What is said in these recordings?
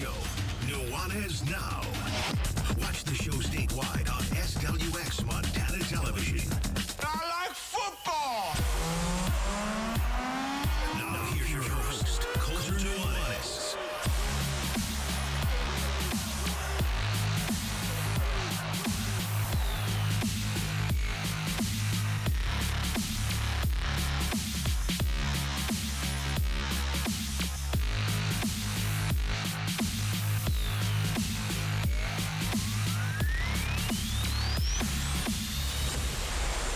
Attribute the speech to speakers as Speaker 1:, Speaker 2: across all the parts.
Speaker 1: show, Nuanez Now. Watch the show statewide on SWX Montana Television.
Speaker 2: I like football!
Speaker 1: Now here's your host, Coulter Nuanez.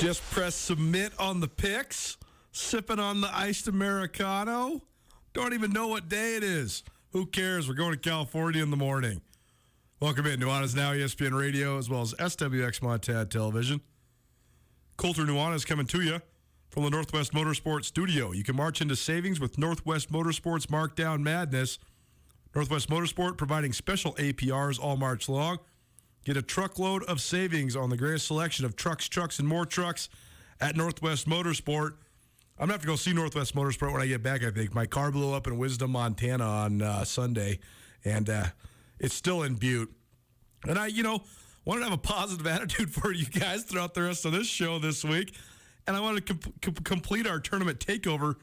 Speaker 3: Just press submit on the picks. Sipping on the iced Americano. Don't even know what day it is. Who cares? We're going to California in the morning. Welcome in. Nuanez Now, ESPN Radio, as well as SWX Montana Television. Coulter Nuanez coming to you from the Northwest Motorsports Studio. You can march into savings with Northwest Motorsports Markdown Madness. Northwest Motorsport providing special APRs all March long. Get a truckload of savings on the greatest selection of trucks, and more trucks at Northwest Motorsport. I'm going to have to go see Northwest Motorsport when I get back, I think. My car blew up in Wisdom, Montana on Sunday, and it's still in Butte. And I wanted to have a positive attitude for you guys throughout the rest of this show this week. And I wanted to complete our tournament takeover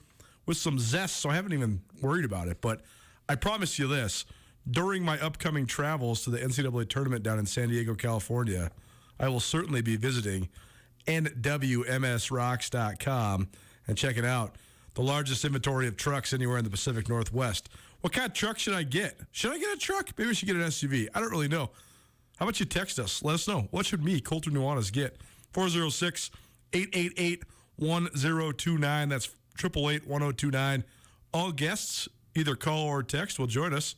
Speaker 3: with some zest, so I haven't even worried about it. But I promise you this. During my upcoming travels to the NCAA tournament down in San Diego, California, I will certainly be visiting nwmsrocks.com and checking out the largest inventory of trucks anywhere in the Pacific Northwest. What kind of truck should I get? Should I get a truck? Maybe I should get an SUV. I don't really know. How about you text us? Let us know. What should me, Coulter Nuanez, get? 406-888-1029. That's 888-1029. All guests, either call or text, will join us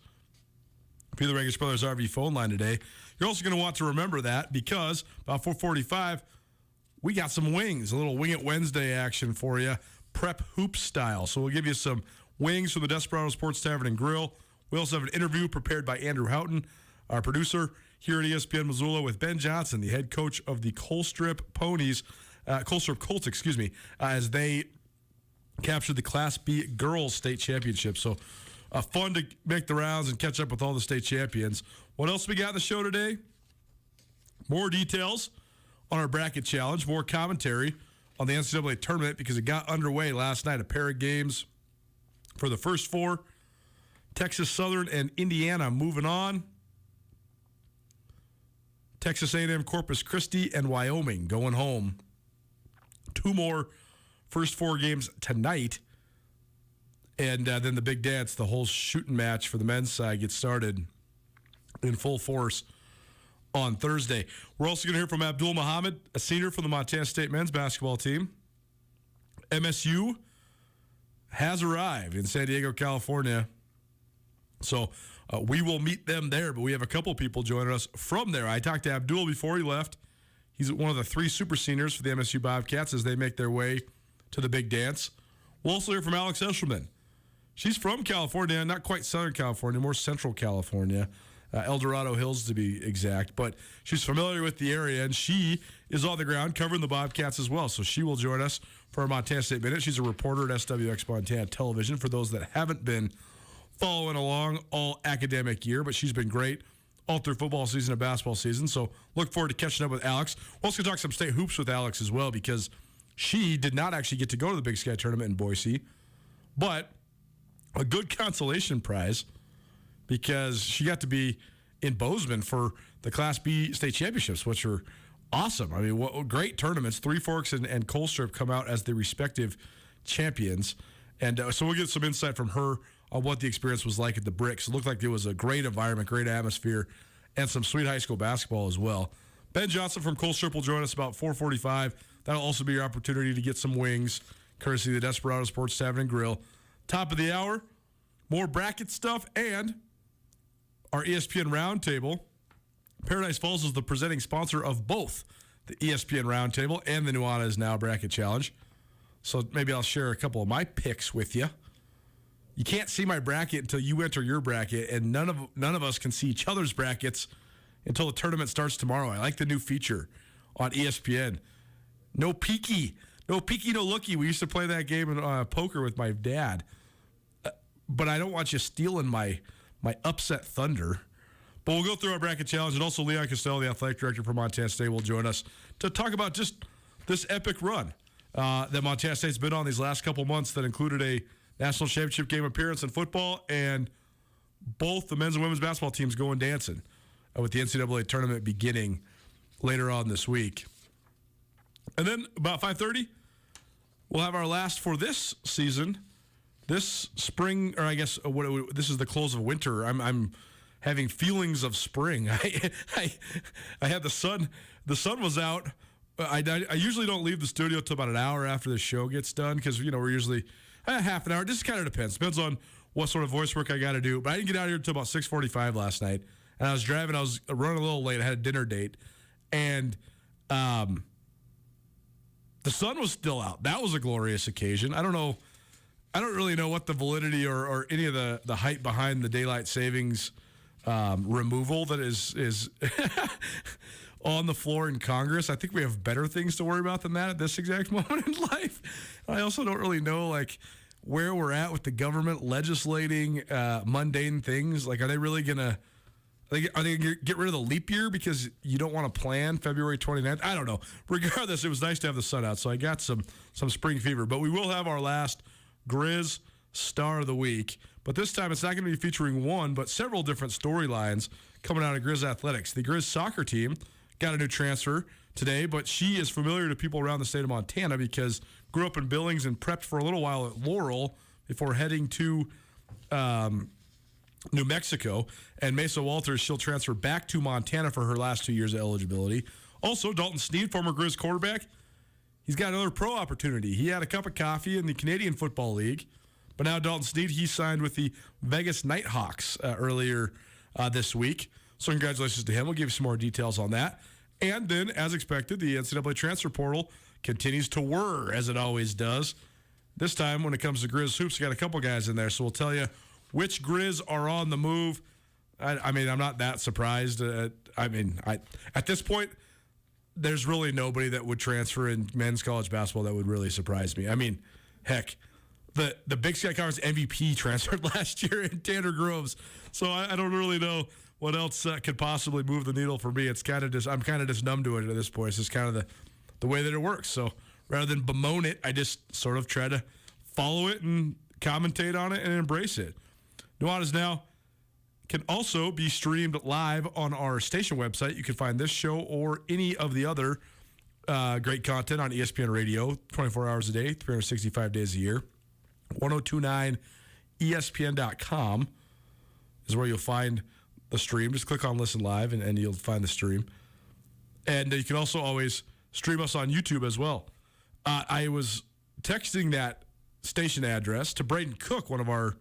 Speaker 3: via the Rangish Brothers RV phone line today. You're also going to want to remember that because about 4:45, we got some wings, a little Wing It Wednesday action for you, prep hoop style. So we'll give you some wings from the Desperado Sports Tavern and Grill. We also have an interview prepared by Andrew Houghton, our producer here at ESPN Missoula, with Ben Johnson, the head coach of the Colstrip Colts, as they captured the Class B Girls State Championship. So fun to make the rounds and catch up with all the state champions. What else we got in the show today? More details on our bracket challenge, more commentary on the NCAA tournament because it got underway last night. A pair of games for the first four. Texas Southern and Indiana moving on. Texas A&M, Corpus Christi, and Wyoming going home. Two more first four games tonight. And then the big dance, the whole shooting match for the men's side gets started in full force on Thursday. We're also going to hear from Abdul Muhammad, a senior from the Montana State men's basketball team. MSU has arrived in San Diego, California. So we will meet them there, but we have a couple people joining us from there. I talked to Abdul before he left. He's one of the three super seniors for the MSU Bobcats as they make their way to the big dance. We'll also hear from Alex Eshelman. She's from California, not quite Southern California, more Central California, El Dorado Hills to be exact. But she's familiar with the area, and she is on the ground covering the Bobcats as well. So she will join us for our Montana State Minute. She's a reporter at SWX Montana Television for those that haven't been following along all academic year. But she's been great all through football season and basketball season. So look forward to catching up with Alex. We're also going to talk some state hoops with Alex as well because she did not actually get to go to the Big Sky Tournament in Boise, but a good consolation prize because she got to be in Bozeman for the Class B state championships, which are awesome. I mean, what great tournaments. Three Forks and Colstrip come out as the respective champions. And so we'll get some insight from her on what the experience was like at the Bricks. It looked like it was a great environment, great atmosphere, and some sweet high school basketball as well. Ben Johnson from Colstrip will join us about 4:45. That'll also be your opportunity to get some wings, courtesy of the Desperado Sports Tavern and Grill. Top of the hour, more bracket stuff, and our ESPN Roundtable. Paradise Falls is the presenting sponsor of both the ESPN Roundtable and the Nuanez Now Bracket Challenge. So maybe I'll share a couple of my picks with you. You can't see my bracket until you enter your bracket, and none of us can see each other's brackets until the tournament starts tomorrow. I like the new feature on ESPN. No peeky, no looky. We used to play that game in poker with my dad. But I don't want you stealing my my upset Thunder. But we'll go through our bracket challenge, and also Leon Costello, the athletic director for Montana State, will join us to talk about just this epic run that Montana State's been on these last couple months that included a national championship game appearance in football and both the men's and women's basketball teams going dancing with the NCAA tournament beginning later on this week. And then about 5:30, we'll have our last for this season, this spring, or I guess this is the close of winter. I'm having feelings of spring. I had the sun. The sun was out. I usually don't leave the studio till about an hour after the show gets done because we're usually half an hour. Just kind of depends on what sort of voice work I got to do. But I didn't get out of here until about 6:45 last night, and I was driving. I was running a little late. I had a dinner date, and the sun was still out. That was a glorious occasion. I don't really know what the validity or any of the hype behind the daylight savings removal that is on the floor in Congress. I think we have better things to worry about than that at this exact moment in life. I also don't really know where we're at with the government legislating mundane things. Are they really gonna? Are they gonna get rid of the leap year because you don't want to plan February 29th? I don't know. Regardless, it was nice to have the sun out, so I got some spring fever. But we will have our last Grizz Star of the Week. But this time it's not going to be featuring one, but several different storylines coming out of Grizz athletics. The Grizz soccer team got a new transfer today, but she is familiar to people around the state of Montana because grew up in Billings and prepped for a little while at Laurel before heading to New Mexico. And Mesa Walters, she'll transfer back to Montana for her last 2 years of eligibility. Also, Dalton Sneed, former Grizz quarterback, he's got another pro opportunity. He had a cup of coffee in the Canadian Football League, but now Dalton Sneed, he signed with the Vegas Nighthawks earlier this week. So congratulations to him. We'll give you some more details on that. And then, as expected, the NCAA transfer portal continues to whir, as it always does. This time, when it comes to Grizz hoops, we got a couple guys in there. So we'll tell you which Grizz are on the move. I mean, I'm not that surprised. At this point, there's really nobody that would transfer in men's college basketball that would really surprise me. I mean, heck, the Big Sky Conference MVP transferred last year in Tanner Groves. So I don't really know what else could possibly move the needle for me. It's kind of just, I'm kind of just numb to it at this point. It's just kind of the way that it works. So rather than bemoan it, I just sort of try to follow it and commentate on it and embrace it. Nuanez Now can also be streamed live on our station website. You can find this show or any of the other great content on ESPN Radio 24 hours a day, 365 days a year. 1029ESPN.com is where you'll find the stream. Just click on Listen Live and you'll find the stream. And you can also always stream us on YouTube as well. I was texting that station address to Braden Cook, one of our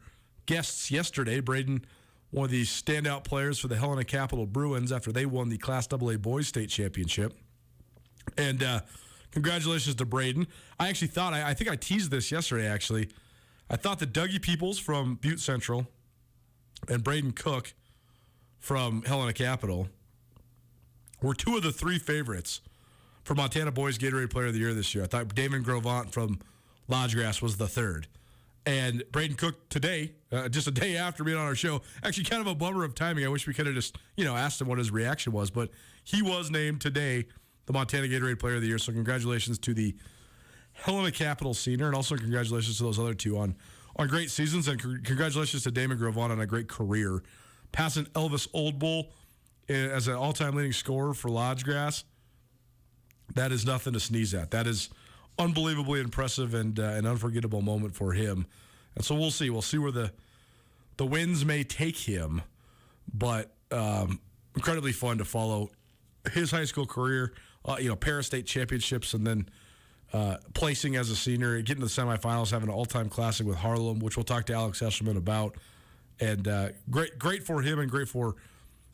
Speaker 3: guests yesterday. Braden, one of the standout players for the Helena Capital Bruins after they won the Class AA Boys State Championship. And congratulations to Braden. I actually thought, I think I teased this yesterday actually. I thought that Dougie Peoples from Butte Central and Braden Cook from Helena Capital were two of the three favorites for Montana Boys Gatorade Player of the Year this year. I thought Damon Grovant from Lodgegrass was the third. And Braden Cook today, just a day after being on our show, actually kind of a bummer of timing. I wish we could have just, asked him what his reaction was. But he was named today the Montana Gatorade Player of the Year. So congratulations to the Helena Capital senior, and also congratulations to those other two on great seasons, and congratulations to Damon Grovant on a great career. Passing Elvis Oldbull as an all-time leading scorer for Lodgegrass, that is nothing to sneeze at. That is unbelievably impressive and an unforgettable moment for him. And so we'll see. We'll see where the winds may take him, but incredibly fun to follow his high school career, Paris State championships, and then placing as a senior, getting to the semifinals, having an all-time classic with Harlem, which we'll talk to Alex Eshelman about. And great for him and great for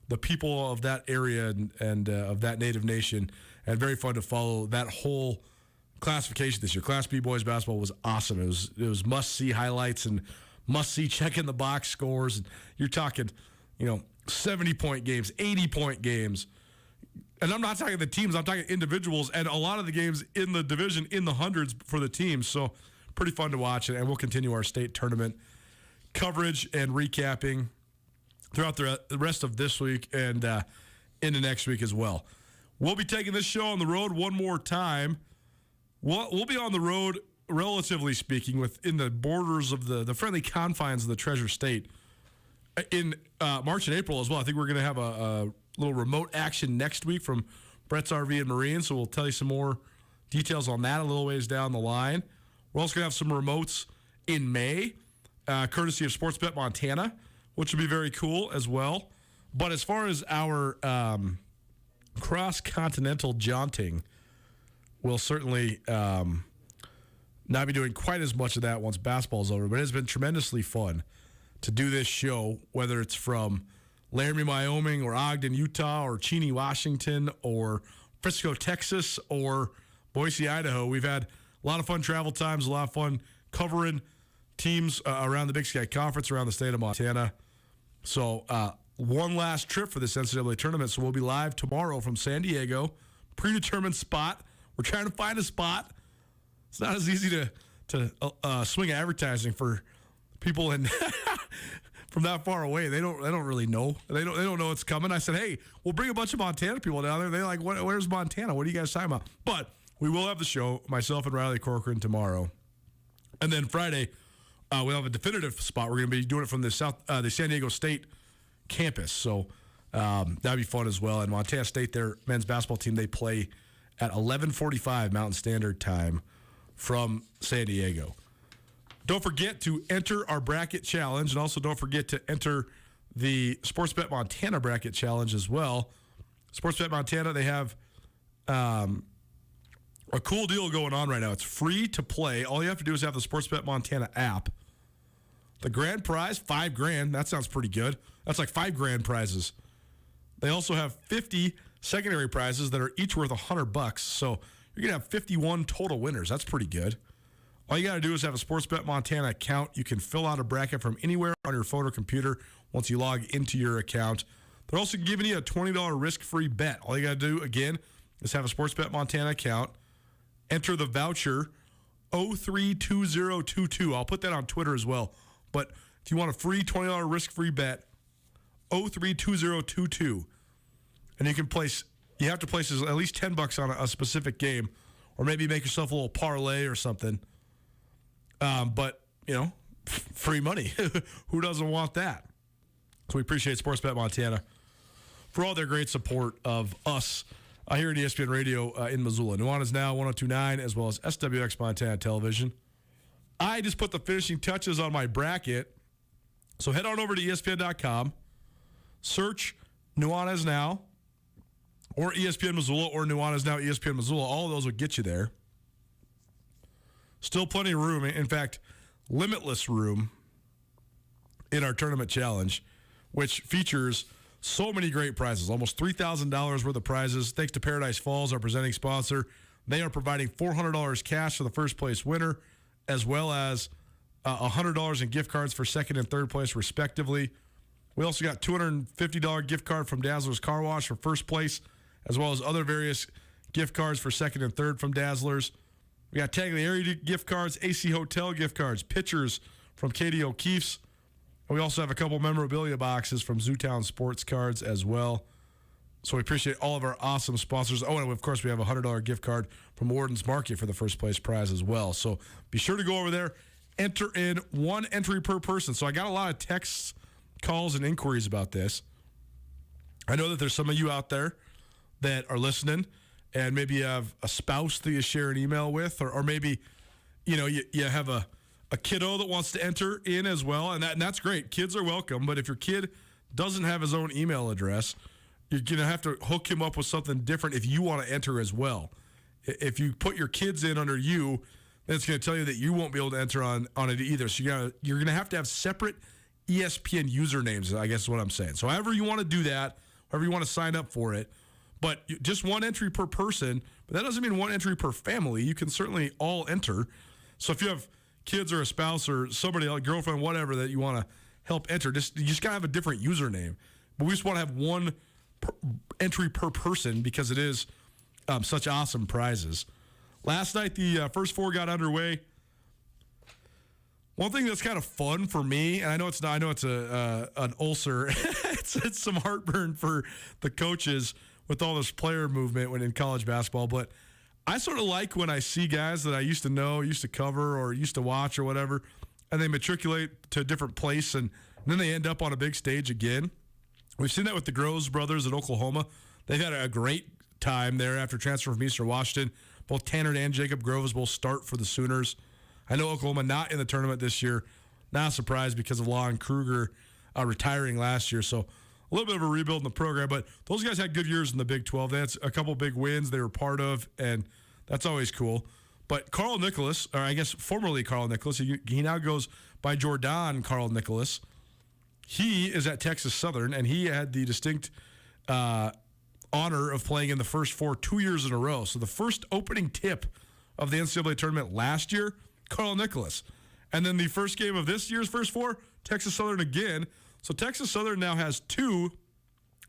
Speaker 3: the people of that area and of that native nation. And very fun to follow that whole classification this year. Class B boys basketball was awesome. It was must-see highlights and must-see check-in-the-box scores. And you're talking, 70-point games, 80-point games. And I'm not talking the teams, I'm talking individuals, and a lot of the games in the division in the hundreds for the teams. So pretty fun to watch, and we'll continue our state tournament coverage and recapping throughout the rest of this week and into next week as well. We'll be taking this show on the road one more time. We'll be on the road, relatively speaking, within the borders of the friendly confines of the Treasure State in March and April as well. I think we're going to have a little remote action next week from Brett's RV and Marine, so we'll tell you some more details on that a little ways down the line. We're also going to have some remotes in May, courtesy of Sportsbet Montana, which will be very cool as well. But as far as our cross-continental jaunting, we'll certainly not be doing quite as much of that once basketball's over. But it has been tremendously fun to do this show, whether it's from Laramie, Wyoming, or Ogden, Utah, or Cheney, Washington, or Frisco, Texas, or Boise, Idaho. We've had a lot of fun travel times, a lot of fun covering teams around the Big Sky Conference, around the state of Montana. So one last trip for this NCAA tournament. So we'll be live tomorrow from San Diego. Predetermined spot. We're trying to find a spot. It's not as easy to swing advertising for people in from that far away. They don't really know. They don't know it's coming. I said, hey, we'll bring a bunch of Montana people down there. They're like, where's Montana? What are you guys talking about? But we will have the show, myself and Riley Corcoran, tomorrow. And then Friday, we'll have a definitive spot. We're going to be doing it from the San Diego State campus. So that'd be fun as well. And Montana State, their men's basketball team, they play at 11:45 Mountain Standard Time from San Diego. Don't forget to enter our bracket challenge, and also don't forget to enter the Sportsbet Montana bracket challenge as well. Sportsbet Montana, they have a cool deal going on right now. It's free to play. All you have to do is have the Sportsbet Montana app. The grand prize, $5,000. That sounds pretty good. That's like $5,000 prizes. They also have 50 secondary prizes that are each worth $100. So you're going to have 51 total winners. That's pretty good. All you got to do is have a Sportsbet Montana account. You can fill out a bracket from anywhere on your phone or computer once you log into your account. They're also giving you a $20 risk-free bet. All you got to do, again, is have a Sportsbet Montana account. Enter the voucher 032022. I'll put that on Twitter as well. But if you want a free $20 risk-free bet, 032022. And you have to place at least $10 on a specific game, or maybe make yourself a little parlay or something. But, free money. Who doesn't want that? So we appreciate Sportsbet Montana for all their great support of us here at ESPN Radio in Missoula. Nuanez Now, 102.9, as well as SWX Montana Television. I just put the finishing touches on my bracket. So head on over to ESPN.com, search Nuanez Now, or ESPN Missoula, or Nuanez Now, ESPN Missoula. All of those will get you there. Still plenty of room. In fact, limitless room in our tournament challenge, which features so many great prizes. Almost $3,000 worth of prizes. Thanks to Paradise Falls, our presenting sponsor. They are providing $400 cash for the first place winner, as well as $100 in gift cards for second and third place, respectively. We also got $250 gift card from Dazzler's Car Wash for first place, as well as other various gift cards for second and third from Dazzler's. We got Tagliari gift cards, AC Hotel gift cards, pitchers from Katie O'Keefe's. And we also have a couple memorabilia boxes from Zootown Sports Cards as well. So we appreciate all of our awesome sponsors. Oh, and of course, we have a $100 gift card from Warden's Market for the first place prize as well. So be sure to go over there, enter in one entry per person. So I got a lot of texts, calls, and inquiries about this. I know that there's some of you out there that are listening, and maybe you have a spouse that you share an email with, or maybe, you have a kiddo that wants to enter in as well, and that's great. Kids are welcome, but if your kid doesn't have his own email address, you're going to have to hook him up with something different if you want to enter as well. If you put your kids in under you, then it's going to tell you that you won't be able to enter on it either. So you're going to have separate ESPN usernames, I guess is what I'm saying. So however you want to do that, however you want to sign up for it, but just one entry per person, but that doesn't mean one entry per family. You can certainly all enter. So if you have kids or a spouse or somebody, a girlfriend, whatever, that you want to help enter, you just got to have a different username. But we just want to have one entry per person because it is such awesome prizes. Last night, the first four got underway. One thing that's kind of fun for me, and I know it's not, I know it's an ulcer. it's some heartburn for the coaches with all this player movement when in college basketball. But I sort of like when I see guys that I used to know, used to cover, or used to watch or whatever, and they matriculate to a different place, and then they end up on a big stage again. We've seen that with the Groves brothers at Oklahoma. They've had a great time there after transfer from Eastern Washington. Both Tanner and Jacob Groves will start for the Sooners. I know Oklahoma not in the tournament this year. Not surprised because of Lon Kruger retiring last year. So a little bit of a rebuild in the program. But those guys had good years in the Big 12. They had a couple big wins they were part of, and that's always cool. But Carl Nicholas, or I guess formerly Carl Nicholas, he now goes by Jordan Carl Nicholas. He is at Texas Southern, and he had the distinct honor of playing in the first four 2 years in a row. So the first opening tip of the NCAA tournament last year, Carl Nicholas. And then the first game of this year's first four, Texas Southern again. So Texas Southern now has 2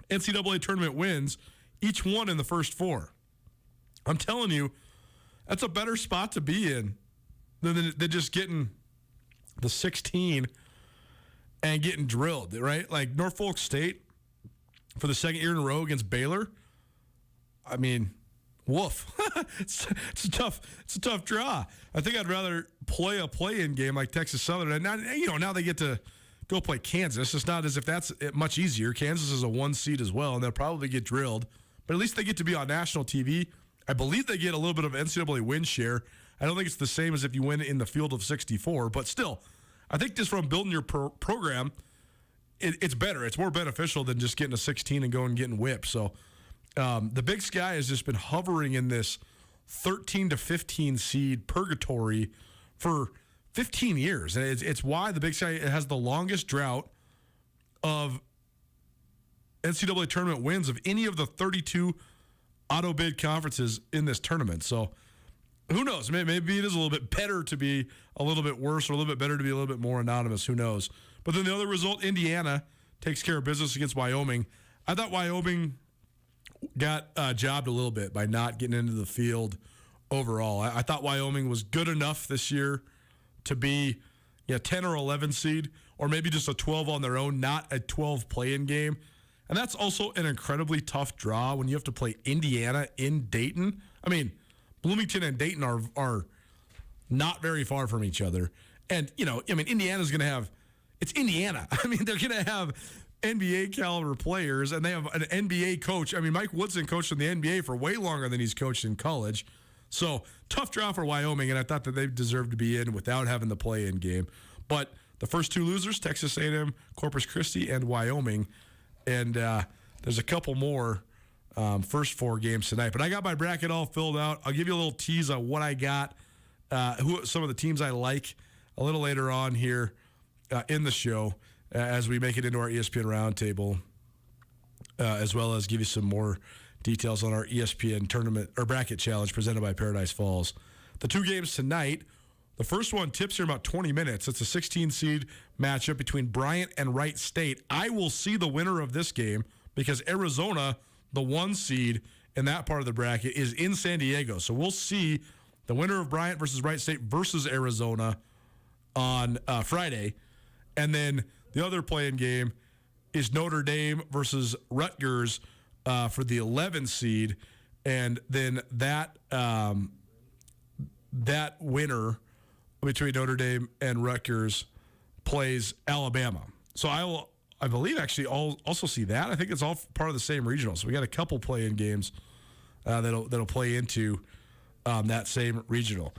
Speaker 3: NCAA tournament wins, each one in the first four. I'm telling you, that's a better spot to be in than just getting the 16 and getting drilled, right? Like Norfolk State for the second year in a row against Baylor. I mean, woof. it's a tough draw. I think I'd rather play a play-in game like Texas Southern, and now they get to go play Kansas. It's not as if that's much easier. Kansas is a 1 seed as well, and they'll probably get drilled. But at least they get to be on national TV. I believe they get a little bit of NCAA win share. I don't think it's the same as if you win in the field of 64, but still, I think just from building your program, it's better. It's more beneficial than just getting a 16 and going and getting whipped. So the Big Sky has just been hovering in this 13 to 15 seed purgatory for 15 years. And it's why the Big Sky has the longest drought of NCAA tournament wins of any of the 32 auto bid conferences in this tournament. So who knows? Maybe it is a little bit better to be a little bit worse, or a little bit better to be a little bit more anonymous. Who knows? But then the other result, Indiana takes care of business against Wyoming. I thought Wyoming got jobbed a little bit by not getting into the field overall. I thought Wyoming was good enough this year to be 10 or 11 seed, or maybe just a 12 on their own, not a 12 play-in game. And that's also an incredibly tough draw when you have to play Indiana in Dayton. I mean, Bloomington and Dayton are not very far from each other. And, Indiana's going to have – it's Indiana. I mean, they're going to have NBA caliber players, and they have an NBA coach. I mean, Mike Woodson coached in the NBA for way longer than he's coached in college. So, tough draw for Wyoming, and I thought that they deserved to be in without having the play-in game. But the first 2 losers, Texas A&M, Corpus Christi, and Wyoming. And there's a couple more first 4 games tonight. But I got my bracket all filled out. I'll give you a little tease on what I got, some of the teams I like a little later on here in the show as we make it into our ESPN Roundtable, as well as give you some more details on our ESPN tournament or bracket challenge presented by Paradise Falls. The 2 games tonight, the first one tips here in about 20 minutes. It's a 16-seed matchup between Bryant and Wright State. I will see the winner of this game because Arizona, the 1 seed in that part of the bracket, is in San Diego. So we'll see the winner of Bryant versus Wright State versus Arizona on Friday. And then the other play-in game is Notre Dame versus Rutgers for the 11 seed. And then that winner between Notre Dame and Rutgers plays Alabama. So I believe actually also see that. I think it's all part of the same regional. So we got a couple play-in games that'll play into that same regional.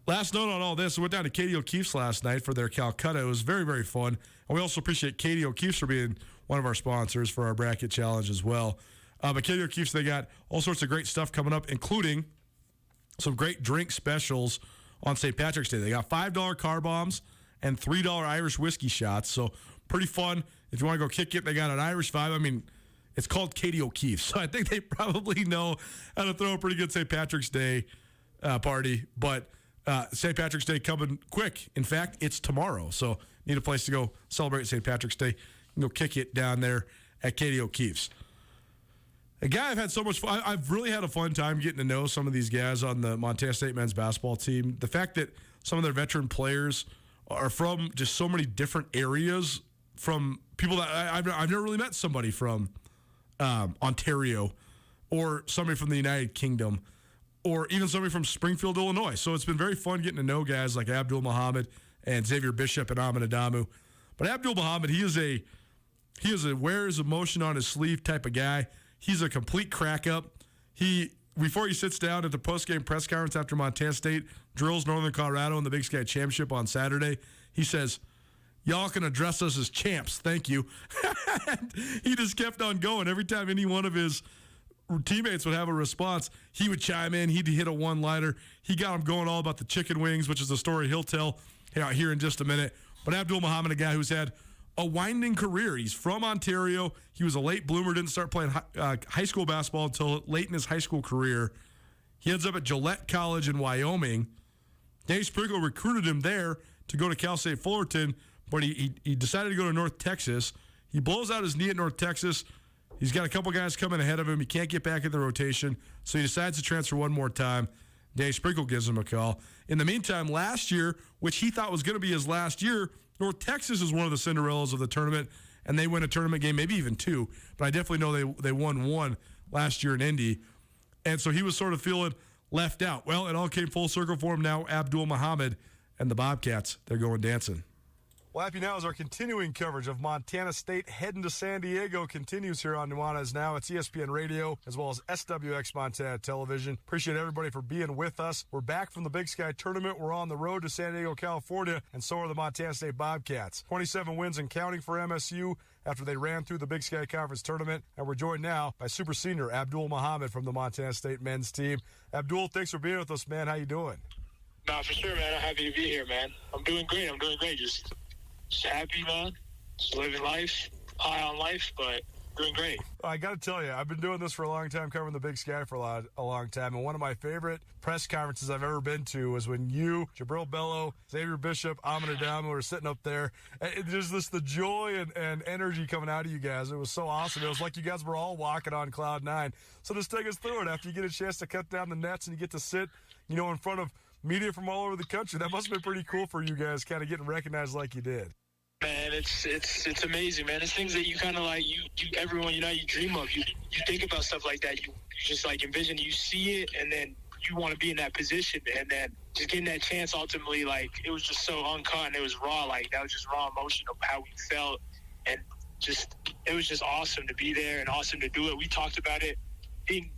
Speaker 3: Last note on all this, we went down to Katie O'Keefe's last night for their Calcutta. It was very, very fun. And we also appreciate Katie O'Keefe's for being one of our sponsors for our bracket challenge as well. But Katie O'Keefe's, they got all sorts of great stuff coming up, including some great drink specials on St. Patrick's Day. They got $5 car bombs and $3 Irish whiskey shots. So pretty fun. If you want to go kick it, they got an Irish vibe. I mean, it's called Katie O'Keefe. So I think they probably know how to throw a pretty good St. Patrick's Day party. But St. Patrick's Day coming quick. In fact, it's tomorrow. So need a place to go celebrate St. Patrick's Day. You can go kick it down there at Katie O'Keefe's. A guy I've had so much fun. I've really had a fun time getting to know some of these guys on the Montana State men's basketball team. The fact that some of their veteran players are from just so many different areas, from people that I've never really met somebody from Ontario, or somebody from the United Kingdom, or even somebody from Springfield, Illinois. So it's been very fun getting to know guys like Abdul Muhammad and Xavier Bishop and Amin Adamu. But Abdul Muhammad, he is a wears emotion on his sleeve type of guy. He's a complete crack up. Before he sits down at the post-game press conference after Montana State drills Northern Colorado in the Big Sky Championship on Saturday, he says, "Y'all can address us as champs. Thank you." He just kept on going. Every time any one of his teammates would have a response, he would chime in. He'd hit a one-liner. He got him going all about the chicken wings, which is a story he'll tell here in just a minute. But Abdul Muhammad, a guy who's had a winding career. He's from Ontario. He was a late bloomer, didn't start playing high school basketball until late in his high school career. He ends up at Gillette College in Wyoming. Danny Sprinkle recruited him there to go to Cal State Fullerton, but he decided to go to North Texas. He blows out his knee at North Texas. He's got a couple guys coming ahead of him. He can't get back in the rotation, so he decides to transfer one more time. Danny Sprinkle gives him a call. In the meantime, last year, which he thought was going to be his last year, North Texas is one of the Cinderellas of the tournament, and they win a tournament game, maybe even two. But I definitely know they won one last year in Indy. And so he was sort of feeling left out. Well, it all came full circle for him now. Abdul Muhammad and the Bobcats, they're going dancing. Well, happy now as our continuing coverage of Montana State heading to San Diego continues here on Nuanez Now. It's ESPN Radio as well as SWX Montana Television. Appreciate everybody for being with us. We're back from the Big Sky Tournament. We're on the road to San Diego, California, and so are the Montana State Bobcats. 27 wins and counting for MSU after they ran through the Big Sky Conference Tournament. And we're joined now by super senior Abdul Muhammad from the Montana State men's team. Abdul, thanks for being with us, man. How you doing?
Speaker 4: Nah, for sure, man. I'm happy to be here, man. I'm doing great. Just happy, man. Just living life, high on life, but doing great.
Speaker 3: I got to tell you, I've been doing this for a long time, covering the Big Sky for a long time, and one of my favorite press conferences I've ever been to was when you, Jabril Bello, Xavier Bishop, Amin Adamu were sitting up there. There's the joy and energy coming out of you guys. It was so awesome. It was like you guys were all walking on cloud nine. So just take us through it. After you get a chance to cut down the nets and you get to sit, in front of media from all over the country, that must have been pretty cool for you guys, kind of getting recognized like you did.
Speaker 4: Man, it's amazing, man. It's things that you kind of like, everyone, you dream of. You think about stuff like that. You just like envision, you see it, and then you want to be in that position. And then just getting that chance ultimately, like, it was just so uncut and it was raw. Like, that was just raw emotion of how we felt. And it was just awesome to be there and awesome to do it. We talked about it. Being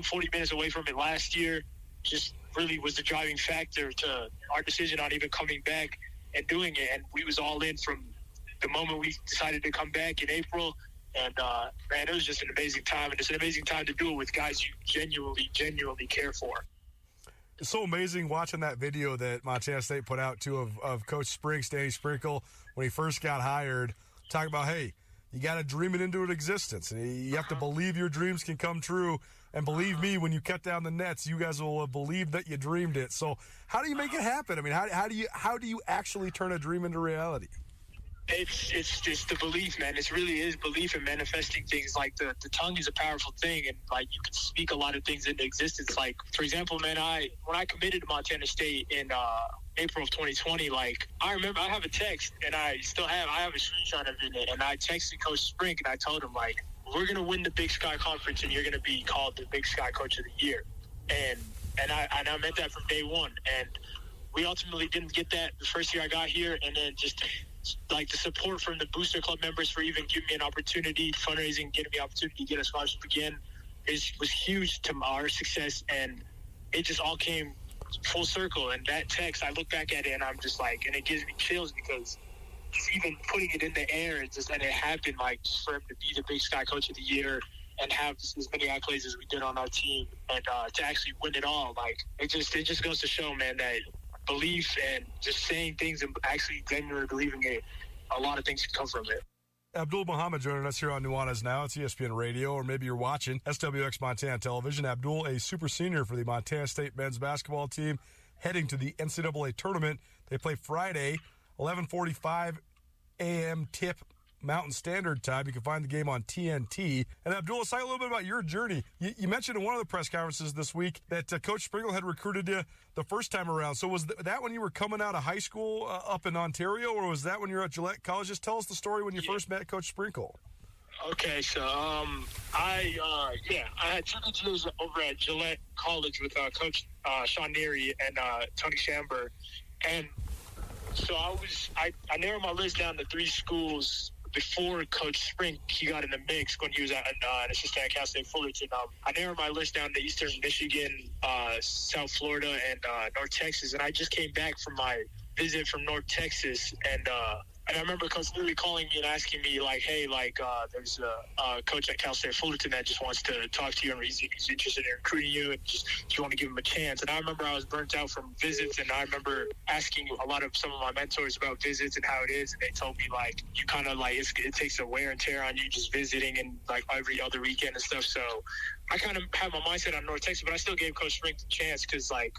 Speaker 4: 40 minutes away from it last year just really was the driving factor to our decision on even coming back and doing it. And we was all in from the moment we decided to come back in April. And, man, it was just an amazing time. And it's an amazing time to do it with guys you genuinely care for.
Speaker 3: It's so amazing watching that video that Montana State put out, too, of Coach Springs, Danny Sprinkle, when he first got hired, talking about, hey, you got to dream it into existence. And you have to believe your dreams can come true. And believe me, when you cut down the nets, you guys will believe that you dreamed it. So how do you make it happen? I mean, how do you actually turn a dream into reality?
Speaker 4: It's the belief, man. It really is belief and manifesting things. Like the tongue is a powerful thing, and like you can speak a lot of things into existence. Like, for example, man, when I committed to Montana State in April of 2020, like, I remember I have a text, and I have a screenshot of it, and I texted Coach Sprink, and I told him, like, we're gonna win the Big Sky Conference, and you're gonna be called the Big Sky Coach of the Year, and I meant that from day one. And we ultimately didn't get that the first year I got here, and then just like the support from the Booster Club members for even giving me an opportunity, fundraising, getting me an opportunity to get a scholarship again, was huge to our success. And it just all came full circle. And that text, I look back at it and I'm just like, and it gives me chills because just even putting it in the air, it's just that it happened, like, just for him to be the Big Sky Coach of the Year and have as many accolades as we did on our team, and to actually win it all. Like, it just goes to show, man, that belief and just saying things and actually genuinely believing it, a lot of things can come from it.
Speaker 3: Abdul Muhammad joining us here on Nuanez Now. It's ESPN Radio, or maybe you're watching SWX Montana Television. Abdul, a super senior for the Montana State men's basketball team, heading to the NCAA tournament. They play Friday, 11:45 a.m. tip Mountain Standard Time. You can find the game on TNT. And Abdullah, say a little bit about your journey. You mentioned in one of the press conferences this week that Coach Sprinkle had recruited you the first time around. So was that when you were coming out of high school up in Ontario, or was that when you were at Gillette College? Just tell us the story when you first met Coach Sprinkle.
Speaker 4: Okay, so I had 2 good years over at Gillette College with Coach Sean Neary and Tony Shamber, and so I narrowed my list down to 3 schools before Coach Sprink he got in the mix when he was an assistant at Cal State Fullerton. I narrowed my list down to Eastern Michigan, South Florida, and North Texas, and I just came back from my visit from North Texas, and I remember Coach Neary calling me and asking me, like, hey, like, there's a coach at Cal State Fullerton that just wants to talk to you, and he's interested in recruiting you, and just, do you want to give him a chance? And I remember I was burnt out from visits, and I remember asking some of my mentors about visits and how it is, and they told me, like, you kind of, like, it takes a wear and tear on you just visiting and, like, every other weekend and stuff. So I kind of had my mindset on North Texas, but I still gave Coach Sprink the chance because, like,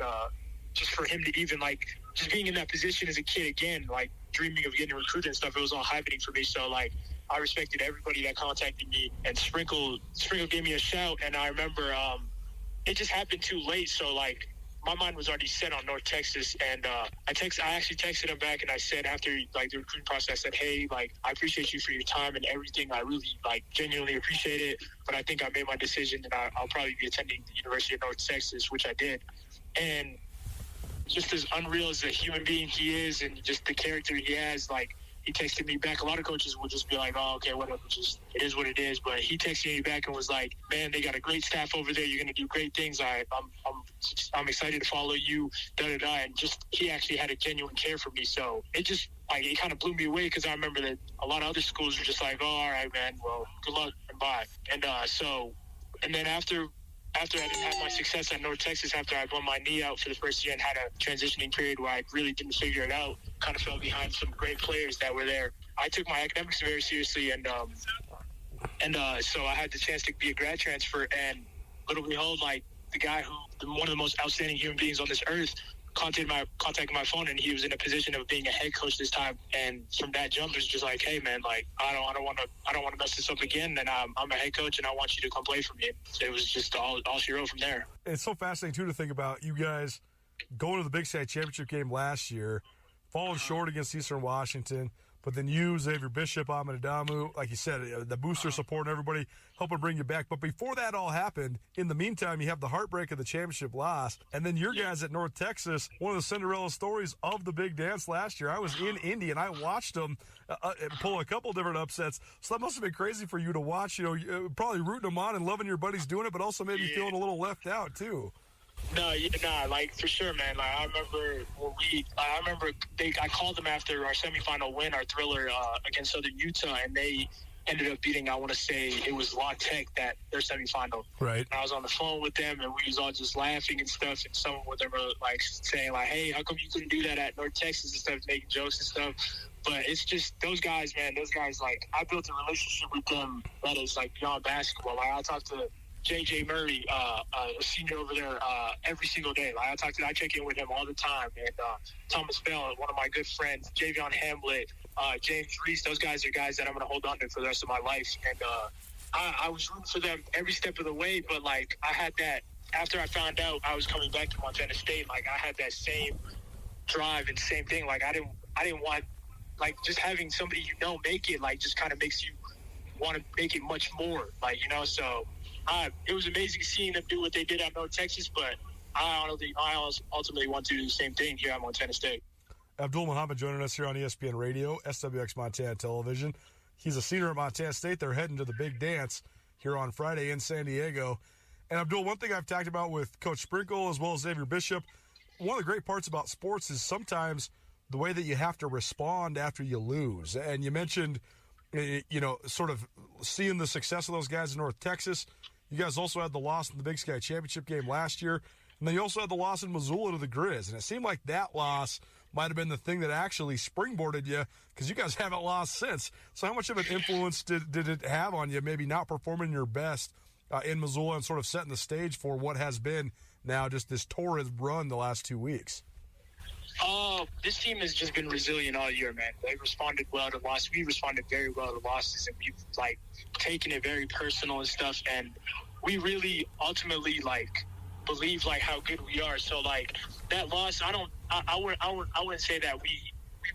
Speaker 4: just for him to even, like, just being in that position as a kid again, like, dreaming of getting recruited and stuff, it was all happening for me. So, like, I respected everybody that contacted me, and Sprinkle gave me a shout, and I remember it just happened too late. So, like, my mind was already set on North Texas, and I actually texted him back, and I said after, like, the recruiting process, I said, hey, like, I appreciate you for your time and everything. I really, like, genuinely appreciate it, but I think I made my decision, and I'll probably be attending the University of North Texas, which I did. And just as unreal as a human being he is, and just the character he has, like, he texted me back. A lot of coaches will just be like, oh, okay, whatever, just it is what it is. But he texted me back and was like, man, they got a great staff over there. You're going to do great things. I'm excited to follow you, da-da-da. And just he actually had a genuine care for me. So it just, like, it kind of blew me away because I remember that a lot of other schools were just like, oh, all right, man, well, good luck and bye. And then after I didn't have my success at North Texas, after I won my knee out for the first year and had a transitioning period where I really didn't figure it out, kind of fell behind some great players that were there. I took my academics very seriously, and so I had the chance to be a grad transfer, and little behold, like, the guy one of the most outstanding human beings on this earth contacted my phone, and he was in a position of being a head coach this time. And from that jump, it was just like, hey, man, like, I don't want to mess this up again. And I'm a head coach, and I want you to come play for me. It was just all she wrote from there.
Speaker 3: It's so fascinating too to think about you guys going to the Big Sky Championship game last year, falling short against Eastern Washington. But then you, Xavier Bishop, Ahmed Adamu, like you said, the booster support and everybody helping bring you back. But before that all happened, in the meantime, you have the heartbreak of the championship loss. And then your guys at North Texas, one of the Cinderella stories of the big dance last year. I was in Indy, and I watched them pull a couple different upsets. So that must have been crazy for you to watch, probably rooting them on and loving your buddies doing it, but also maybe feeling a little left out, too.
Speaker 4: Like, for sure, man. Like, I remember I called them after our semifinal win, our thriller against Southern Utah, and they ended up beating, I want to say it was La Tech, their semifinal.
Speaker 3: Right.
Speaker 4: And I was on the phone with them, and we was all just laughing and stuff, and some of them were, like, saying, like, hey, how come you couldn't do that at North Texas and stuff, making jokes and stuff. But it's just those guys, like, I built a relationship with them that is, like, beyond basketball. Like, I talked to J.J. Murray, a senior over there, every single day. Like, I check in with him all the time. And Thomas Bell, one of my good friends, Javion Hamlet, James Reese, those guys are guys that I'm going to hold on to for the rest of my life. And I was rooting for them every step of the way, but, like, I had that, after I found out I was coming back to Montana State, like, I had that same drive and same thing. Like, I didn't want, like, just having somebody make it, like, just kind of makes you want to make it much more, like, so it was amazing seeing them do what they did at North Texas, but I ultimately want to do the same thing here at Montana State.
Speaker 3: Abdul Muhammad joining us here on ESPN Radio, SWX Montana Television. He's a senior at Montana State. They're heading to the big dance here on Friday in San Diego. And Abdul, one thing I've talked about with Coach Sprinkle as well as Xavier Bishop, one of the great parts about sports is sometimes the way that you have to respond after you lose. And you mentioned, sort of seeing the success of those guys in North Texas. You guys also had the loss in the Big Sky Championship game last year. And then you also had the loss in Missoula to the Grizz. And it seemed like that loss might have been the thing that actually springboarded you because you guys haven't lost since. So how much of an influence did it have on you, maybe not performing your best in Missoula and sort of setting the stage for what has been now just this torrid run the last 2 weeks?
Speaker 4: This team has just been resilient all year, man. They responded well to losses. We responded very well to losses, and we've taken it very personal and stuff. And we really ultimately believe how good we are. So that loss, I wouldn't say that we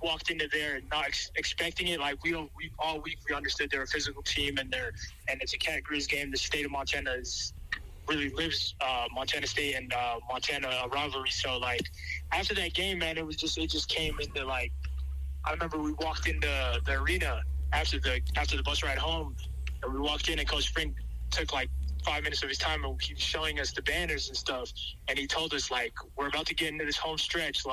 Speaker 4: walked into there not expecting it. We all week we understood they're a physical team, and it's a Cat Grizz game. The state of Montana really lives Montana State and Montana rivalry. So after that game, man, it just came into I remember we walked into the arena after the bus ride home, and we walked in, and Coach Spring took 5 minutes of his time, and he was showing us the banners and stuff, and he told us we're about to get into this home stretch.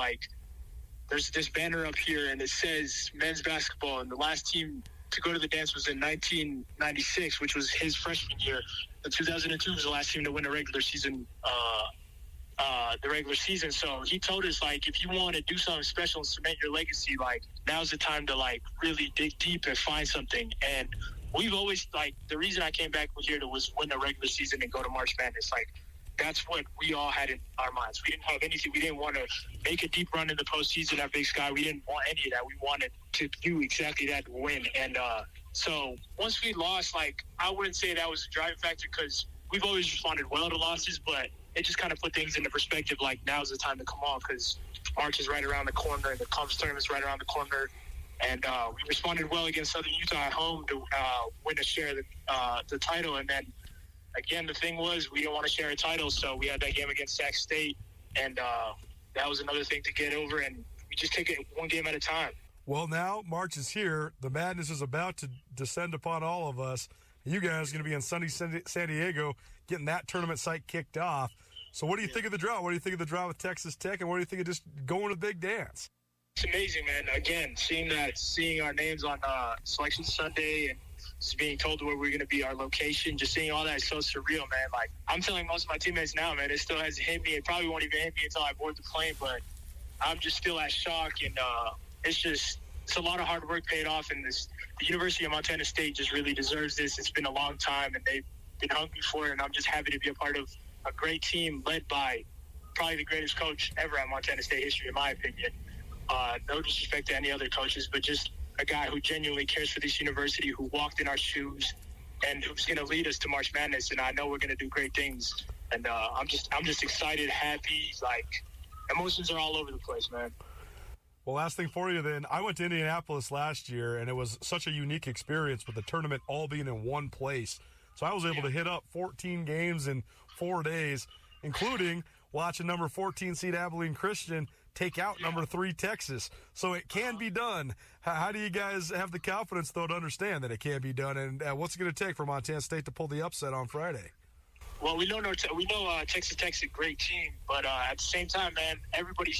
Speaker 4: There's this banner up here, and it says men's basketball, and the last team to go to the dance was in 1996, which was his freshman year. And 2002 was the last team to win a regular season. So he told us if you want to do something special and cement your legacy, now's the time to really dig deep and find something. And we've always the reason I came back here was win a regular season and go to March Madness. That's what we all had in our minds. We didn't have anything. We didn't want to make a deep run in the postseason at Big Sky. We didn't want any of that. We wanted to do exactly that, to win. And so once we lost, I wouldn't say that was a driving factor, because we've always responded well to losses, but it just kind of put things into perspective. Now's the time to come on, because March is right around the corner, and the conference tournament's right around the corner. And we responded well against Southern Utah at home to win a share of the title. And then, again, the thing was we didn't want to share a title, so we had that game against Sac State, and that was another thing to get over, and we just take it one game at a time.
Speaker 3: Well, now March is here. The madness is about to descend upon all of us. You guys are going to be in sunny San Diego getting that tournament site kicked off. So what do you think of the draw? What do you think of the draw with Texas Tech, and what do you think of just going to the big dance?
Speaker 4: It's amazing, man. Again, seeing our names on Selection Sunday, and just being told where we're going to be, our location, just seeing all that is so surreal, man. I'm telling most of my teammates now, man, it still hasn't hit me. It probably won't even hit me until I board the plane, but I'm just still at shock, and it's a lot of hard work paid off, and the University of Montana State just really deserves this. It's been a long time, and they've been hungry for it, and I'm just happy to be a part of a great team led by probably the greatest coach ever at Montana State history, in my opinion. No disrespect to any other coaches, but just a guy who genuinely cares for this university, who walked in our shoes, and who's going to lead us to March Madness. And I know we're going to do great things. And I'm just excited, happy. Emotions are all over the place, man.
Speaker 3: Well, last thing for you then. I went to Indianapolis last year, and it was such a unique experience with the tournament all being in one place. So I was able to hit up 14 games in 4 days, including watching number 14 seed Abilene Christian take out number 3 Texas. So it can be done. How do you guys have the confidence, though, to understand that it can be done? And what's it going to take for Montana State to pull the upset on Friday?
Speaker 4: Well, we know Texas Tech's a great team, but at the same time, man, everybody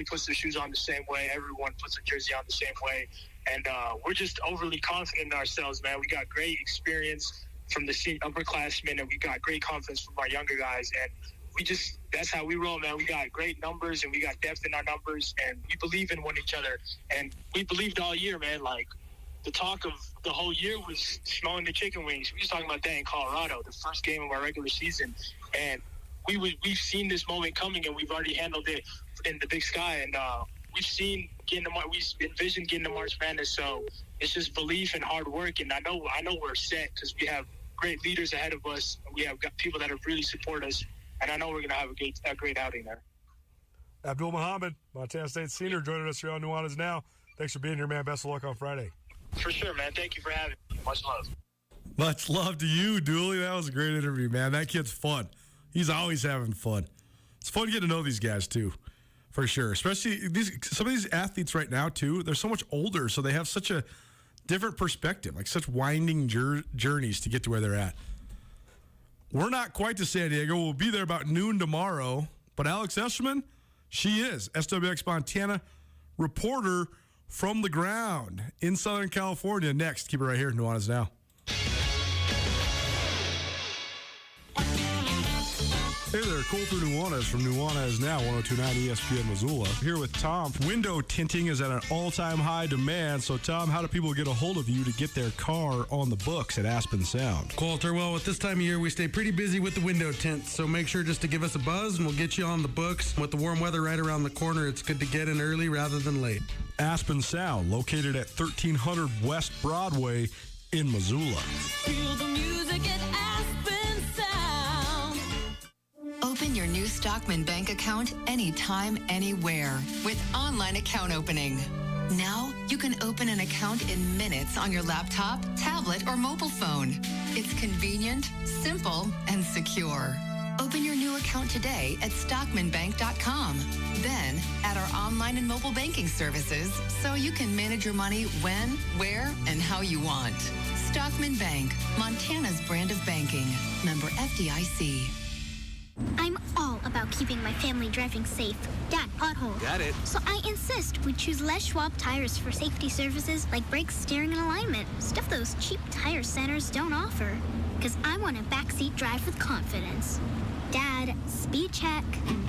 Speaker 4: puts their shoes on the same way. Everyone puts their jersey on the same way, and we're just overly confident in ourselves, man. We got great experience from the upperclassmen, and we got great confidence from our younger guys, and that's how we roll, man. We got great numbers, and we got depth in our numbers, and we believe in one each other, and we believed all year, man. The talk of the whole year was smelling the chicken wings. We was talking about that in Colorado, the first game of our regular season, and we've seen this moment coming, and we've already handled it in the Big Sky, and we envisioned getting to March Madness. So it's just belief and hard work, and I know we're set because we have great leaders ahead of us, and we have got people that have really support us, and I know we're going to have a great outing there.
Speaker 3: Abdul Muhammad, Montana State senior, joining us here on Nuanez Now. Thanks for being here, man. Best of luck on Friday.
Speaker 4: For sure, man. Thank you for having me. Much love.
Speaker 3: Much love to you, Dooley. That was a great interview, man. That kid's fun. He's always having fun. It's fun getting to know these guys, too, for sure. Especially some of these athletes right now, too, they're so much older, so they have such a different perspective, such winding journeys to get to where they're at. We're not quite to San Diego. We'll be there about noon tomorrow. But Alex Esterman, she is SWX Montana reporter from the ground in Southern California. Next, keep it right here. Nuanez Now. Hey there, Colter Nuanez from Nuanez Now, 102.9 ESPN Missoula. Here with Tom. Window tinting is at an all-time high demand. So, Tom, how do people get a hold of you to get their car on the books at Aspen Sound?
Speaker 5: Colter, well, at this time of year, we stay pretty busy with the window tints. So make sure just to give us a buzz, and we'll get you on the books. With the warm weather right around the corner, it's good to get in early rather than late.
Speaker 3: Aspen Sound, located at 1300 West Broadway in Missoula.
Speaker 6: Feel the music at Aspen Sound.
Speaker 7: Open your new Stockman Bank account anytime, anywhere with online account opening. Now, you can open an account in minutes on your laptop, tablet, or mobile phone. It's convenient, simple, and secure. Open your new account today at stockmanbank.com. Then, add our online and mobile banking services so you can manage your money when, where, and how you want. Stockman Bank, Montana's brand of banking. Member FDIC.
Speaker 8: I'm all about keeping my family driving safe. Dad, pothole.
Speaker 9: Got it.
Speaker 8: So I insist we choose Les Schwab tires for safety services like brakes, steering, and alignment. Stuff those cheap tire centers don't offer. Because I want a backseat drive with confidence. Dad, speed check.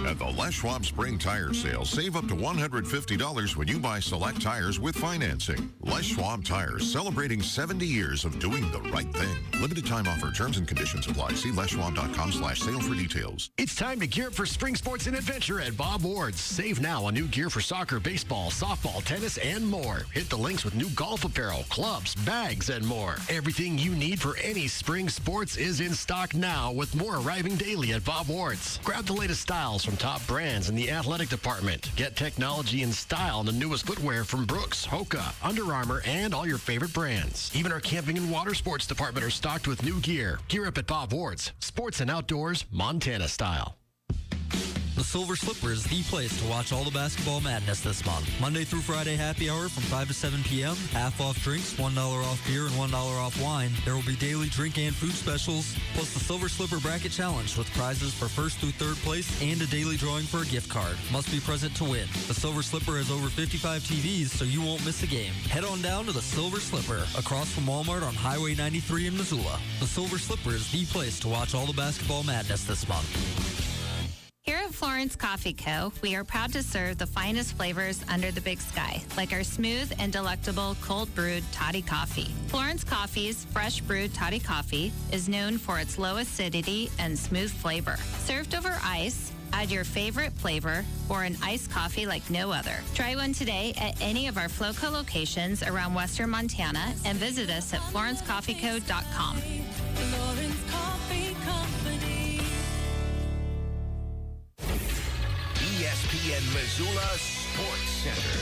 Speaker 10: At the Les Schwab Spring Tire Sale, save up to $150 when you buy select tires with financing. Les Schwab Tires, celebrating 70 years of doing the right thing. Limited time offer. Terms and conditions apply. See leschwab.com/sale for details.
Speaker 11: It's time to gear up for spring sports and adventure at Bob Ward's. Save now on new gear for soccer, baseball, softball, tennis, and more. Hit the links with new golf apparel, clubs, bags, and more. Everything you need for any spring sports is in stock now, with more arriving daily at Bob Ward's. Grab the latest styles from top brands in the athletic department. Get technology and style in the newest footwear from Brooks, Hoka, Under Armour, and all your favorite brands. Even our camping and water sports department are stocked with new gear. Gear up at Bob Ward's. Sports and outdoors, Montana style.
Speaker 12: The Silver Slipper is the place to watch all the basketball madness this month. Monday through Friday happy hour from 5 to 7 p.m. Half off drinks, $1 off beer, and $1 off wine. There will be daily drink and food specials, plus the Silver Slipper Bracket Challenge with prizes for first through third place and a daily drawing for a gift card. Must be present to win. The Silver Slipper has over 55 TVs, so you won't miss a game. Head on down to the Silver Slipper, across from Walmart on Highway 93 in Missoula. The Silver Slipper is the place to watch all the basketball madness this month.
Speaker 13: Here at Florence Coffee Co., we are proud to serve the finest flavors under the big sky, like our smooth and delectable cold brewed toddy coffee. Florence Coffee's fresh brewed toddy coffee is known for its low acidity and smooth flavor. Served over ice, add your favorite flavor or an iced coffee like no other. Try one today at any of our Flowco locations around Western Montana and visit us at florencecoffeeco.com.
Speaker 6: Florence Coffee Company.
Speaker 1: ESPN Missoula Sports Center.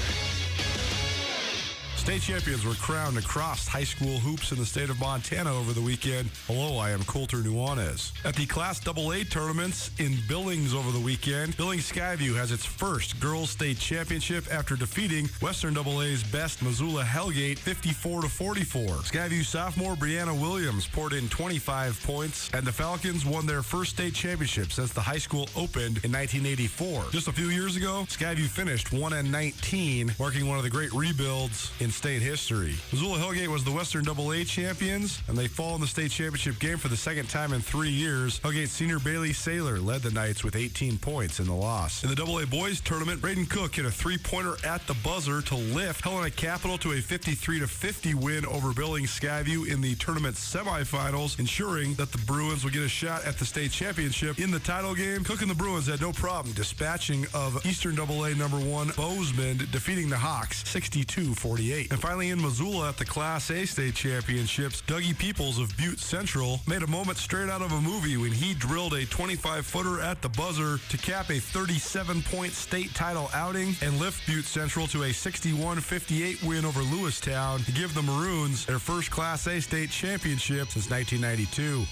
Speaker 3: State champions were crowned across high school hoops in the state of Montana over the weekend. Hello, I am Colter Nuanez. At the Class AA tournaments in Billings over the weekend, Billings Skyview has its first girls state championship after defeating Western AA's best Missoula Hellgate 54-44. Skyview sophomore Brianna Williams poured in 25 points, and the Falcons won their first state championship since the high school opened in 1984. Just a few years ago, Skyview finished 1-19, marking one of the great rebuilds in state history. Missoula Hellgate was the Western AA champions, and they fall in the state championship game for the second time in 3 years. Hellgate senior Bailey Saylor led the Knights with 18 points in the loss. In the AA boys tournament, Braden Cook hit a three-pointer at the buzzer to lift Helena Capital to a 53-50 win over Billings Skyview in the tournament semifinals, ensuring that the Bruins would get a shot at the state championship. In the title game, Cook and the Bruins had no problem dispatching of Eastern AA number 1 Bozeman, defeating the Hawks 62-48. And finally in Missoula at the Class A state championships, Dougie Peoples of Butte Central made a moment straight out of a movie when he drilled a 25-footer at the buzzer to cap a 37-point state title outing and lift Butte Central to a 61-58 win over Lewistown to give the Maroons their first Class A state championship since 1992.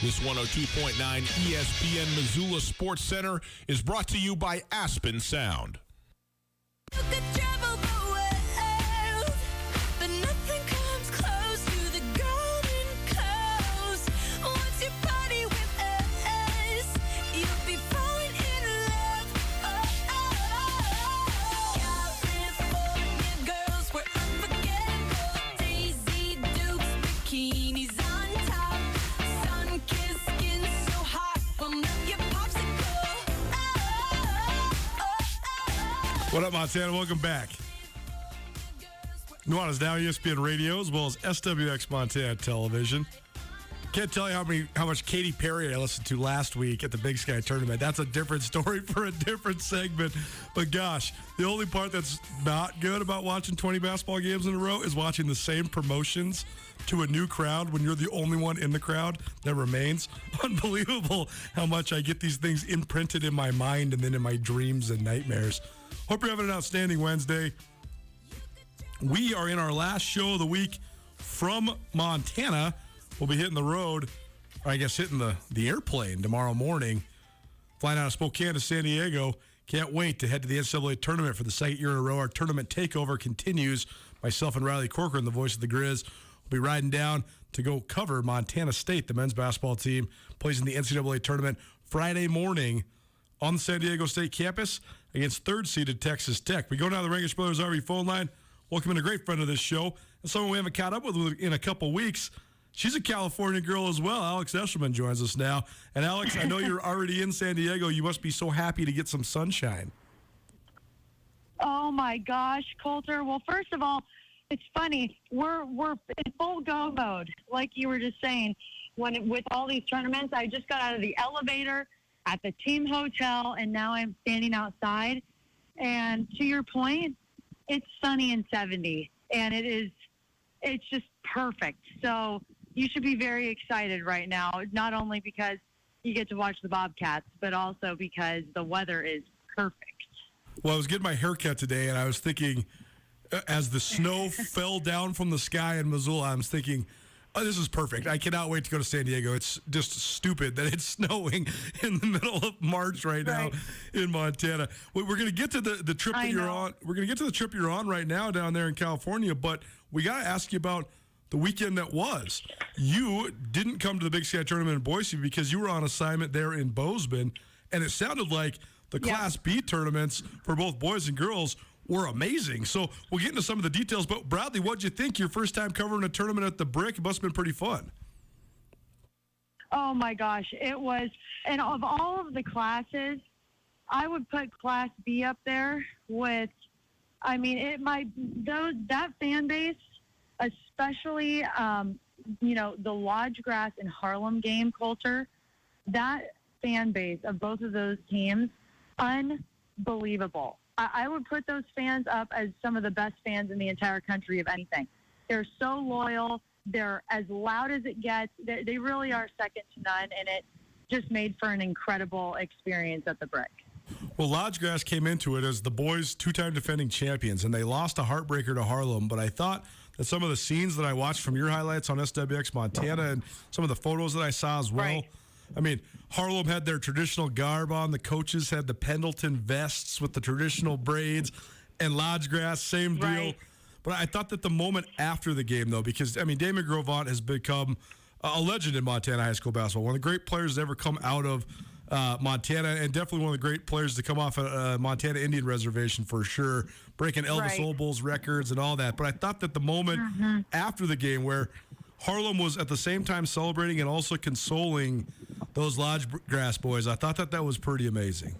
Speaker 14: This 102.9 ESPN Missoula Sports Center is brought to you by Aspen Sound.
Speaker 6: You could travel the world, but nothing comes close to the Golden Coast. Once you party with us, you'll be falling in love. California girls were unforgettable. Daisy Dukes, bikinis on top, sun-kissed skin so hot will melt your
Speaker 3: What up, Montana? Welcome back. Nuanez now ESPN Radio as well as SWX Montana Television. Can't tell you how much Katy Perry I listened to last week at the Big Sky Tournament. That's a different story for a different segment. But gosh, the only part that's not good about watching 20 basketball games in a row is watching the same promotions to a new crowd when you're the only one in the crowd that remains. Unbelievable how much I get these things imprinted in my mind and then in my dreams and nightmares. Hope you're having an outstanding Wednesday. We are in our last show of the week from Montana. We'll be hitting the road, or I guess hitting the airplane tomorrow morning, flying out of Spokane to San Diego. Can't wait to head to the NCAA tournament for the second year in a row. Our tournament takeover continues. Myself and Riley Corcoran, the voice of the Grizz, will be riding down to go cover Montana State. The men's basketball team plays in the NCAA tournament Friday morning on the San Diego State campus against third-seeded Texas Tech. We go down the Rangish Brothers RV phone line. Welcome in a great friend of this show, and someone we haven't caught up with in a couple weeks. She's a California girl as well. Alex Eshelman joins us now. And Alex, I know you're already in San Diego. You must be so happy to get some sunshine.
Speaker 9: Oh my gosh, Coulter. Well, first of all, it's funny. We're in full go mode, like you were just saying. With all these tournaments, I just got out of the elevator at the team hotel, and now I'm standing outside. And to your point, it's sunny and 70, and it's just perfect. So you should be very excited right now, not only because you get to watch the Bobcats, but also because the weather is perfect.
Speaker 3: Well, I was getting my haircut today, and I was thinking, as the snow fell down from the sky in Missoula, I was thinking, oh, this is perfect. I cannot wait to go to San Diego. It's just stupid that it's snowing in the middle of March right now in Montana. We're going to get to the trip that you're on. We're going to get to the trip you're on right now down there in California, but we got to ask you about the weekend that was. You didn't come to the Big Sky Tournament in Boise because you were on assignment there in Bozeman, and it sounded like the Class B tournaments for both boys and girls were amazing. So we'll get into some of the details. But Bradley, what'd you think? Your first time covering a tournament at the Brick? It must have been pretty fun.
Speaker 9: Oh my gosh, it was. And of all of the classes, I would put Class B up there with. I mean, that fan base, especially the Lodge Grass and Harlem game culture. That fan base of both of those teams, unbelievable. I would put those fans up as some of the best fans in the entire country of anything. They're so loyal. They're as loud as it gets. They really are second to none, and it just made for an incredible experience at the Brick.
Speaker 3: Well, Lodge Grass came into it as the boys' two-time defending champions, and they lost a heartbreaker to Harlem. But I thought that some of the scenes that I watched from your highlights on SWX Montana and some of the photos that I saw as well, I mean, Harlem had their traditional garb on. The coaches had the Pendleton vests with the traditional braids. And Lodge Grass, same deal. But I thought that the moment after the game, though, because, I mean, Damon Grovant has become a legend in Montana high school basketball. One of the great players to ever come out of Montana, and definitely one of the great players to come off a Montana Indian reservation for sure, breaking Elvis Olbol's records and all that. But I thought that the moment after the game where Harlem was at the same time celebrating and also consoling those Lodge Grass boys, I thought that was pretty amazing.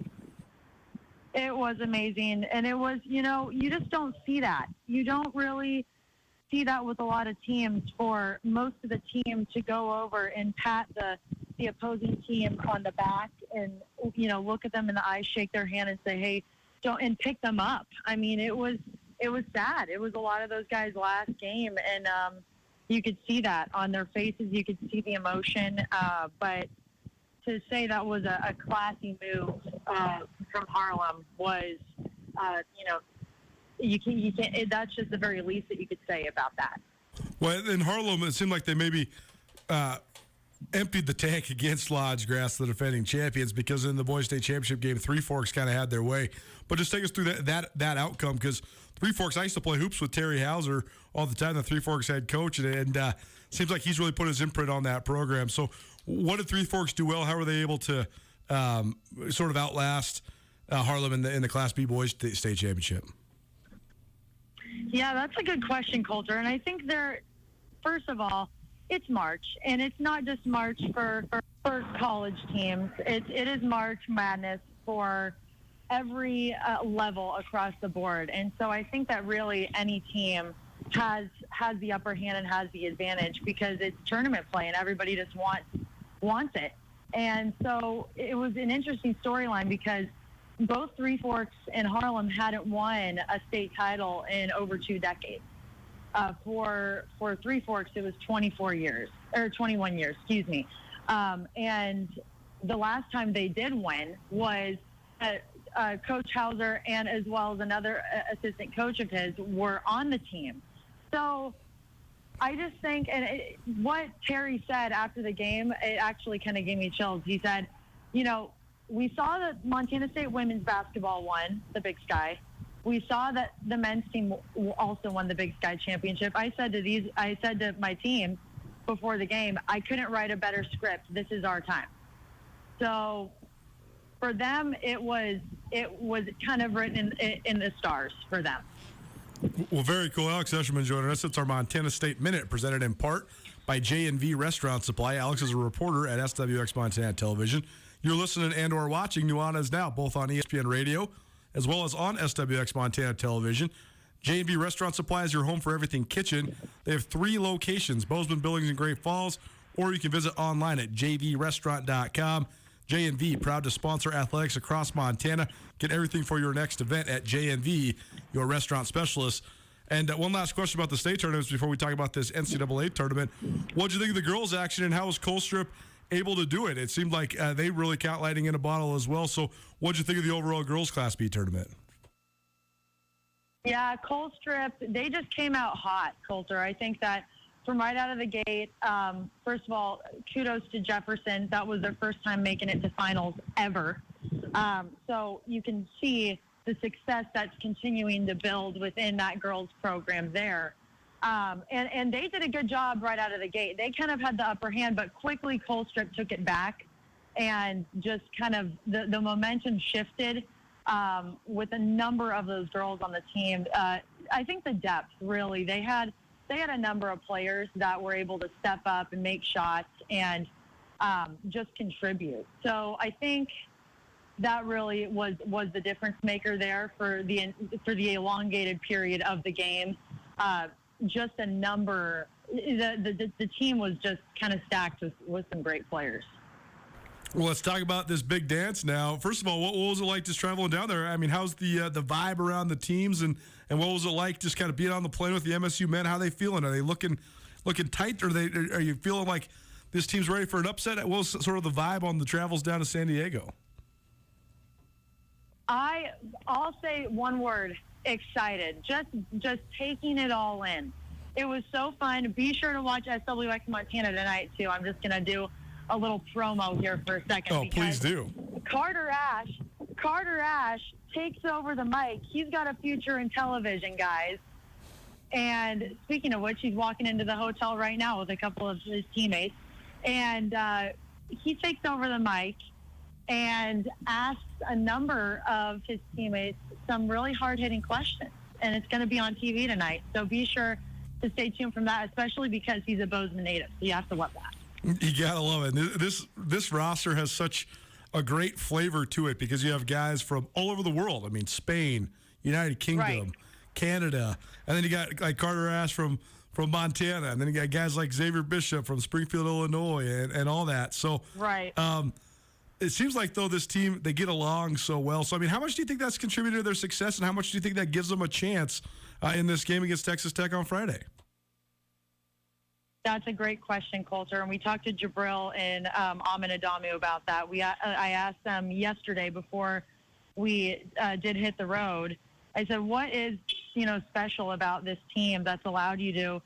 Speaker 9: It was amazing. And it was, you just don't see that. You don't really see that with a lot of teams, for most of the team to go over and pat the opposing team on the back and, look at them in the eyes, shake their hand and say, hey, don't, and pick them up. I mean, it was sad. It was a lot of those guys' last game, and you could see that on their faces. You could see the emotion, but to say that was a classy move from Harlem was, you can't. That's just the very least that you could say about that.
Speaker 3: Well, in Harlem, it seemed like they maybe emptied the tank against Lodge Grass, the defending champions, because in the Boys State Championship game, Three Forks kind of had their way. But just take us through that outcome, because Three Forks, I used to play hoops with Terry Hauser all the time, the Three Forks head coach, and seems like he's really put his imprint on that program. So what did Three Forks do well? How were they able to sort of outlast Harlem in the Class B Boys State Championship?
Speaker 9: Yeah, that's a good question, Coulter. And I think first of all, it's March, and it's not just March for college teams. It is March Madness for every level across the board. And so I think that really any team has the upper hand and has the advantage because it's tournament play and everybody just wants it. And so it was an interesting storyline because both Three Forks and Harlem hadn't won a state title in over 2 decades. For Three Forks, it was 21 years, excuse me. And the last time they did win was Coach Hauser and as well as another assistant coach of his were on the team. So I just think, and what Terry said after the game, it actually kind of gave me chills. He said, you know, we saw that Montana State women's basketball won the Big Sky. We saw that the men's team also won the Big Sky championship. I said to my team before the game, I couldn't write a better script. This is our time. So for them, it was kind of written in the stars for them.
Speaker 3: Well, very cool. Alex Escherman joining us. It's our Montana State Minute, presented in part by J&V Restaurant Supply. Alex is a reporter at SWX Montana Television. You're listening and or watching Nuanez Now, both on ESPN Radio as well as on SWX Montana Television. J&V Restaurant Supply is your home for everything kitchen. They have 3 locations, Bozeman, Billings, and Great Falls, or you can visit online at jvrestaurant.com. J&V, proud to sponsor athletics across Montana. Get everything for your next event at J&V, your restaurant specialist. And one last question about the state tournaments before we talk about this NCAA tournament. What did you think of the girls' action, and how was Colstrip able to do it? It seemed like they really count lightning in a bottle as well. So what did you think of the overall girls' Class B tournament?
Speaker 9: Yeah, Colstrip, they just came out hot, Coulter. I think that from right out of the gate, first of all, kudos to Jefferson. That was their first time making it to finals ever. So you can see the success that's continuing to build within that girls program there. And they did a good job right out of the gate. They kind of had the upper hand, but quickly Colstrip took it back and just kind of the momentum shifted with a number of those girls on the team. I think the depth, really, they had a number of players that were able to step up and make shots and just contribute. So I think that really was the difference maker there for the elongated period of the game. Just a number, the team was just kind of stacked with some great players.
Speaker 3: Well, let's talk about this big dance now. First of all, what was it like just traveling down there? I mean, how's the vibe around the teams, and what was it like just kind of being on the plane with the MSU men? How are they feeling? Are they looking tight? Are you feeling like this team's ready for an upset? What was sort of the vibe on the travels down to San Diego?
Speaker 9: I'll say one word: excited. Just taking it all in. It was so fun. Be sure to watch SWX Montana tonight too. I'm just gonna do a little promo here for a second.
Speaker 3: Oh, please do.
Speaker 9: Carter Ash takes over the mic. He's got a future in television, guys. And speaking of which, he's walking into the hotel right now with a couple of his teammates. And he takes over the mic and asks a number of his teammates some really hard-hitting questions. And it's going to be on TV tonight. So be sure to stay tuned from that, especially because he's a Bozeman native. So you have to love that.
Speaker 3: You gotta love it. This roster has such a great flavor to it because you have guys from all over the world. I mean, Spain, United Kingdom, right, Canada, and then you got like Carter Ash from Montana, and then you got guys like Xavier Bishop from Springfield, Illinois, and all that. So
Speaker 9: right.
Speaker 3: It seems like though this team, they get along so well. So I mean, how much do you think that's contributed to their success, and how much do you think that gives them a chance in this game against Texas Tech on Friday?
Speaker 9: That's a great question, Coulter. And we talked to Jabril and Amin Adamu about that. I asked them yesterday before we did hit the road. I said, what is special about this team that's allowed you to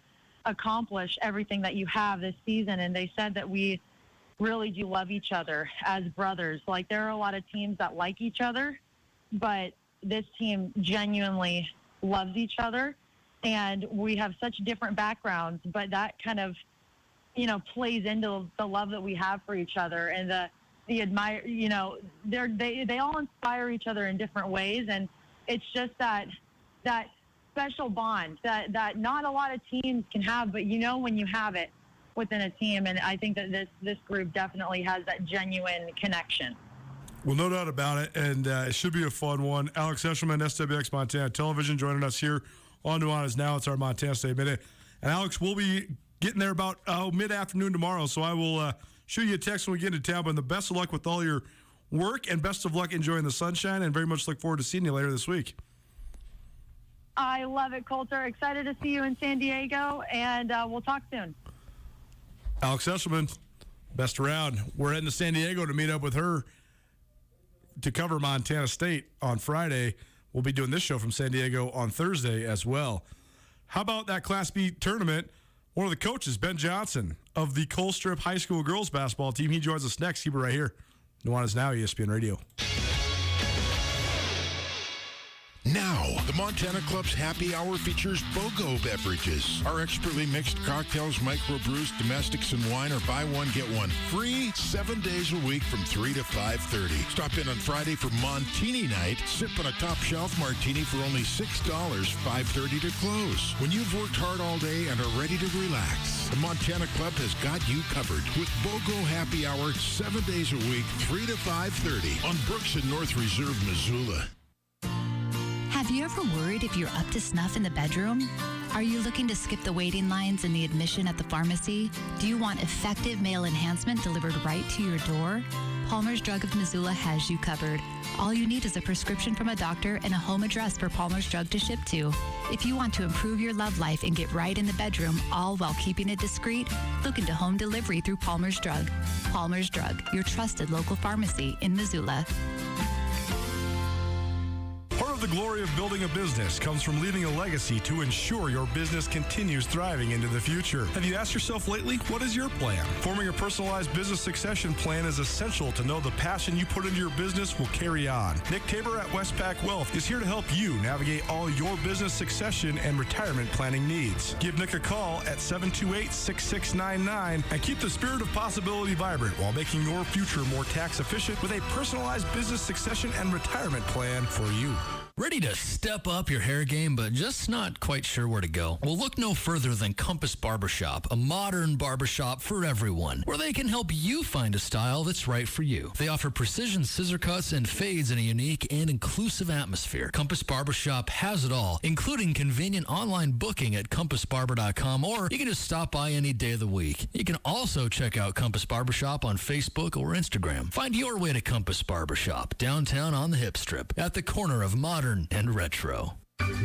Speaker 9: accomplish everything that you have this season? And they said that we really do love each other as brothers. Like, there are a lot of teams that like each other, but this team genuinely loves each other. And we have such different backgrounds, but that kind of, plays into the love that we have for each other and the admire. They all inspire each other in different ways, and it's just that special bond that not a lot of teams can have, but when you have it within a team, and I think that this group definitely has that genuine connection.
Speaker 3: Well, no doubt about it, and it should be a fun one. Alex Eshelman, SWX Montana Television, joining us here on Nuanez Now. It's our Montana State Minute. And Alex, we'll be getting there about mid-afternoon tomorrow, so I will shoot you a text when we get into town. But the best of luck with all your work, and best of luck enjoying the sunshine, and very much look forward to seeing you later this week.
Speaker 9: I love it, Coulter. Excited to see you in San Diego, and we'll talk soon.
Speaker 3: Alex Eshelman, best around. We're heading to San Diego to meet up with her to cover Montana State on Friday. We'll be doing this show from San Diego on Thursday as well. How about that Class B tournament? One of the coaches, Ben Johnson, of the Colstrip High School girls basketball team. He joins us next. Keep it right here. Nuanez Now, ESPN Radio.
Speaker 2: Now, the Montana Club's happy hour features BOGO beverages. Our expertly mixed cocktails, microbrews, domestics, and wine are buy one, get one free 7 days a week from 3 to 5:30. Stop in on Friday for Montini night. Sip on a top shelf martini for only $6, 5:30 to close. When you've worked hard all day and are ready to relax, the Montana Club has got you covered with BOGO happy hour 7 days a week, 3 to 5:30 on Brooks and North Reserve, Missoula.
Speaker 15: Have you ever worried if you're up to snuff in the bedroom? Are you looking to skip the waiting lines and the admission at the pharmacy? Do you want effective male enhancement delivered right to your door? Palmer's Drug of Missoula has you covered. All you need is a prescription from a doctor and a home address for Palmer's Drug to ship to. If you want to improve your love life and get right in the bedroom, all while keeping it discreet, look into home delivery through Palmer's Drug. Palmer's Drug, your trusted local pharmacy in Missoula.
Speaker 3: Part of the glory of building a business comes from leaving a legacy to ensure your business continues thriving into the future. Have you asked yourself lately, what is your plan? Forming a personalized business succession plan is essential to know the passion you put into your business will carry on. Nick Tabor at Westpac Wealth is here to help you navigate all your business succession and retirement planning needs. Give Nick a call at 728-6699 and keep the spirit of possibility vibrant while making your future more tax efficient with a personalized business succession and retirement plan for you.
Speaker 16: Ready to step up your hair game, but just not quite sure where to go? Well, look no further than Compass Barbershop, a modern barbershop for everyone, where they can help you find a style that's right for you. They offer precision scissor cuts and fades in a unique and inclusive atmosphere. Compass Barbershop has it all, including convenient online booking at compassbarber.com, or you can just stop by any day of the week. You can also check out Compass Barbershop on Facebook or Instagram. Find your way to Compass Barbershop, downtown on the Hip Strip, at the corner of modern and retro.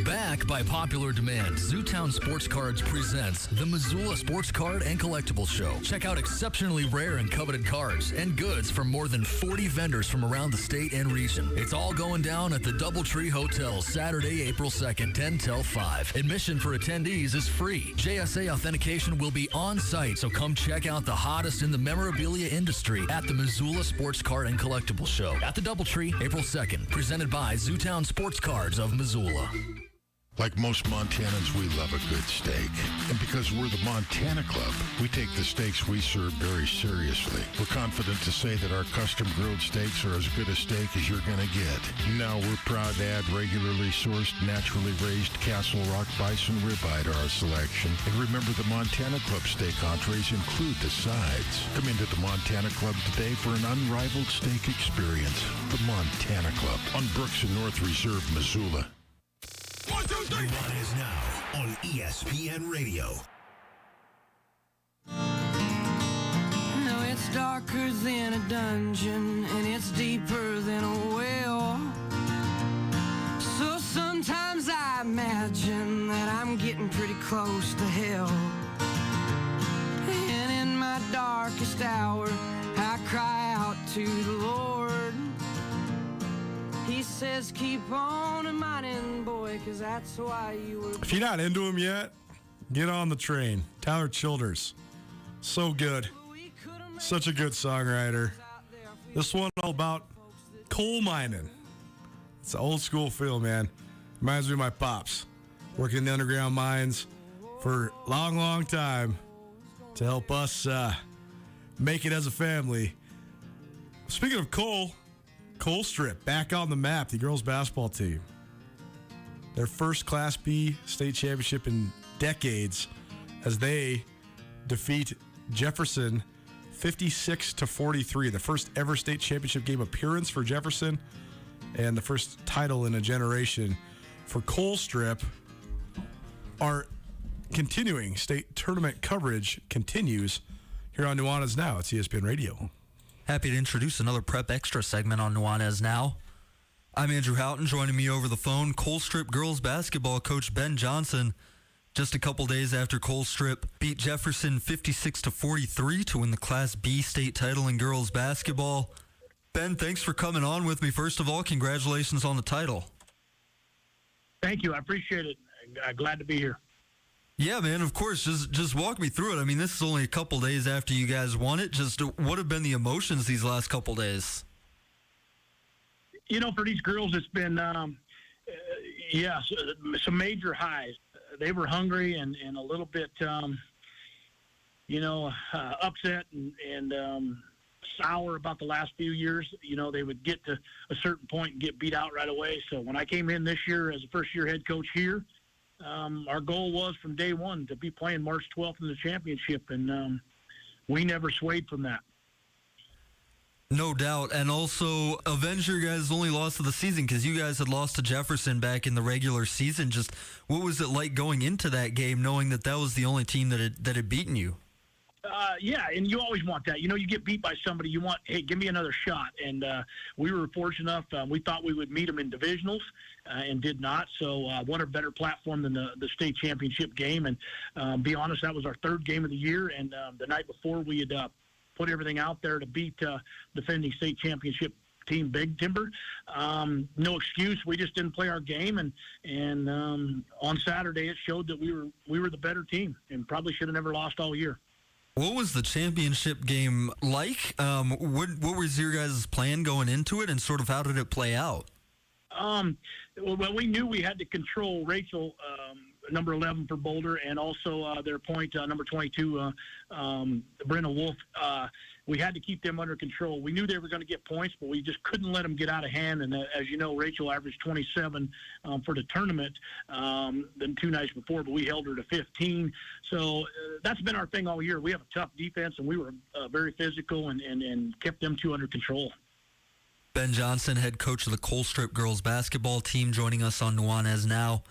Speaker 16: Back by popular demand, Zootown Sports Cards presents the Missoula Sports Card and Collectibles Show. Check out exceptionally rare and coveted cards and goods from more than 40 vendors from around the state and region. It's all going down at the Doubletree Hotel Saturday, April 2nd, 10 till 5. Admission for attendees is free. JSA authentication will be on site, so come check out the hottest in the memorabilia industry at the Missoula Sports Card and Collectibles Show at the Doubletree, April 2nd. Presented by Zootown Sports Cards of Missoula.
Speaker 2: Like most Montanans, we love a good steak. And because we're the Montana Club, we take the steaks we serve very seriously. We're confident to say that our custom grilled steaks are as good a steak as you're going to get. Now we're proud to add regularly sourced, naturally raised Castle Rock bison ribeye to our selection. And remember, the Montana Club steak entrees include the sides. Come into the Montana Club today for an unrivaled steak experience. The Montana Club on Brooks and North Reserve, Missoula.
Speaker 1: 1, 2, 3. Nuanez Now on ESPN Radio.
Speaker 17: No, it's darker than a dungeon, and it's deeper than a well. So sometimes I imagine that I'm getting pretty close to hell. And in my darkest hour, I cry out to the Lord. He says, keep on mining, boy, because that's why you were...
Speaker 3: If you're not into him yet, get on the train. Tyler Childers. So good. Such a good songwriter. This one all about coal mining. It's an old school feel, man. Reminds me of my pops. Working in the underground mines for a long, long time to help us make it as a family. Speaking of coal... Colstrip back on the map, the girls basketball team. Their first Class B state championship in decades as they defeat Jefferson 56-43. The first ever state championship game appearance for Jefferson and the first title in a generation for Colstrip. Our continuing state tournament coverage continues here on Nuanez Now. It's ESPN Radio.
Speaker 12: Happy to introduce another Prep Extra segment on Nuanez Now. I'm Andrew Houghton. Joining me over the phone, Colstrip girls basketball coach Ben Johnson. Just a couple days after Colstrip beat Jefferson 56-43 to win the Class B state title in girls basketball. Ben, thanks for coming on with me. First of all, congratulations on the title.
Speaker 18: Thank you. I appreciate it. Glad to be here.
Speaker 12: Yeah, man, of course. Just walk me through it. I mean, this is only a couple days after you guys won it. Just what have been the emotions these last couple days?
Speaker 18: You know, for these girls, it's been, some major highs. They were hungry and a little bit, upset and sour about the last few years. You know, they would get to a certain point and get beat out right away. So when I came in this year as a first-year head coach here, our goal was from day one to be playing March 12th in the championship, and we never swayed from that.
Speaker 12: No doubt. And also, avenge your guys' only loss of the season because you guys had lost to Jefferson back in the regular season. Just what was it like going into that game knowing that was the only team that had beaten you?
Speaker 18: Yeah, and you always want that. You know, you get beat by somebody, you want, hey, give me another shot. And we were fortunate enough, we thought we would meet them in divisionals and did not. So what a better platform than the state championship game. And be honest, that was our third game of the year. And the night before, we had put everything out there to beat defending state championship team Big Timber. No excuse. We just didn't play our game. And on Saturday, it showed that we were the better team and probably should have never lost all year.
Speaker 12: What was the championship game like? What was your guys' plan going into it, and sort of how did it play out?
Speaker 18: Well, we knew we had to control Rachel, number 11 for Boulder, and also their point, number 22, Brenna Wolf. We had to keep them under control. We knew they were going to get points, but we just couldn't let them get out of hand. And as you know, Rachel averaged 27 for the tournament than two nights before, but we held her to 15. So that's been our thing all year. We have a tough defense, and we were very physical and kept them two under control.
Speaker 12: Ben Johnson, head coach of the Colstrip girls basketball team, joining us on Nuanez Now.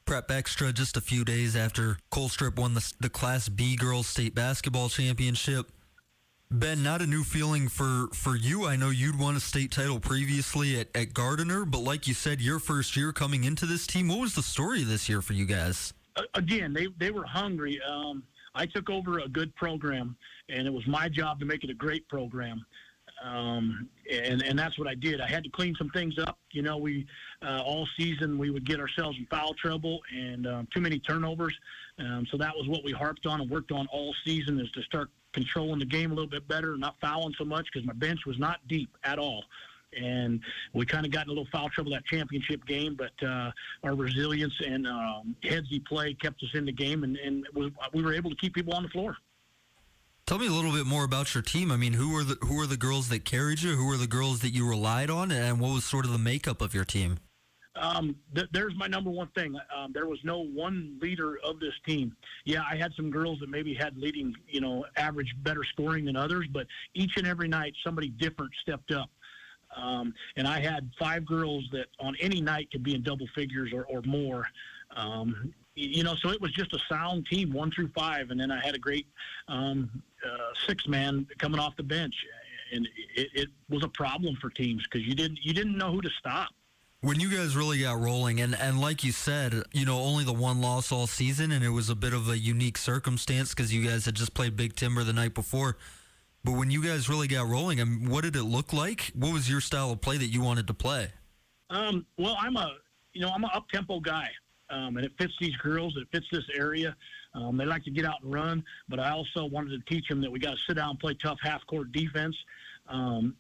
Speaker 12: Prep Extra just a few days after Colstrip won the Class B girls state basketball championship. Ben, not a new feeling for you. I know you'd won a state title previously at Gardiner, but like you said, your first year coming into this team. What was the story this year for you guys?
Speaker 18: Again, they were hungry. I took over a good program, and it was my job to make it a great program. And that's what I did. I had to clean some things up. You know, we all season we would get ourselves in foul trouble and too many turnovers. So that was what we harped on and worked on all season, is to start controlling the game a little bit better, not fouling so much, because my bench was not deep at all. And we kind of got in a little foul trouble that championship game, but our resilience and headsy play kept us in the game, and we were able to keep people on the floor.
Speaker 12: Tell me a little bit more about your team. I mean, who are the girls that carried you? Who are the girls that you relied on? And what was sort of the makeup of your team?
Speaker 18: There's my number one thing. There was no one leader of this team. Yeah, I had some girls that maybe had leading, average better scoring than others, but each and every night somebody different stepped up. And I had 5 girls that on any night could be in double figures or more. So it was just a sound team, 1 through 5, and then I had a great 6-man coming off the bench, and it was a problem for teams because you didn't know who to stop.
Speaker 12: When you guys really got rolling, and like you said, only the one loss all season, and it was a bit of a unique circumstance because you guys had just played Big Timber the night before. But when you guys really got rolling, what did it look like? What was your style of play that you wanted to play?
Speaker 18: Well, I'm a up-tempo guy. And it fits these girls. It fits this area. They like to get out and run, but I also wanted to teach them that we got to sit down and play tough half-court defense. And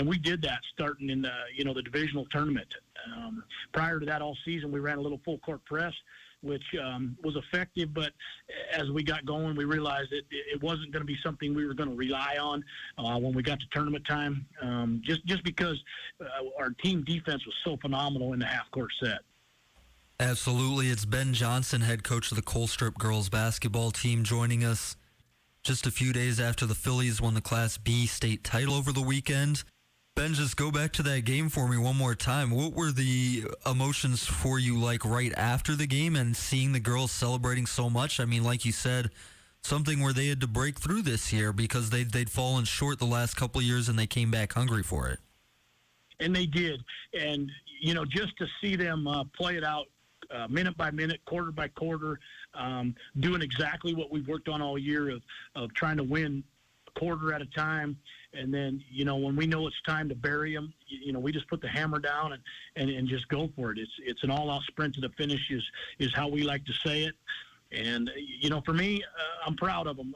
Speaker 18: we did that starting in the divisional tournament. Prior to that, all season, we ran a little full-court press, which was effective. But as we got going, we realized that it wasn't going to be something we were going to rely on when we got to tournament time, just because our team defense was so phenomenal in the half-court set.
Speaker 12: Absolutely. It's Ben Johnson, head coach of the Colstrip girls basketball team, joining us. just a few days after the Phillies won the Class B state title over the weekend. Ben, just go back to that game for me one more time. What were the emotions for you like right after the game and seeing the girls celebrating so much? I mean, like you said, something where they had to break through this year because they'd fallen short the last couple of years and they came back hungry for it.
Speaker 18: And they did. And, you know, just to see them play it out minute by minute, quarter by quarter, doing exactly what we've worked on all year of trying to win a quarter at a time. And then, you know, when we know it's time to bury them, you know, we just put the hammer down and just go for it. It's an all-out sprint to the finish is how we like to say it. And, you know, for me, I'm proud of them.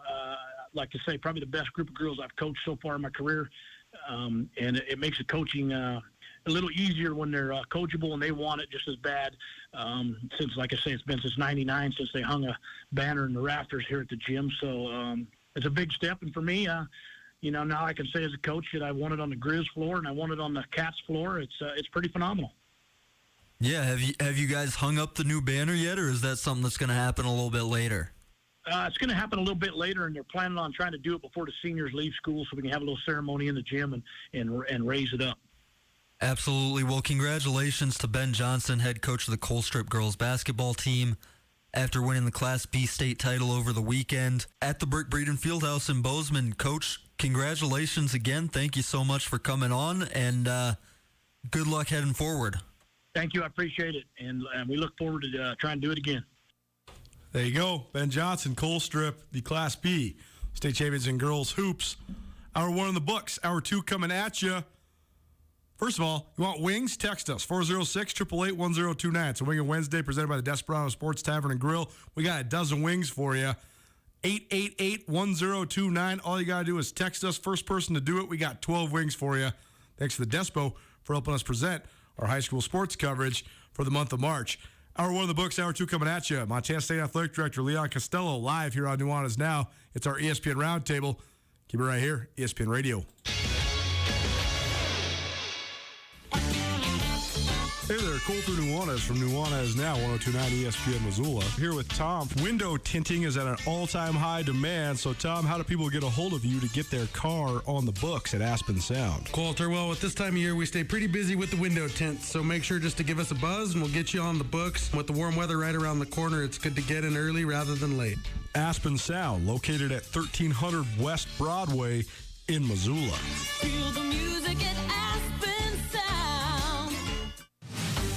Speaker 18: Like I say, probably the best group of girls I've coached so far in my career. And it makes the coaching a little easier when they're coachable and they want it just as bad. Since, like I say, it's been since '99 since they hung a banner in the rafters here at the gym. So it's a big step. And for me, you know, now I can say as a coach that I won it on the Grizz floor and I won it on the Cats floor. It's pretty phenomenal.
Speaker 12: Yeah, have you guys hung up the new banner yet, or is that something that's going to happen a little bit later?
Speaker 18: It's going to happen a little bit later, and they're planning on trying to do it before the seniors leave school so we can have a little ceremony in the gym and raise it up.
Speaker 12: Absolutely. Well, congratulations to Ben Johnson, head coach of the Colstrip girls basketball team, after winning the Class B state title over the weekend at the Brick Breeden Fieldhouse in Bozeman. Coach, congratulations again. Thank you so much for coming on, and good luck heading forward.
Speaker 18: Thank you. I appreciate it, and we look forward to trying to do it again.
Speaker 3: There you go. Ben Johnson, Colstrip, the Class B state champions in girls hoops. Hour 1 in the books. Hour 2 coming at you. First of all, you want wings? Text us, 406-888-1029. It's a Wing and Wednesday presented by the Desperado Sports Tavern and Grill. We got a dozen wings for you. 888-1029. All you got to do is text us. First person to do it, we got 12 wings for you. Thanks to the Despo for helping us present our high school sports coverage for the month of March. Hour 1 of the books, hour 2 coming at you. Montana State Athletic Director Leon Costello live here on Nuanez Now. It's our ESPN Roundtable. Keep it right here, ESPN Radio. Hey there, Colter Nuanez from Nuanez Now, 102.9 ESPN Missoula. Here with Tom. Window tinting is at an all-time high demand. So, Tom, how do people get a hold of you to get their car on the books at Aspen Sound?
Speaker 5: Colter, well, at this time of year, we stay pretty busy with the window tints, so make sure just to give us a buzz, and we'll get you on the books. With the warm weather right around the corner, it's good to get in early rather than late.
Speaker 3: Aspen Sound, located at 1300 West Broadway in Missoula.
Speaker 6: Feel the music at Aspen Sound.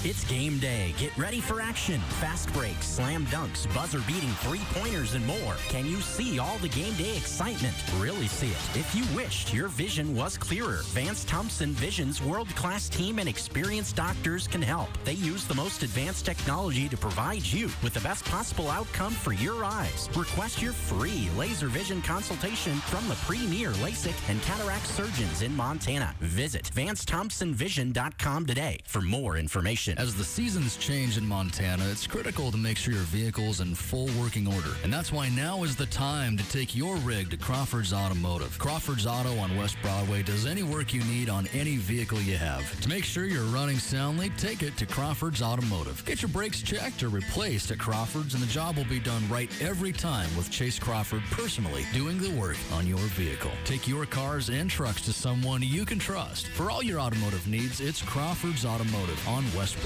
Speaker 19: It's game day. Get ready for action. Fast breaks, slam dunks, buzzer-beating three-pointers, and more. Can you see all the game day excitement? Really see it. If you wished your vision was clearer, Vance Thompson Vision's world-class team and experienced doctors can help. They use the most advanced technology to provide you with the best possible outcome for your eyes. Request your free laser vision consultation from the premier LASIK and cataract surgeons in Montana. Visit VanceThompsonVision.com today for more information.
Speaker 16: As the seasons change in Montana, it's critical to make sure your vehicle's in full working order. And that's why now is the time to take your rig to Crawford's Automotive. Crawford's Auto on West Broadway does any work you need on any vehicle you have. To make sure you're running soundly, take it to Crawford's Automotive. Get your brakes checked or replaced at Crawford's, and the job will be done right every time with Chase Crawford personally doing the work on your vehicle. Take your cars and trucks to someone you can trust. For all your automotive needs, it's Crawford's Automotive on West Broadway.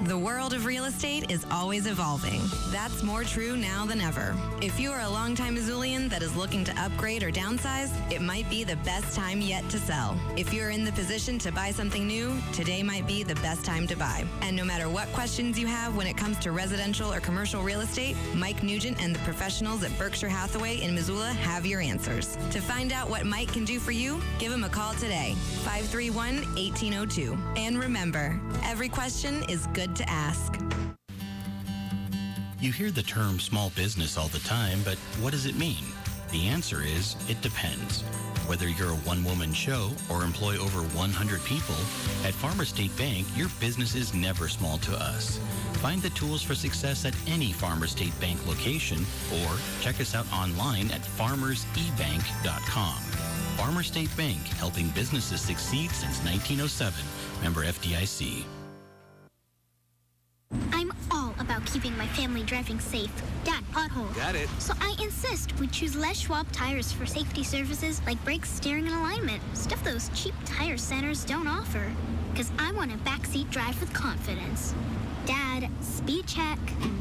Speaker 20: The world of real estate is always evolving. That's more true now than ever. If you are a longtime Missoulian that is looking to upgrade or downsize, it might be the best time yet to sell. If you're in the position to buy something new, today might be the best time to buy. And no matter what questions you have when it comes to residential or commercial real estate, Mike Nugent and the professionals at Berkshire Hathaway in Missoula have your answers. To find out what Mike can do for you, give him a call today, 531-1802. And remember, every question is good to ask.
Speaker 21: You hear the term small business all the time, but what does it mean? The answer is, it depends. Whether you're a one-woman show or employ over 100 people, at Farmer State Bank, your business is never small to us. Find the tools for success at any Farmer State Bank location or check us out online at farmersebank.com. Farmer State Bank, helping businesses succeed since 1907. Member FDIC.
Speaker 8: I'm all about keeping my family driving safe. Dad, pothole.
Speaker 4: Got it.
Speaker 8: So I insist we choose Les Schwab tires for safety services like brakes, steering, and alignment. Stuff those cheap tire centers don't offer. Because I want a backseat drive with confidence. Dad, speed check.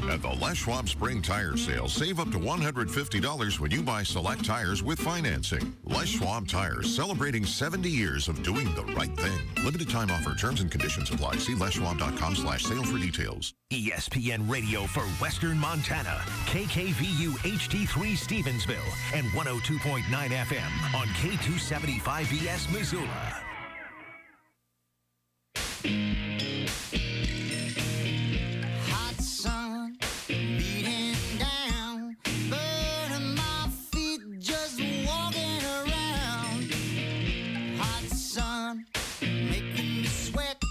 Speaker 10: At the Les Schwab Spring Tire Sale, save up to $150 when you buy select tires with financing. Les Schwab Tires, celebrating 70 years of doing the right thing. Limited time offer. Terms and conditions apply. See leschwab.com/sale for details.
Speaker 1: ESPN Radio for Western Montana. KKVU HD3 Stevensville and 102.9 FM on K275BS Missoula.
Speaker 6: Hot sun beating down, burning my feet just walking around. Hot sun making me sweat.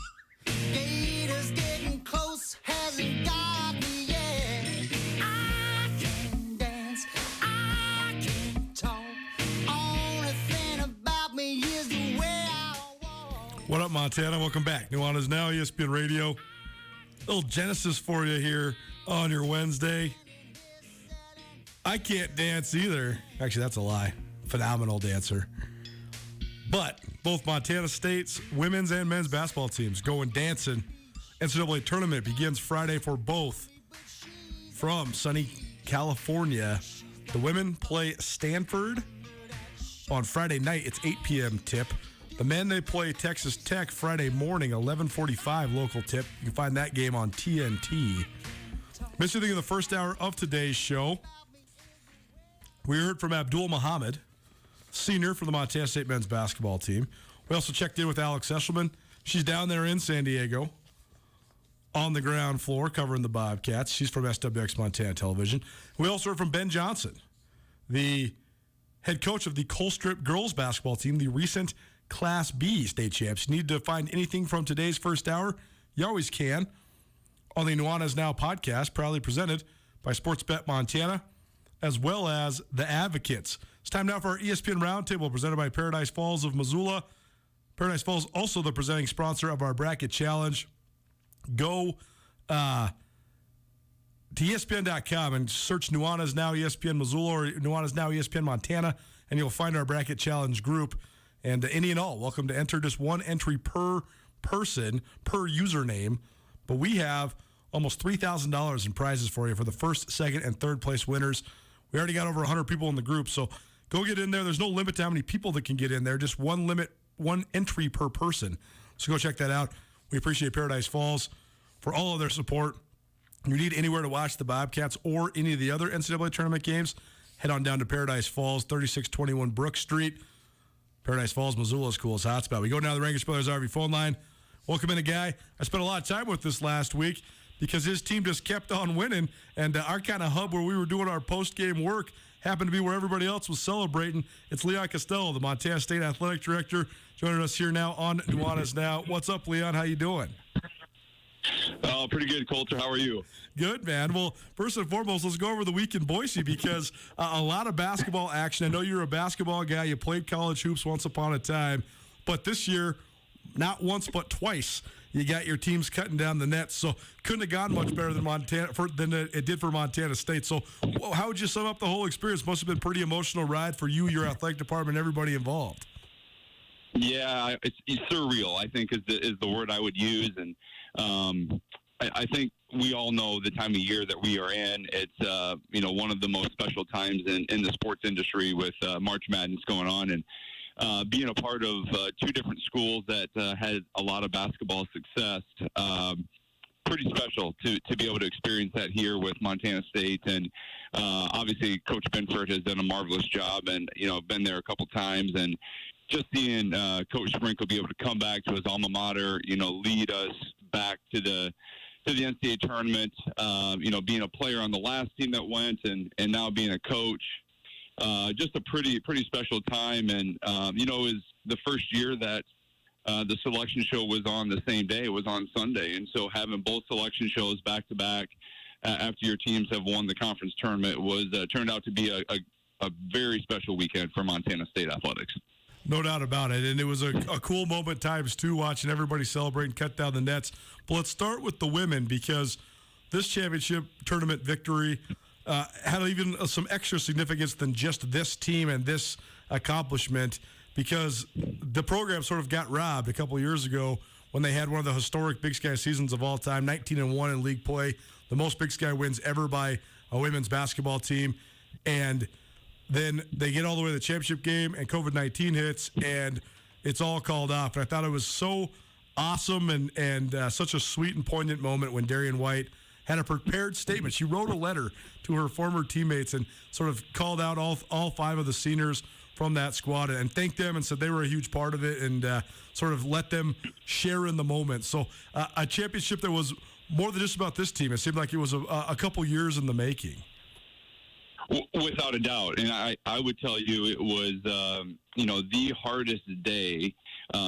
Speaker 6: Gators getting close, hasn't got me yet. I can dance, I can talk. Only thing about me is the way I walk.
Speaker 3: What up, Montana? Welcome back. Nuanez Now, ESPN Radio. Little Genesis for you here on your Wednesday. I can't dance either. Actually, that's a lie. Phenomenal dancer. But both Montana State's women's and men's basketball teams going dancing. NCAA tournament begins Friday for both. From sunny California, the women play Stanford on Friday night. It's 8 p.m. tip. The men, they play Texas Tech Friday morning, 11:45 local tip. You can find that game on TNT. Missed anything in the first hour of today's show? We heard from Abdul Muhammad, senior for the Montana State men's basketball team. We also checked in with Alex Eshelman. She's down there in San Diego on the ground floor covering the Bobcats. She's from SWX Montana Television. We also heard from Ben Johnson, the head coach of the Colstrip girls basketball team, the recent Class B state champs. You need to find anything from today's first hour? You always can on the Nuanez Now podcast, proudly presented by Sportsbet Montana, as well as the Advocates. It's time now for our ESPN Roundtable, presented by Paradise Falls of Missoula. Paradise Falls, also the presenting sponsor of our Bracket Challenge. Go to ESPN.com and search Nuanez Now ESPN Missoula or Nuanez Now ESPN Montana, and you'll find our Bracket Challenge group. And any and all, welcome to enter just one entry per person, per username. But we have almost $3,000 in prizes for you for the first, second, and third place winners. We already got over 100 people in the group, so go get in there. There's no limit to how many people that can get in there, just one limit, one entry per person. So go check that out. We appreciate Paradise Falls for all of their support. If you need anywhere to watch the Bobcats or any of the other NCAA tournament games, head on down to Paradise Falls, 3621 Brook Street. Paradise Falls, Missoula's coolest hotspot. We go down to the Rangus Brothers RV phone line. Welcome in a guy I spent a lot of time with this last week because his team just kept on winning, and our kind of hub where we were doing our post-game work happened to be where everybody else was celebrating. It's Leon Costello, the Montana State Athletic Director, joining us here now on Nuanez Now. What's up, Leon? How you doing?
Speaker 22: Pretty good, Coulter. How are you?
Speaker 3: Good, man. Well, first and foremost, let's go over the week in Boise because a lot of basketball action. I know you're a basketball guy. You played college hoops once upon a time. But this year, not once but twice, you got your teams cutting down the nets. So couldn't have gone much better than than it did for Montana State. So how would you sum up the whole experience? Must have been a pretty emotional ride for you, your athletic department, everybody involved.
Speaker 22: Yeah, it's surreal, I think, is the word I would use. And I think we all know the time of year that we are in. It's, one of the most special times in the sports industry with March Madness going on. And being a part of two different schools that had a lot of basketball success, pretty special to be able to experience that here with Montana State. And obviously, Coach Benford has done a marvelous job and, been there a couple times. And just seeing Coach Sprinkle be able to come back to his alma mater, lead us back to the NCAA tournament, being a player on the last team that went and now being a coach, just a pretty special time. And, it was the first year that the selection show was on the same day. It was on Sunday. And so having both selection shows back to back after your teams have won the conference tournament was turned out to be a very special weekend for Montana State athletics.
Speaker 3: No doubt about it. And it was a cool moment times two, watching everybody celebrate and cut down the nets. But let's start with the women because this championship tournament victory had even some extra significance than just this team and this accomplishment, because the program sort of got robbed a couple years ago when they had one of the historic Big Sky seasons of all time, 19-1 in league play, the most Big Sky wins ever by a women's basketball team. And then they get all the way to the championship game, and COVID-19 hits, and it's all called off. And I thought it was so awesome and such a sweet and poignant moment when Darian White had a prepared statement. She wrote a letter to her former teammates and sort of called out all 5 of the seniors from that squad and thanked them and said they were a huge part of it, and sort of let them share in the moment. So a championship that was more than just about this team. It seemed like it was a couple years in the making.
Speaker 22: Without a doubt. And I would tell you it was, the hardest day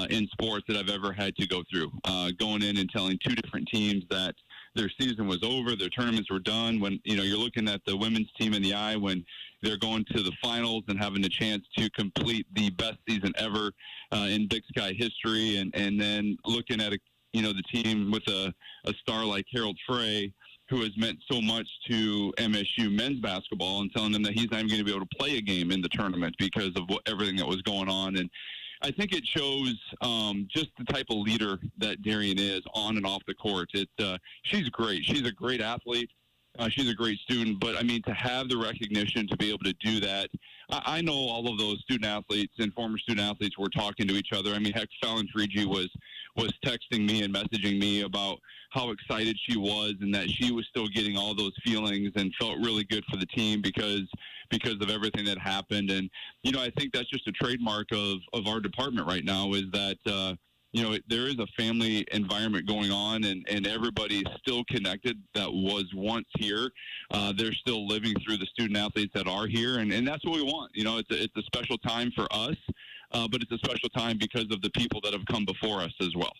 Speaker 22: in sports that I've ever had to go through. Going in and telling 2 different teams that their season was over, their tournaments were done. When, you're looking at the women's team in the eye when they're going to the finals and having a chance to complete the best season ever in Big Sky history. And then looking at, the team with a star like Harold Frey, who has meant so much to MSU men's basketball, and telling them that he's not even going to be able to play a game in the tournament because of everything that was going on. And I think it shows just the type of leader that Darian is on and off the court. She's great. She's a great athlete. She's a great student. But, to have the recognition to be able to do that, I know all of those student athletes and former student athletes were talking to each other. Heck, Fallon Ferigi was texting me and messaging me about how excited she was and that she was still getting all those feelings and felt really good for the team because of everything that happened. And, I think that's just a trademark of our department right now, is that, there is a family environment going on, and everybody's still connected that was once here. They're still living through the student athletes that are here, and that's what we want. It's a special time for us, but it's a special time because of the people that have come before us as well.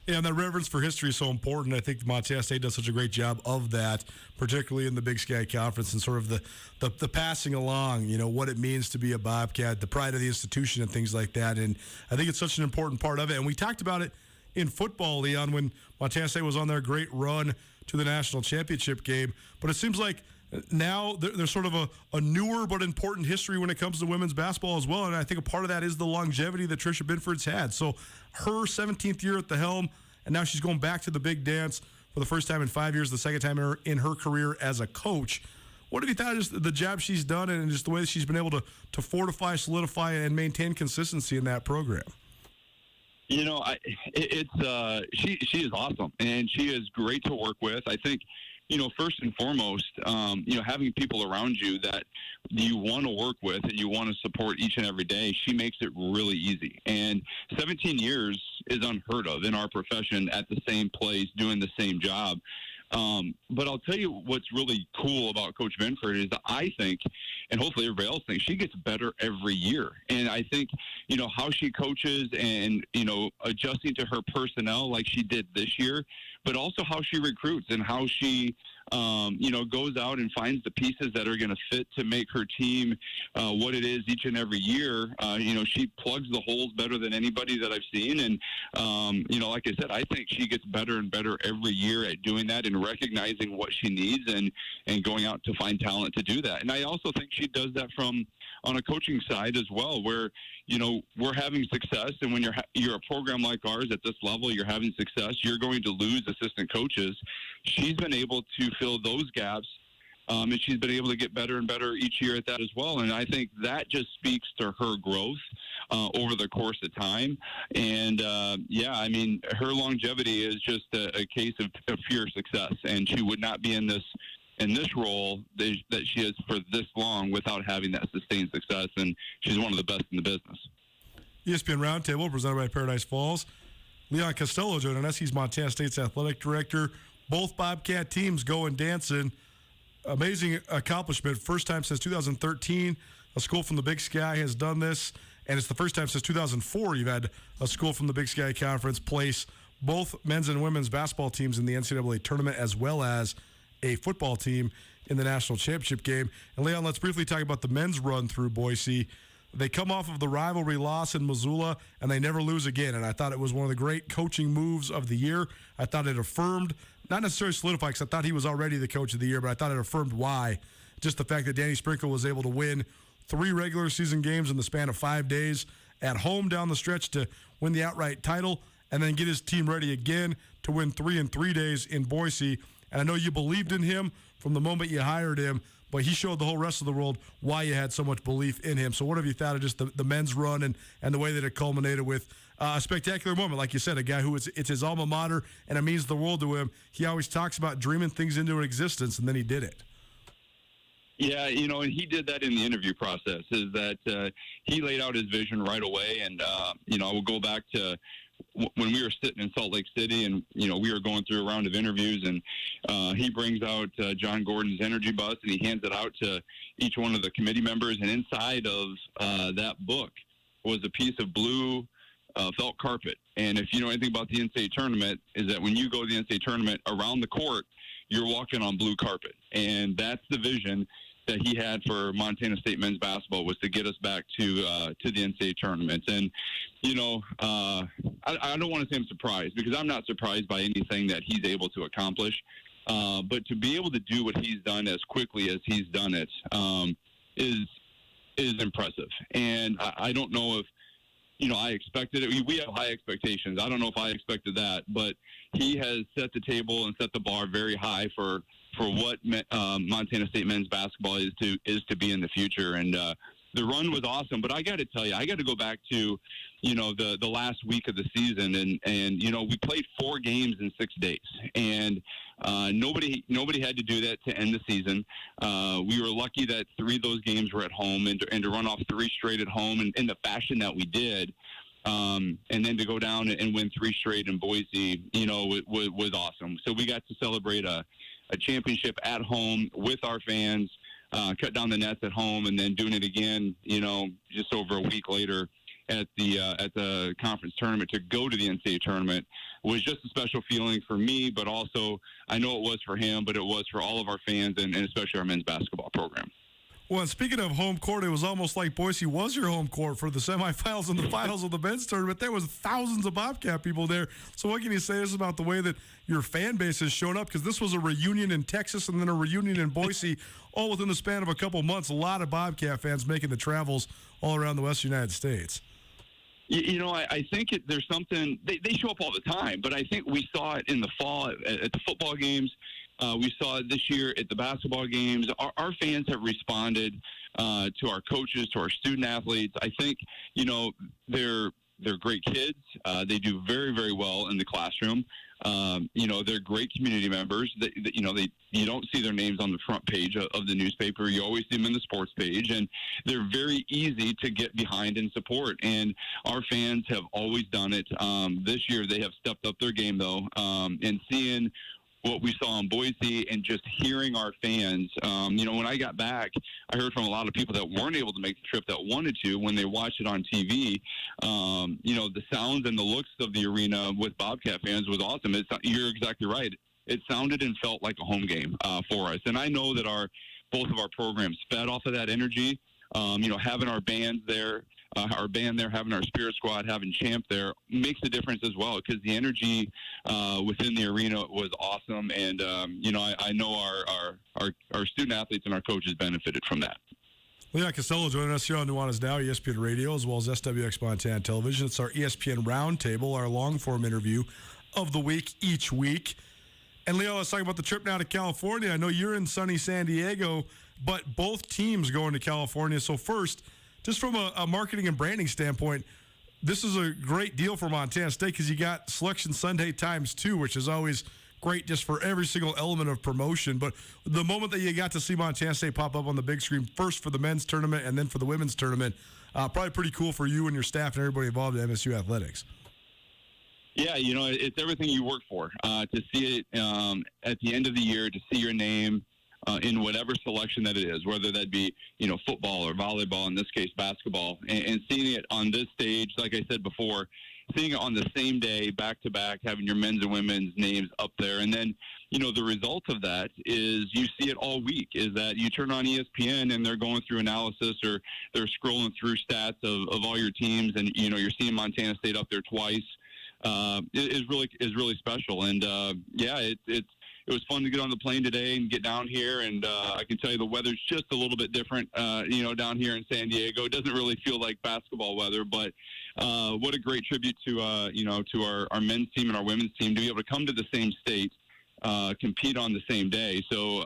Speaker 3: Yeah, and that reverence for history is so important. I think Montana State does such a great job of that, particularly in the Big Sky Conference, and sort of the passing along, what it means to be a Bobcat, the pride of the institution and things like that. And I think it's such an important part of it. And we talked about it in football, Leon, when Montana State was on their great run to the national championship game. But it seems like now there's sort of a newer but important history when it comes to women's basketball as well. And I think a part of that is the longevity that Tricia Binford's had. So her 17th year at the helm, and now she's going back to the big dance for the first time in 5 years, the second time in her career as a coach. What have you thought of just the job she's done and just the way that she's been able to fortify, solidify, and maintain consistency in that program?
Speaker 22: She is awesome, and she is great to work with. I think, first and foremost, having people around you that you want to work with and you want to support each and every day, she makes it really easy. And 17 years is unheard of in our profession at the same place, doing the same job. But I'll tell you what's really cool about Coach Binford is that I think, and hopefully everybody else thinks, she gets better every year. And I think, how she coaches and, adjusting to her personnel like she did this year, but also how she recruits and how she, goes out and finds the pieces that are going to fit to make her team what it is each and every year. She plugs the holes better than anybody that I've seen. And, like I said, I think she gets better and better every year at doing that and recognizing what she needs and going out to find talent to do that. And I also think she does that on a coaching side as well, where, we're having success. And when you're a program like ours at this level, you're having success, you're going to lose assistant coaches. She's been able to fill those gaps, and she's been able to get better and better each year at that as well. And I think that just speaks to her growth over the course of time. And, her longevity is just a case of pure success. And she would not be in this role that she is for this long without having that sustained success. And she's one of the best in the business.
Speaker 3: ESPN Roundtable presented by Paradise Falls. Leon Costello joining us. He's Montana State's athletic director. Both Bobcat teams going dancing. Amazing accomplishment. First time since 2013 a school from the Big Sky has done this, and it's the first time since 2004 you've had a school from the Big Sky Conference place both men's and women's basketball teams in the NCAA tournament as well as a football team in the national championship game. And Leon, let's briefly talk about the men's run through Boise. They come off of the rivalry loss in Missoula, and they never lose again. And I thought it was one of the great coaching moves of the year. I thought it affirmed, not necessarily solidified, because I thought he was already the coach of the year, but I thought it affirmed why. Just the fact that Danny Sprinkle was able to win 3 regular season games in the span of 5 days at home down the stretch to win the outright title, and then get his team ready again to win 3 in 3 days in Boise. And I know you believed in him from the moment you hired him, but he showed the whole rest of the world why you had so much belief in him. So what have you thought of just the men's run and the way that it culminated with a spectacular moment? Like you said, a guy who it's his alma mater, and it means the world to him. He always talks about dreaming things into existence, and then he did it.
Speaker 22: Yeah, and he did that in the interview process, is that he laid out his vision right away. And, I will go back to when we were sitting in Salt Lake City and, we were going through a round of interviews, and he brings out John Gordon's energy bus, and he hands it out to each one of the committee members. And inside of that book was a piece of blue felt carpet. And if you know anything about the NCAA tournament, is that when you go to the NCAA tournament, around the court, you're walking on blue carpet. And that's the vision that he had for Montana State men's basketball, was to get us back to the NCAA tournament. And, I don't want to say I'm surprised, because I'm not surprised by anything that he's able to accomplish. But to be able to do what he's done as quickly as he's done it is impressive. And I don't know if, I expected it. We have high expectations. I don't know if I expected that, but he has set the table and set the bar very high for what Montana State men's basketball is to be in the future. And the run was awesome. But I got to tell you, I got to go back to, the last week of the season, and we played 4 games in 6 days, and nobody had to do that to end the season. We were lucky that 3 of those games were at home, and to run off 3 straight at home in the fashion that we did. And then to go down and win 3 straight in Boise, was awesome. So we got to celebrate a championship at home with our fans, cut down the nets at home, and then doing it again, just over a week later at the conference tournament to go to the NCAA tournament was just a special feeling for me, but also I know it was for him, but it was for all of our fans and especially our men's basketball program.
Speaker 3: Well, and speaking of home court, it was almost like Boise was your home court for the semifinals and the finals of the men's tournament. There was thousands of Bobcat people there. So what can you say about the way that your fan base has shown up? Because this was a reunion in Texas and then a reunion in Boise, all within the span of a couple months. A lot of Bobcat fans making the travels all around the Western United States.
Speaker 22: I think there's something, they show up all the time, but I think we saw it in the fall at the football games. We saw it this year at the basketball games. Our fans have responded to our coaches, to our student athletes. I think, they're great kids. They do very, very well in the classroom. They're great community members. You don't see their names on the front page of the newspaper. You always see them in the sports page, and they're very easy to get behind and support. And our fans have always done it. This year, they have stepped up their game, though, and seeing what we saw in Boise and just hearing our fans. When I got back, I heard from a lot of people that weren't able to make the trip that wanted to when they watched it on TV. The sounds and the looks of the arena with Bobcat fans was awesome. You're exactly right. It sounded and felt like a home game for us. And I know that both of our programs fed off of that energy. Having our bands there, our band there, having our spirit squad, having Champ there makes a difference as well, because the energy within the arena was awesome. And, I know our student athletes and our coaches benefited from that.
Speaker 3: Leon Costello joining us here on Nuanez Now, ESPN Radio, as well as SWX Montana Television. It's our ESPN Roundtable, our long-form interview of the week each week. And, Leo, let's talk about the trip now to California. I know you're in sunny San Diego, but both teams going to California. So first, just from a marketing and branding standpoint, this is a great deal for Montana State because you got Selection Sunday ×2, which is always great just for every single element of promotion. But the moment that you got to see Montana State pop up on the big screen, first for the men's tournament and then for the women's tournament, probably pretty cool for you and your staff and everybody involved in MSU athletics.
Speaker 22: Yeah, it's everything you work for. To see it at the end of the year, to see your name in whatever selection that it is, whether that be, football or volleyball, in this case basketball, and seeing it on this stage, like I said before, seeing it on the same day, back to back, having your men's and women's names up there, and then the result of that is you see it all week. Is that you turn on ESPN and they're going through analysis or they're scrolling through stats of all your teams, and you're seeing Montana State up there twice. Is really special, and it was fun to get on the plane today and get down here, and I can tell you the weather's just a little bit different, down here in San Diego. It doesn't really feel like basketball weather, but what a great tribute to our men's team and our women's team to be able to come to the same state, compete on the same day. So,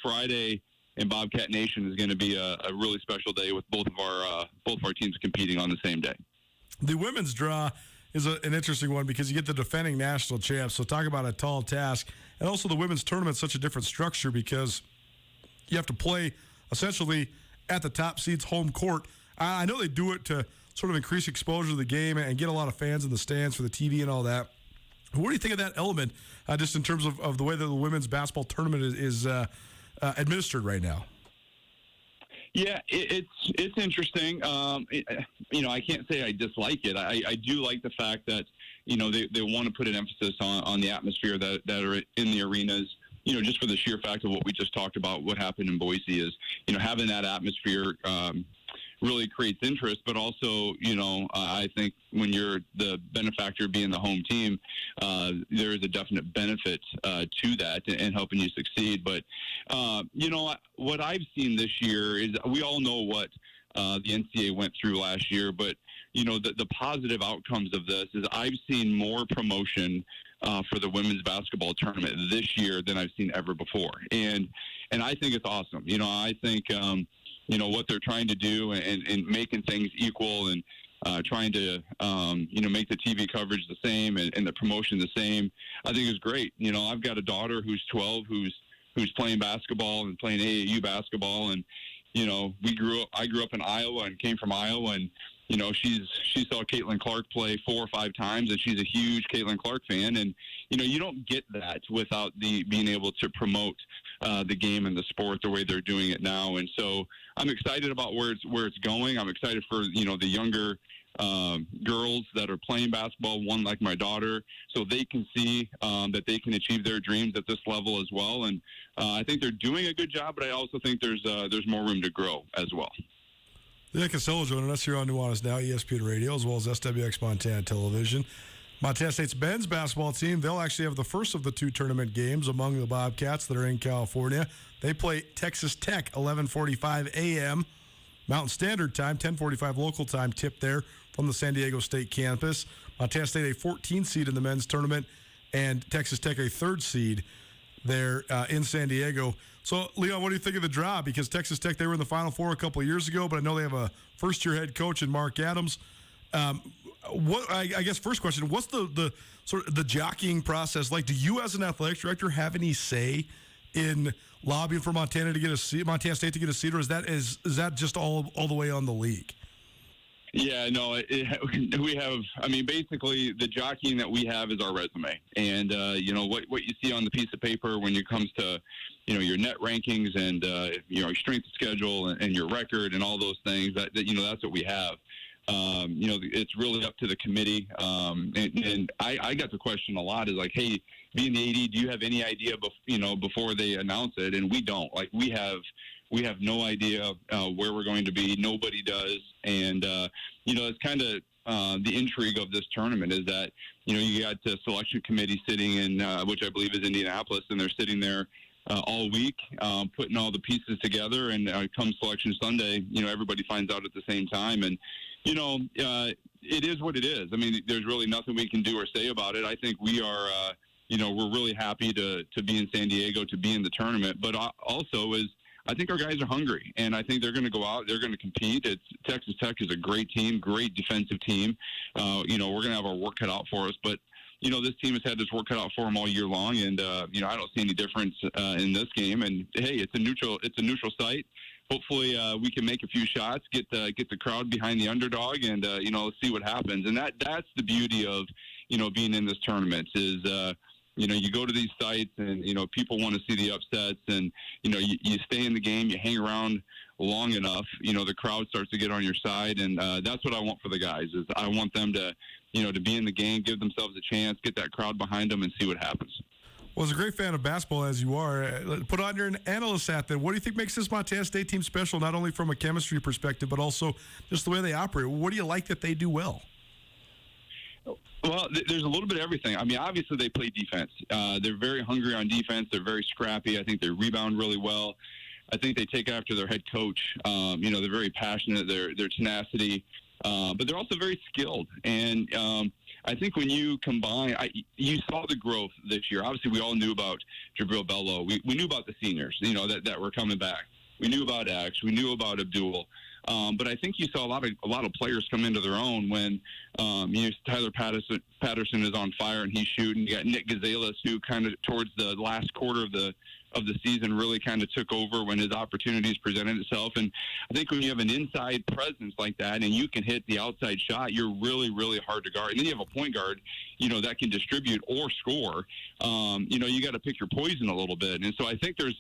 Speaker 22: Friday in Bobcat Nation is going to be a really special day with both of our teams competing on the same day.
Speaker 3: The women's draw is an interesting one because you get the defending national champs. So talk about a tall task. And also the women's tournament is such a different structure because you have to play essentially at the top seeds home court. I know they do it to sort of increase exposure to the game and get a lot of fans in the stands for the TV and all that. What do you think of that element, just in terms of the way that the women's basketball tournament is administered right now?
Speaker 22: Yeah, it's interesting. I can't say I dislike it. I do like the fact that they want to put an emphasis on the atmosphere that are in the arenas. Just for the sheer fact of what we just talked about, what happened in Boise is having that atmosphere really creates interest. But also, I think when you're the benefactor being the home team, there is a definite benefit to that and helping you succeed. But what I've seen this year is we all know what the NCAA went through last year, but the positive outcomes of this is I've seen more promotion for the women's basketball tournament this year than I've seen ever before, and I think it's awesome. I think what they're trying to do and making things equal and trying to make the TV coverage the same and the promotion the same, I think is great. I've got a daughter who's 12 who's playing basketball and playing AAU basketball, and I grew up in Iowa and came from Iowa, and she saw Caitlin Clark play 4 or 5 times, and she's a huge Caitlin Clark fan. And you don't get that without being able to promote the game and the sport the way they're doing it now. And so I'm excited about where it's going. I'm excited for the younger girls that are playing basketball, one like my daughter, so they can see that they can achieve their dreams at this level as well. And I think they're doing a good job, but I also think there's more room to grow as well.
Speaker 3: Leah Casello joining us here on Nuanez Now, ESPN Radio, as well as SWX Montana Television. Montana State's men's basketball team, they'll actually have the first of the 2 tournament games among the Bobcats that are in California. They play Texas Tech, 11:45 a.m. Mountain Standard Time, 10:45 local time, tip there from the San Diego State campus. Montana State, a 14 seed in the men's tournament, and Texas Tech, a 3rd seed there in San Diego. So, Leon, what do you think of the draw? Because Texas Tech, they were in the Final Four a couple of years ago, but I know they have a first-year head coach in Mark Adams. I guess first question, what's the sort of the jockeying process like? Do you, as an athletic director, have any say in lobbying for Montana to get a seat, Montana State to get a seat, or is that just all the way on the league?
Speaker 22: Yeah, no, we have, basically the jockeying that we have is our resume. And, what you see on the piece of paper when it comes to, your net rankings and, your strength of schedule and your record and all those things, that's what we have. It's really up to the committee. And I got the question a lot is like, hey, being the AD, do you have any idea, before they announce it? And we don't. Like, we have no idea where we're going to be. Nobody does. And, it's kind of the intrigue of this tournament is that, you got the selection committee sitting in, which I believe is Indianapolis, and they're sitting there all week, putting all the pieces together. And come Selection Sunday, everybody finds out at the same time. And, it is what it is. There's really nothing we can do or say about it. I think we are, we're really happy to be in San Diego, to be in the tournament. But also I think our guys are hungry, and I think they're going to go out. They're going to compete. Texas Tech is a great team, great defensive team. We're going to have our work cut out for us. But, this team has had this work cut out for them all year long, and, I don't see any difference in this game. And, hey, it's a neutral site. Hopefully we can make a few shots, get the crowd behind the underdog, and see what happens. And that's the beauty of being in this tournament is you go to these sites and, people want to see the upsets and, you stay in the game, you hang around long enough, the crowd starts to get on your side. And that's what I want for the guys is I want them to, to be in the game, give themselves a chance, get that crowd behind them and see what happens.
Speaker 3: Well, as a great fan of basketball as you are, put on your analyst hat then. What do you think makes this Montana State team special, not only from a chemistry perspective, but also just the way they operate? What do you like that they do well?
Speaker 22: Well, there's a little bit of everything. I mean, obviously they play defense. They're very hungry on defense. They're very scrappy. I think they rebound really well. I think they take after their head coach. They're very passionate. Their tenacity. But they're also very skilled. And I think when you combine, you saw the growth this year. Obviously, we all knew about Jabril Bello. We knew about the seniors, that were coming back. We knew about X. We knew about Abdul. But I think you saw a lot of players come into their own when Tyler Patterson is on fire and he's shooting. You got Nick Gonzalez, who kind of towards the last quarter of the season really kind of took over when his opportunities presented itself. And I think when you have an inside presence like that and you can hit the outside shot, you're really, really hard to guard. And then you have a point guard, that can distribute or score. You got to pick your poison a little bit. And so I think we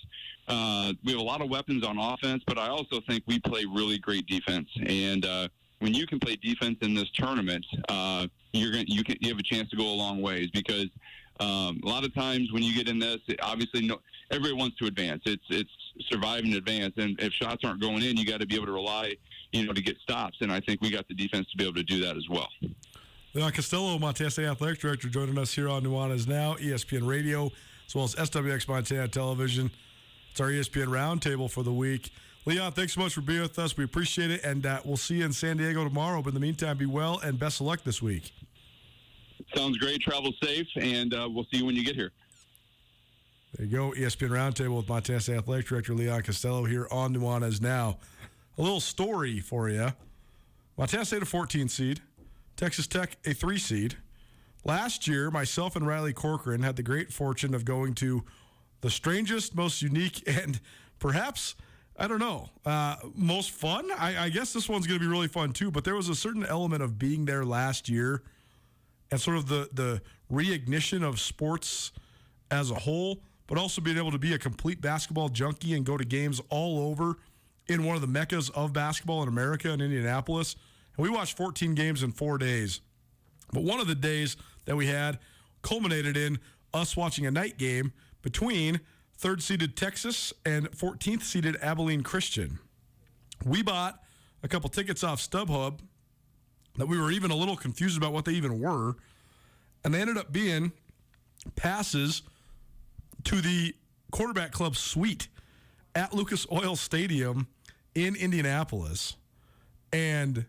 Speaker 22: have a lot of weapons on offense, but I also think we play really great defense. And when you can play defense in this tournament, you have a chance to go a long ways because a lot of times when you get in this, obviously everybody wants to advance. It's survive and advance, and if shots aren't going in, you got to be able to rely, to get stops. And I think we got the defense to be able to do that as well.
Speaker 3: Leon Costello, Montana State Athletic Director, joining us here on Nuanez Now, ESPN Radio, as well as SWX Montana Television. It's our ESPN Roundtable for the week. Leon, thanks so much for being with us. We appreciate it, and we'll see you in San Diego tomorrow. But in the meantime, be well, and best of luck this week.
Speaker 22: Sounds great. Travel safe, and we'll see you when you get here.
Speaker 3: There you go. ESPN Roundtable with Montana State Athletic Director Leon Costello here on Nuanez Now. A little story for you. Montana State a 14 seed. Texas Tech a 3 seed. Last year, myself and Riley Corcoran had the great fortune of going to the strangest, most unique, and perhaps, I don't know, most fun. I guess this one's going to be really fun too, but there was a certain element of being there last year and sort of the reignition of sports as a whole, but also being able to be a complete basketball junkie and go to games all over in one of the meccas of basketball in America in Indianapolis. And we watched 14 games in 4 days. But one of the days that we had culminated in us watching a night game between third-seeded Texas and 14th-seeded Abilene Christian. We bought a couple tickets off StubHub that we were even a little confused about what they even were, and they ended up being passes to the quarterback club suite at Lucas Oil Stadium in Indianapolis. And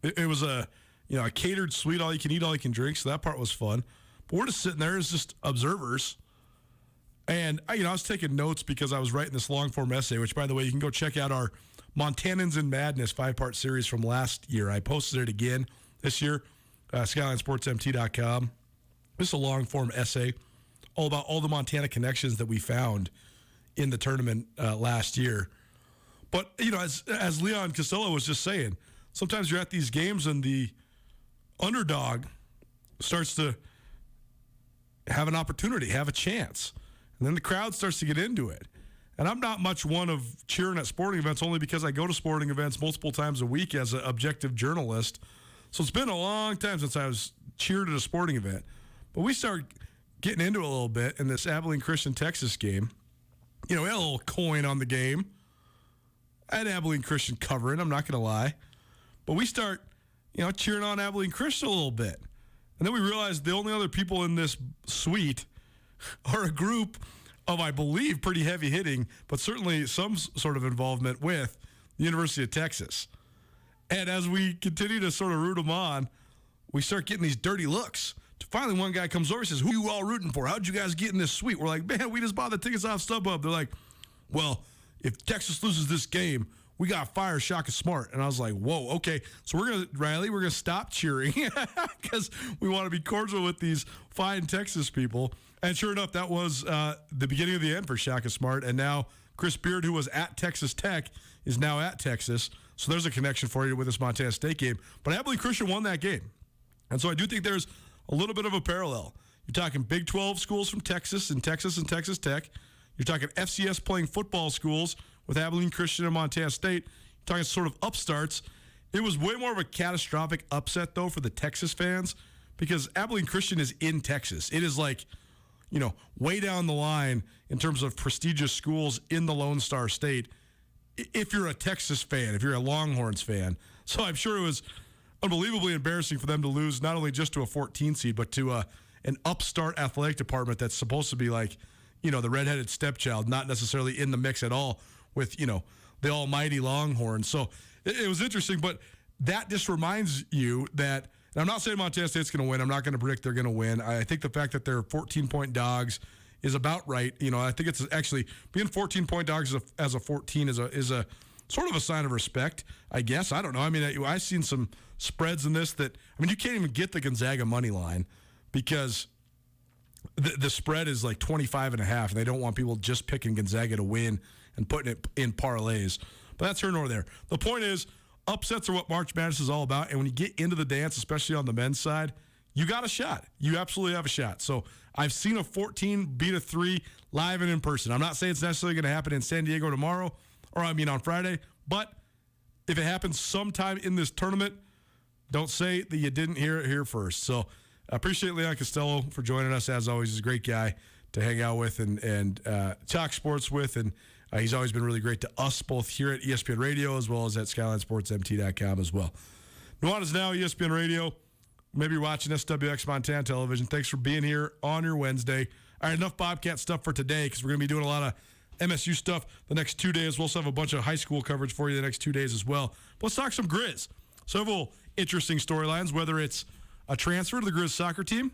Speaker 3: it was a catered suite, all you can eat, all you can drink, so that part was fun. But we're just sitting there as just observers. And, I was taking notes because I was writing this long-form essay, which, by the way, you can go check out our Montanans in Madness 5-part series from last year. I posted it again this year, SkylineSportsMT.com. Just a long-form essay all about all the Montana connections that we found in the tournament last year. But, as Leon Costello was just saying, sometimes you're at these games and the underdog starts to have an opportunity, have a chance. And then the crowd starts to get into it. And I'm not much one of cheering at sporting events only because I go to sporting events multiple times a week as an objective journalist. So it's been a long time since I was cheered at a sporting event. But we started getting into it a little bit in this Abilene Christian Texas game. We had a little coin on the game. I had Abilene Christian covering, I'm not going to lie. But we start, cheering on Abilene Christian a little bit. And then we realized the only other people in this suite are a group of, I believe, pretty heavy hitting, but certainly some sort of involvement with the University of Texas. And as we continue to sort of root them on, we start getting these dirty looks. Finally, one guy comes over and says, "Who you all rooting for? How'd you guys get in this suite?" We're like, "Man, we just bought the tickets off StubHub." They're like, "Well, if Texas loses this game, we got to fire Shaka Smart." And I was like, whoa, okay. So we're going to stop cheering because we want to be cordial with these fine Texas people. And sure enough, that was the beginning of the end for Shaka Smart. And now Chris Beard, who was at Texas Tech, is now at Texas. So there's a connection for you with this Montana State game. But Abilene Christian won that game. And so I do think there's a little bit of a parallel. You're talking Big 12 schools from Texas and Texas Tech. You're talking FCS playing football schools with Abilene Christian and Montana State. You're talking sort of upstarts. It was way more of a catastrophic upset, though, for the Texas fans because Abilene Christian is in Texas. It is like, way down the line in terms of prestigious schools in the Lone Star State if you're a Texas fan, if you're a Longhorns fan. So I'm sure it was unbelievably embarrassing for them to lose not only just to a 14 seed, but to an upstart athletic department that's supposed to be like, the redheaded stepchild, not necessarily in the mix at all with, the almighty Longhorns. So it was interesting, but that just reminds you that, and I'm not saying Montana State's going to win. I'm not going to predict they're going to win. I think the fact that they're 14-point dogs is about right. I think it's actually being 14-point dogs as a 14 is a sort of a sign of respect, I guess. I don't know. I mean, I've seen some spreads in this that, you can't even get the Gonzaga money line because the spread is like 25.5, and they don't want people just picking Gonzaga to win and putting it in parlays. But that's here nor there. The point is, upsets are what March Madness is all about, and when you get into the dance, especially on the men's side, you got a shot. You absolutely have a shot. So I've seen a 14 beat a 3 live and in person. I'm not saying it's necessarily going to happen in San Diego tomorrow, or on Friday, but if it happens sometime in this tournament, don't say that you didn't hear it here first. So I appreciate Leon Costello for joining us. As always, he's a great guy to hang out with and talk sports with, and he's always been really great to us both here at ESPN Radio as well as at SkylineSportsMT.com as well. Nuanez Now, ESPN Radio. Maybe you're watching SWX Montana Television. Thanks for being here on your Wednesday. All right, enough Bobcat stuff for today because we're going to be doing a lot of MSU stuff the next 2 days. We'll also have a bunch of high school coverage for you the next 2 days as well. But let's talk some Grizz. Several interesting storylines, whether it's a transfer to the Grizz soccer team,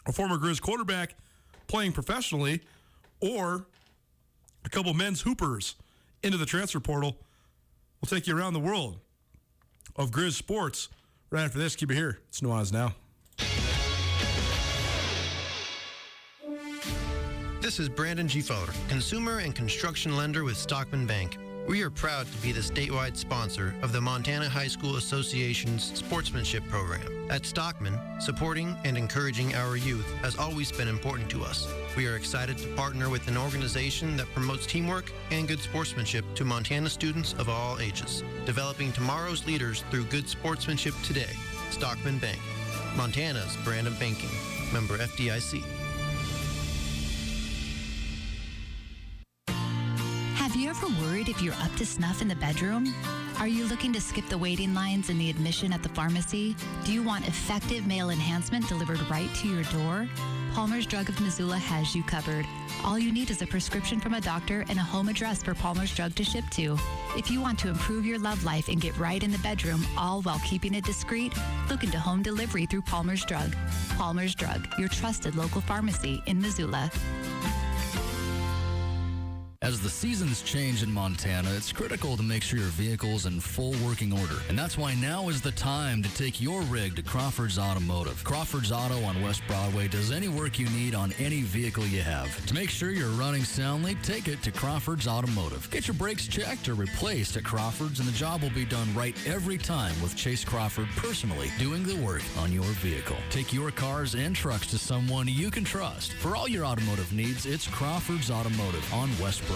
Speaker 3: a former Grizz quarterback playing professionally, or a couple men's hoopers into the transfer portal. We'll take you around the world of Grizz sports right after this. Keep it here. It's Nuanez Now.
Speaker 4: This is Brandon G. Fowler, consumer and construction lender with Stockman Bank. We are proud to be the statewide sponsor of the Montana High School Association's sportsmanship program. At Stockman, supporting and encouraging our youth has always been important to us. We are excited to partner with an organization that promotes teamwork and good sportsmanship to Montana students of all ages, developing tomorrow's leaders through good sportsmanship today. Stockman Bank, Montana's brand of banking. Member FDIC.
Speaker 15: Have you ever worried if you're up to snuff in the bedroom? Are you looking to skip the waiting lines and the admission at the pharmacy? Do you want effective male enhancement delivered right to your door? Palmer's Drug of Missoula has you covered. All you need is a prescription from a doctor and a home address for Palmer's Drug to ship to. If you want to improve your love life and get right in the bedroom, all while keeping it discreet, look into home delivery through Palmer's Drug. Palmer's Drug, your trusted local pharmacy in Missoula.
Speaker 16: As the seasons change in Montana, it's critical to make sure your vehicle is in full working order. And that's why now is the time to take your rig to Crawford's Automotive. Crawford's Auto on West Broadway does any work you need on any vehicle you have. To make sure you're running soundly, take it to Crawford's Automotive. Get your brakes checked or replaced at Crawford's, and the job will be done right every time with Chase Crawford personally doing the work on your vehicle. Take your cars and trucks to someone you can trust. For all your automotive needs, it's Crawford's Automotive on West Broadway.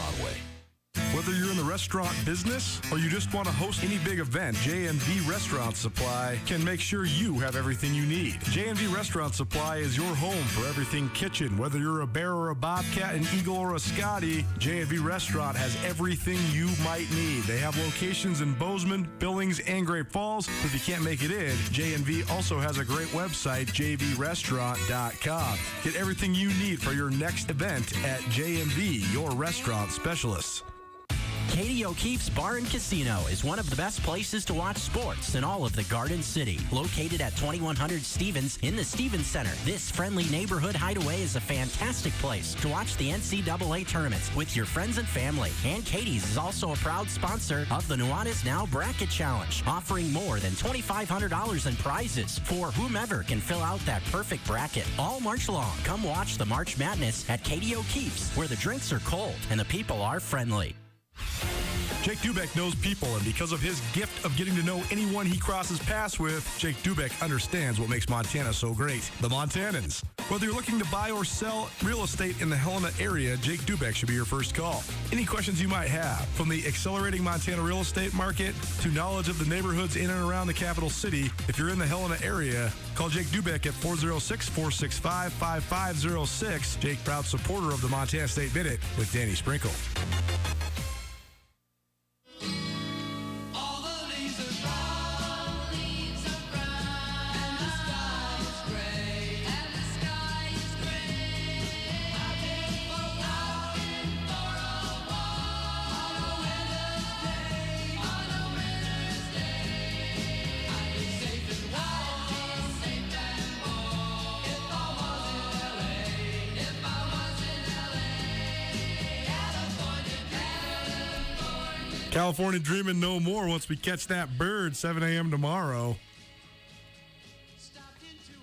Speaker 3: Whether you're in the restaurant business or you just want to host any big event, J&V Restaurant Supply can make sure you have everything you need. J&V Restaurant Supply is your home for everything kitchen. Whether you're a bear or a bobcat, an eagle or a Scotty, J&V Restaurant has everything you might need. They have locations in Bozeman, Billings, and Great Falls. If you can't make it in, J&V also has a great website, jvrestaurant.com. Get everything you need for your next event at J&V, your restaurant specialists.
Speaker 19: Katie O'Keefe's Bar and Casino is one of the best places to watch sports in all of the Garden City. Located at 2100 Stevens in the Stevens Center, this friendly neighborhood hideaway is a fantastic place to watch the NCAA tournaments with your friends and family. And Katie's is also a proud sponsor of the Nuanez Now Bracket Challenge, offering more than $2,500 in prizes for whomever can fill out that perfect bracket. All March long, come watch the March Madness at Katie O'Keefe's, where the drinks are cold and the people are friendly.
Speaker 3: Jake Dubeck knows people, and because of his gift of getting to know anyone he crosses paths with, Jake Dubeck understands what makes Montana so great. The Montanans. Whether you're looking to buy or sell real estate in the Helena area, Jake Dubeck should be your first call. Any questions you might have, from the accelerating Montana real estate market to knowledge of the neighborhoods in and around the capital city, if you're in the Helena area, call Jake Dubeck at 406-465-5506. Jake, proud supporter of the Montana State Minute with Danny Sprinkle. California dreaming no more once we catch that bird, 7 a.m. tomorrow.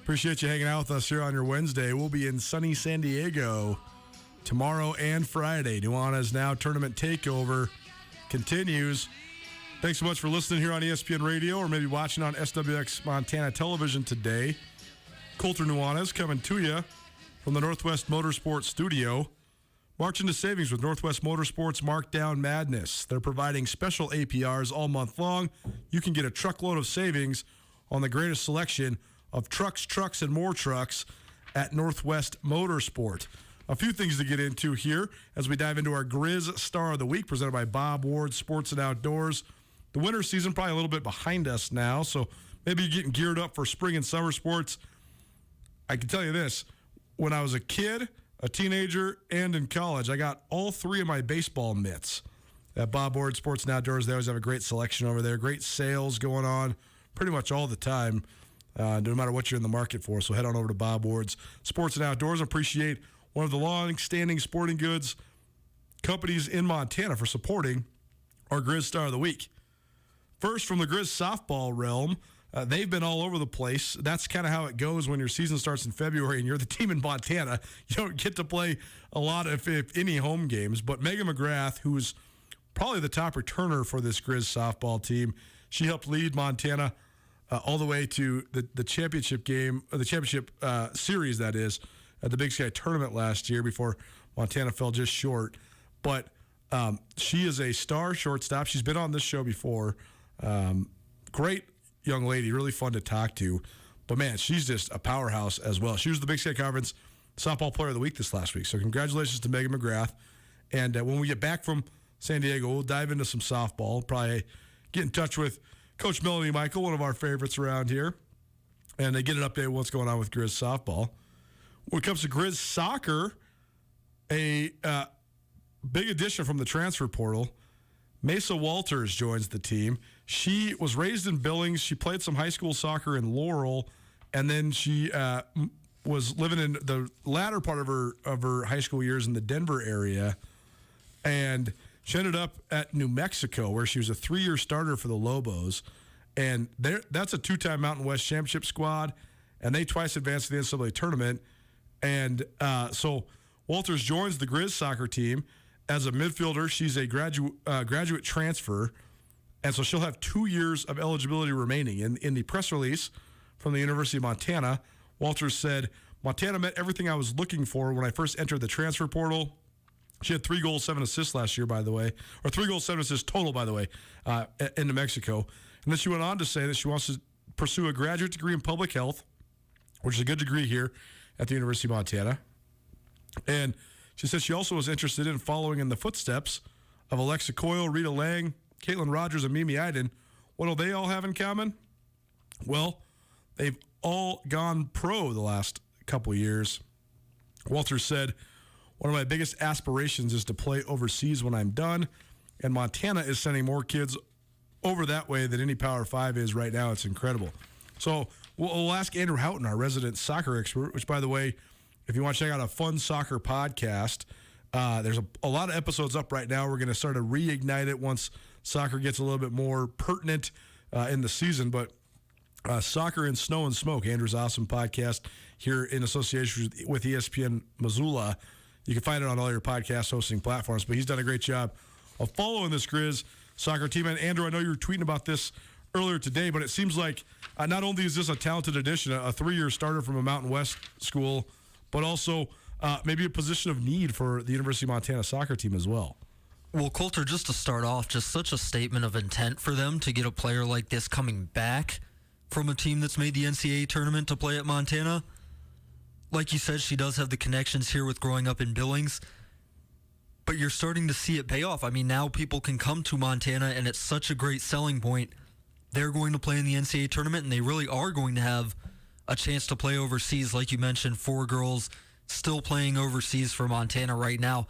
Speaker 3: Appreciate you hanging out with us here on your Wednesday. We'll be in sunny San Diego tomorrow and Friday. Nuanez Now Tournament Takeover continues. Thanks so much for listening here on ESPN Radio or maybe watching on SWX Montana Television today. Colter Nuanez coming to you from the Northwest Motorsports Studio. March into savings with Northwest Motorsports Markdown Madness. They're providing special APRs all month long. You can get a truckload of savings on the greatest selection of trucks, and more trucks at Northwest Motorsport. A few things to get into here as we dive into our Grizz Star of the Week presented by Bob Ward Sports and Outdoors. The winter season probably a little bit behind us now, so maybe you're getting geared up for spring and summer sports. I can tell you this, when I was a kid, a teenager, and in college, I got all three of my baseball mitts at Bob Ward Sports and Outdoors. They always have a great selection over there, great sales going on pretty much all the time, no matter what you're in the market for. So head on over to Bob Ward's Sports and Outdoors. Appreciate one of the long-standing sporting goods companies in Montana for supporting our Grizz Star of the Week. First, from the Grizz softball realm, they've been all over the place. That's kind of how it goes when your season starts in February and you're the team in Montana. You don't get to play a lot, if any, home games. But Megan McGrath, who's probably the top returner for this Grizz softball team, she helped lead Montana all the way to the championship game, or the championship series, that is, at the Big Sky tournament last year before Montana fell just short. But she is a star shortstop. She's been on this show before. Great young lady, really fun to talk to. But, man, she's just a powerhouse as well. She was the Big Sky Conference Softball Player of the Week this last week. So congratulations to Megan McGrath. And when we get back from San Diego, we'll dive into some softball. Probably get in touch with Coach Melanie Michael, one of our favorites around here, and get an update on what's going on with Grizz softball. When it comes to Grizz soccer, a big addition from the transfer portal, Mesa Walters joins the team. She was raised in Billings. She played some high school soccer in Laurel, and then she was living in the latter part of her high school years in the Denver area, and she ended up at New Mexico, where she was a 3-year starter for the Lobos, and that's a 2-time Mountain West Championship squad, and they twice advanced to the NCAA tournament, and so Walters joins the Grizz soccer team as a midfielder. She's a graduate transfer, and so she'll have 2 years of eligibility remaining. In the press release from the University of Montana, Walters said, "Montana met everything I was looking for when I first entered the transfer portal." She had 3 goals, 7 assists last year, by the way, or 3 goals, 7 assists total, by the way, in New Mexico. And then she went on to say that she wants to pursue a graduate degree in public health, which is a good degree here at the University of Montana. And she said she also was interested in following in the footsteps of Alexa Coyle, Rita Lang, Caitlin Rogers, and Mimi Iden. What do they all have in common? Well, they've all gone pro the last couple years. Walters said, "One of my biggest aspirations is to play overseas when I'm done, and Montana is sending more kids over that way than any Power 5 is right now. It's incredible." So we'll ask Andrew Houghton, our resident soccer expert, which, by the way, if you want to check out a fun soccer podcast, there's a lot of episodes up right now. We're going to start to reignite it once soccer gets a little bit more pertinent in the season. But Soccer in Snow and Smoke, Andrew's awesome podcast here in association with ESPN Missoula. You can find it on all your podcast hosting platforms. But he's done a great job of following this Grizz soccer team. And Andrew, I know you were tweeting about this earlier today, but it seems like not only is this a talented addition, a 3-year starter from a Mountain West school, but also maybe a position of need for the University of Montana soccer team as well.
Speaker 12: Well, Coulter, just to start off, just such a statement of intent for them to get a player like this coming back from a team that's made the NCAA tournament to play at Montana. Like you said, she does have the connections here with growing up in Billings, but you're starting to see it pay off. I mean, now people can come to Montana, and it's such a great selling point. They're going to play in the NCAA tournament, and they really are going to have a chance to play overseas. Like you mentioned, 4 girls still playing overseas for Montana right now.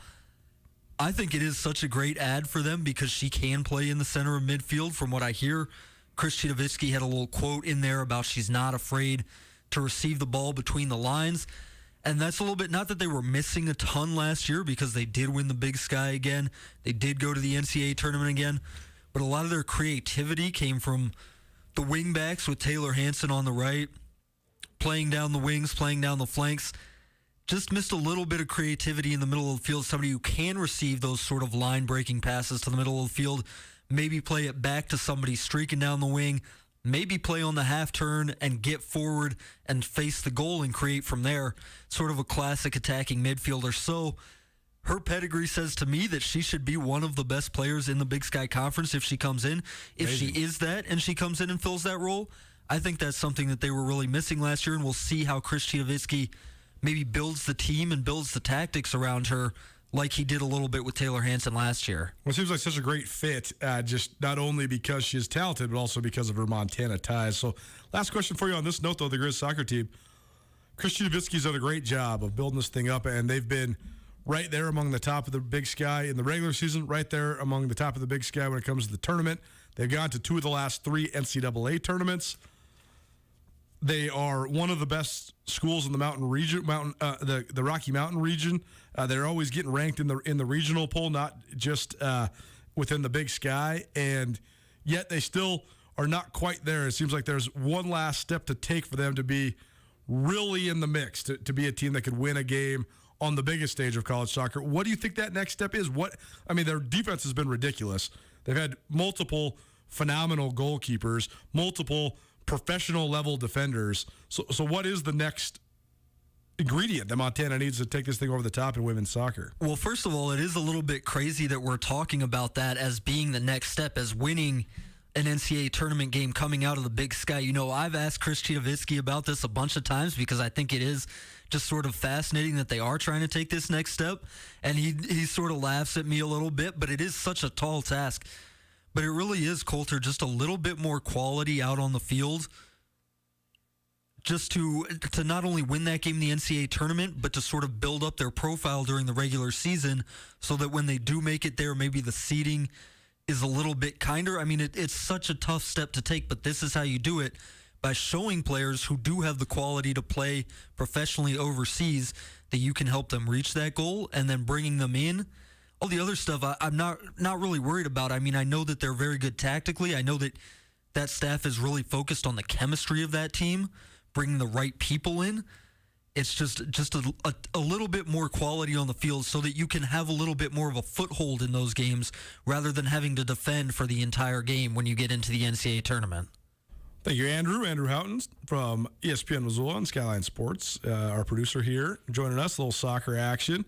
Speaker 12: I think it is such a great ad for them because she can play in the center of midfield. From what I hear, Chris Chidovitsky had a little quote in there about she's not afraid to receive the ball between the lines. And that's a little bit, not that they were missing a ton last year because they did win the Big Sky again. They did go to the NCAA tournament again. But a lot of their creativity came from the wingbacks with Taylor Hansen on the right, playing down the wings, playing down the flanks. Just missed a little bit of creativity in the middle of the field. Somebody who can receive those sort of line-breaking passes to the middle of the field, maybe play it back to somebody streaking down the wing, maybe play on the half turn and get forward and face the goal and create from there. Sort of a classic attacking midfielder. So her pedigree says to me that she should be one of the best players in the Big Sky Conference if she comes in. If she is that and she comes in and fills that role, I think that's something that they were really missing last year, and we'll see how Chris Chidovitsky maybe builds the team and builds the tactics around her like he did a little bit with Taylor Hansen last year.
Speaker 3: Well, it seems like such a great fit, just not only because she is talented, but also because of her Montana ties. So last question for you on this note, though, the Grizz soccer team. Chris Chidovitsky's done a great job of building this thing up, and they've been right there among the top of the Big Sky in the regular season, right there among the top of the Big Sky when it comes to the tournament. They've gone to 2 of the last 3 NCAA tournaments. They are one of the best schools in the mountain region, the Rocky Mountain region. They're always getting ranked in the regional poll, not just within the Big Sky, and yet they still are not quite there. It seems like there's one last step to take for them to be really in the mix, to be a team that could win a game on the biggest stage of college soccer. What do you think that next step is? Their defense has been ridiculous. They've had multiple phenomenal goalkeepers, multiple professional level defenders. So what is the next ingredient that Montana needs to take this thing over the top in women's soccer?
Speaker 12: Well, first of all, it is a little bit crazy that we're talking about that as being the next step, as winning an NCAA tournament game coming out of the Big Sky. You know, I've asked Chris Chidovitsky about this a bunch of times because I think it is just sort of fascinating that they are trying to take this next step. And he sort of laughs at me a little bit, but it is such a tall task. But it really is, Coulter, just a little bit more quality out on the field just to not only win that game in the NCAA tournament, but to sort of build up their profile during the regular season so that when they do make it there, maybe the seeding is a little bit kinder. I mean, it's such a tough step to take, but this is how you do it, by showing players who do have the quality to play professionally overseas that you can help them reach that goal, and then bringing them in. All the other stuff I'm not really worried about. I mean, I know that they're very good tactically. I know that staff is really focused on the chemistry of that team, bringing the right people in. It's just a little bit more quality on the field so that you can have a little bit more of a foothold in those games rather than having to defend for the entire game when you get into the NCAA tournament.
Speaker 3: Thank you, Andrew. Andrew Houghton from ESPN Missoula and Skyline Sports, our producer here, joining us. A little soccer action.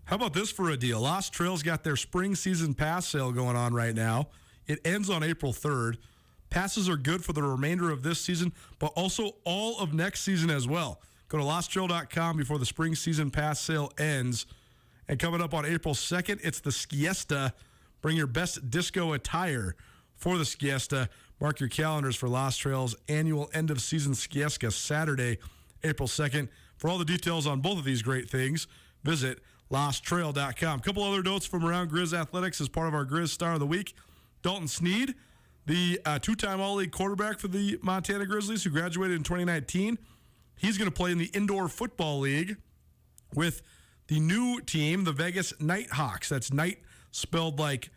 Speaker 3: How about this for a deal? Lost Trail's got their spring season pass sale going on right now. It ends on April 3rd. Passes are good for the remainder of this season, but also all of next season as well. Go to losttrail.com before the spring season pass sale ends. And coming up on April 2nd, it's the Skiesta. Bring your best disco attire for the Skiesta. Mark your calendars for Lost Trail's annual end-of-season Skiesta, Saturday, April 2nd. For all the details on both of these great things, visit losttrail.com. A couple other notes from around Grizz Athletics as part of our Grizz Star of the Week. Dalton Sneed, the two-time All-League quarterback for the Montana Grizzlies who graduated in 2019. He's going to play in the Indoor Football League with the new team, the Vegas Nighthawks. That's night spelled like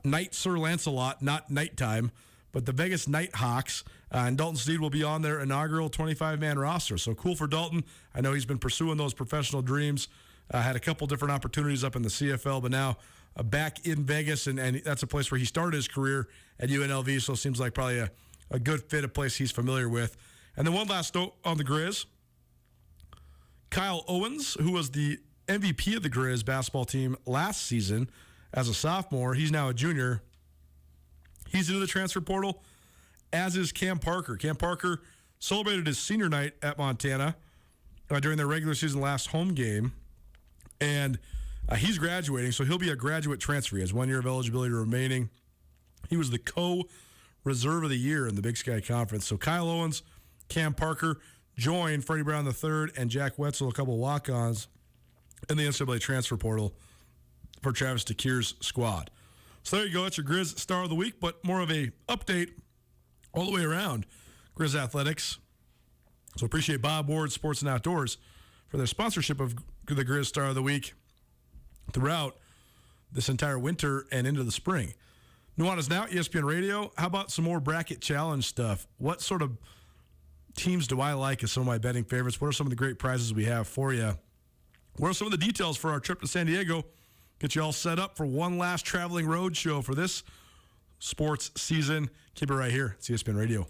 Speaker 3: Knight Sir Lancelot, not nighttime, but the Vegas Nighthawks. And Dalton Sneed will be on their inaugural 25-man roster. So cool for Dalton. I know he's been pursuing those professional dreams. Had a couple different opportunities up in the CFL, but now back in Vegas, and that's a place where he started his career at UNLV, so it seems like probably a good fit, a place he's familiar with. And then one last note on the Grizz. Kyle Owens, who was the MVP of the Grizz basketball team last season as a sophomore, he's now a junior. He's into the transfer portal, as is Cam Parker. Cam Parker celebrated his senior night at Montana during their regular season last home game, and he's graduating, so he'll be a graduate transfer. He has 1 year of eligibility remaining. He was the co-reserve of the year in the Big Sky Conference. So Kyle Owens, Cam Parker joined Freddie Brown III and Jack Wetzel, a couple walk-ons, in the NCAA transfer portal for Travis DeCuire's squad. So there you go. That's your Grizz Star of the Week, but more of a update all the way around Grizz Athletics. So appreciate Bob Ward Sports and Outdoors for their sponsorship of the Grizz Star of the Week throughout this entire winter and into the spring. Nuanez Now, ESPN Radio. How about some more bracket challenge stuff? What sort of teams do I like as some of my betting favorites? What are some of the great prizes we have for you? What are some of the details for our trip to San Diego? Get you all set up for one last traveling road show for this sports season. Keep it right here. It's ESPN Radio.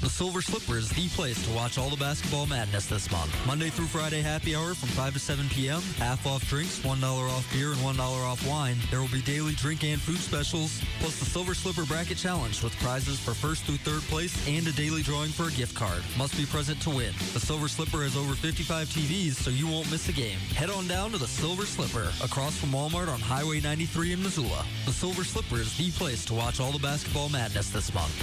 Speaker 12: The Silver Slipper is the place to watch all the basketball madness this month. Monday through Friday happy hour from 5 to 7 p.m. Half off drinks, $1 off beer, and $1 off wine. There will be daily drink and food specials, plus the Silver Slipper Bracket Challenge with prizes for first through third place and a daily drawing for a gift card. Must be present to win. The Silver Slipper has over 55 TVs, so you won't miss a game. Head on down to the Silver Slipper, across from Walmart on Highway 93 in Missoula. The Silver Slipper is the place to watch all the basketball madness this month.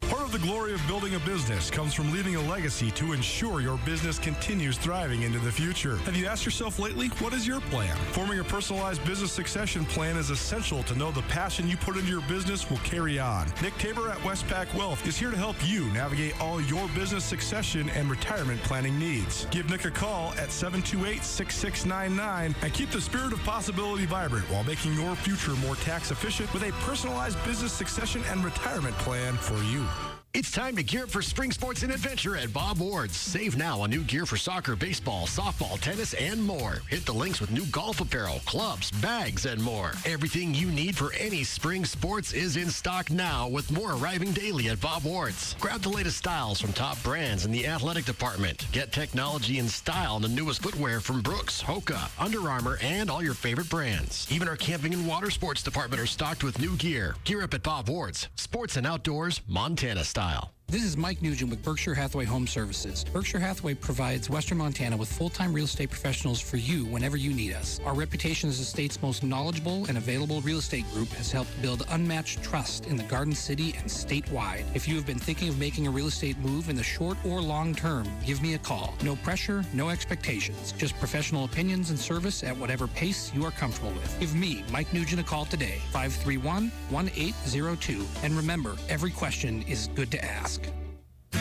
Speaker 3: Part of the glory of building a business comes from leaving a legacy to ensure your business continues thriving into the future. Have you asked yourself lately, what is your plan? Forming a personalized business succession plan is essential to know the passion you put into your business will carry on. Nick Tabor at Westpac Wealth is here to help you navigate all your business succession and retirement planning needs. Give Nick a call at 728-6699 and keep the spirit of possibility vibrant while making your future more tax efficient with a personalized business succession and retirement plan for you.
Speaker 7: It's time to gear up for spring sports and adventure at Bob Ward's. Save now on new gear for soccer, baseball, softball, tennis, and more. Hit the links with new golf apparel, clubs, bags, and more. Everything you need for any spring sports is in stock now, with more arriving daily at Bob Ward's. Grab the latest styles from top brands in the athletic department. Get technology and style in the newest footwear from Brooks, Hoka, Under Armour, and all your favorite brands. Even our camping and water sports department are stocked with new gear. Gear up at Bob Ward's. Sports and outdoors, Montana style.
Speaker 11: This is Mike Nugent with Berkshire Hathaway Home Services. Berkshire Hathaway provides Western Montana with full-time real estate professionals for you whenever you need us. Our reputation as the state's most knowledgeable and available real estate group has helped build unmatched trust in the Garden City and statewide. If you have been thinking of making a real estate move in the short or long term, give me a call. No pressure, no expectations. Just professional opinions and service at whatever pace you are comfortable with. Give me, Mike Nugent, a call today, 531-1802. And remember, every question is good to ask.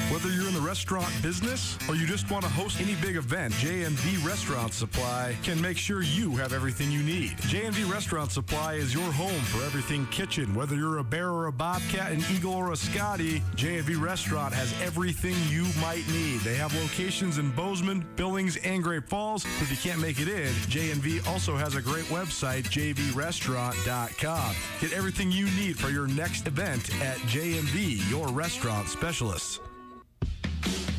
Speaker 3: Whether you're in the restaurant business or you just want to host any big event, J&V Restaurant Supply can make sure you have everything you need. J&V Restaurant Supply is your home for everything kitchen. Whether you're a bear or a bobcat, an eagle or a Scotty, J&V Restaurant has everything you might need. They have locations in Bozeman, Billings, and Great Falls. If you can't make it in, J&V also has a great website, jvrestaurant.com. Get everything you need for your next event at J&V, your restaurant specialists.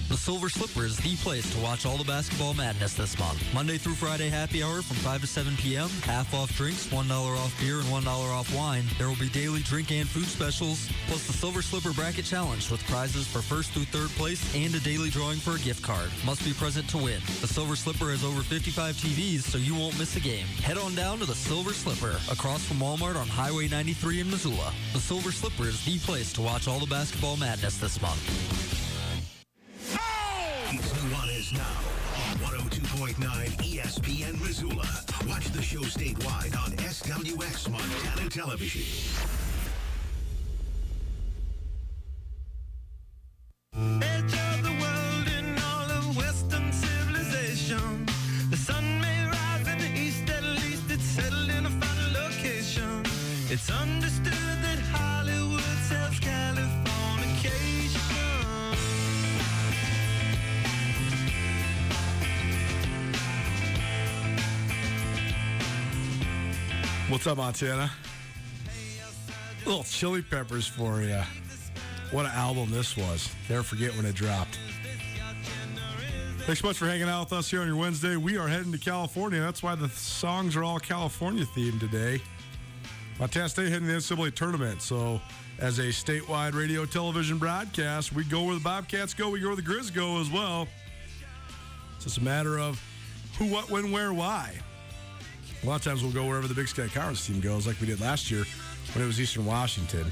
Speaker 12: The Silver Slipper is the place to watch all the basketball madness this month. Monday through Friday happy hour from 5 to 7 p.m. Half off drinks, $1 off beer, and $1 off wine. There will be daily drink and food specials, plus the Silver Slipper Bracket Challenge with prizes for first through third place and a daily drawing for a gift card. Must be present to win. The Silver Slipper has over 55 TVs, so you won't miss a game. Head on down to the Silver Slipper, across from Walmart on Highway 93 in Missoula. The Silver Slipper is the place to watch all the basketball madness this month.
Speaker 1: It's Nuanez Now on 102.9 ESPN Missoula. Watch the show statewide on SWX Montana Television.
Speaker 17: Edge of the world in all of Western civilization. The sun may rise in the east, at least it's settled in a final location. It's understood that Hollywood sells Californication.
Speaker 3: What's up, Montana? Little Chili Peppers for you. What an album this was. Never forget when it dropped. Thanks so much for hanging out with us here on your Wednesday. We are heading to California. That's why the songs are all California themed today. Montana State heading to the NCAA tournament. So as a statewide radio television broadcast, we go where the Bobcats go. We go where the Grizz go as well. It's just a matter of who, what, when, where, why. A lot of times we'll go wherever the Big Sky Conference team goes, like we did last year when it was Eastern Washington.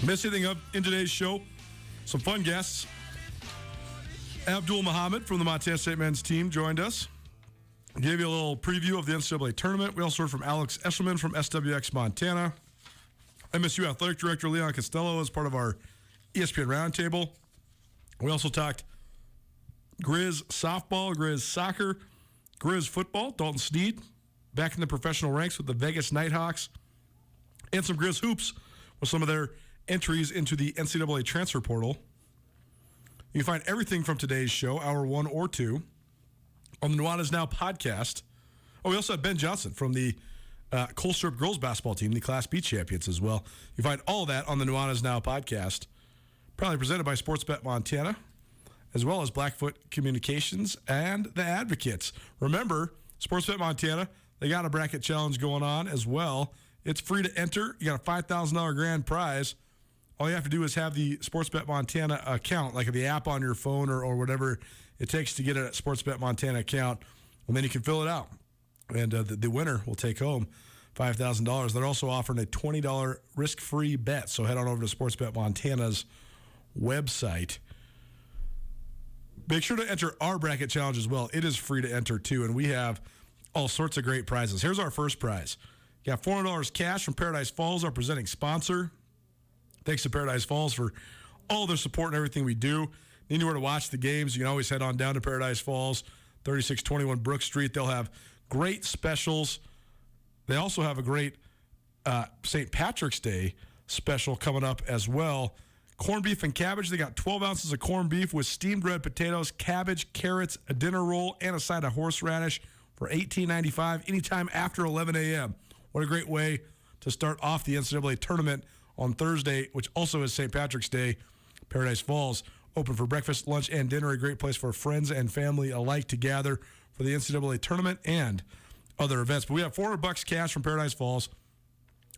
Speaker 3: Miss anything up in today's show? Some fun guests. Abdul Muhammad from the Montana State men's team joined us. Gave you a little preview of the NCAA tournament. We also heard from Alex Eshelman from SWX Montana. MSU Athletic Director Leon Costello as part of our ESPN Roundtable. We also talked Grizz softball, Grizz soccer, Grizz football. Dalton Sneed back in the professional ranks with the Vegas Nighthawks. And some Grizz hoops with some of their entries into the NCAA transfer portal. You can find everything from today's show, hour 1 or 2, on the Nuanez Now podcast. Oh, we also had Ben Johnson from the Colstrip girls basketball team, the Class B champions as well. You find all that on the Nuanez Now podcast, proudly presented by Sportsbet Montana, as well as Blackfoot Communications and the Advocates. Remember, Sportsbet Montana, they got a bracket challenge going on as well. It's free to enter. You got a $5,000 grand prize. All you have to do is have the Sportsbet Montana account, like the app on your phone or whatever it takes to get a Sportsbet Montana account, and then you can fill it out. And the winner will take home $5,000. They're also offering a $20 risk-free bet, so head on over to Sportsbet Montana's website. Make sure to enter our bracket challenge as well. It is free to enter, too, and we have all sorts of great prizes. Here's our first prize. You got $400 cash from Paradise Falls, our presenting sponsor. Thanks to Paradise Falls for all their support and everything we do. Need anywhere to watch the games, you can always head on down to Paradise Falls, 3621 Brook Street. They'll have great specials. They also have a great St. Patrick's Day special coming up as well. Corned beef and cabbage. They got 12 ounces of corned beef with steamed red potatoes, cabbage, carrots, a dinner roll, and a side of horseradish for $18.95 anytime after 11 a.m. What a great way to start off the NCAA tournament on Thursday, which also is St. Patrick's Day. Paradise Falls, open for breakfast, lunch, and dinner. A great place for friends and family alike to gather for the NCAA tournament and other events. But we have $400 cash from Paradise Falls,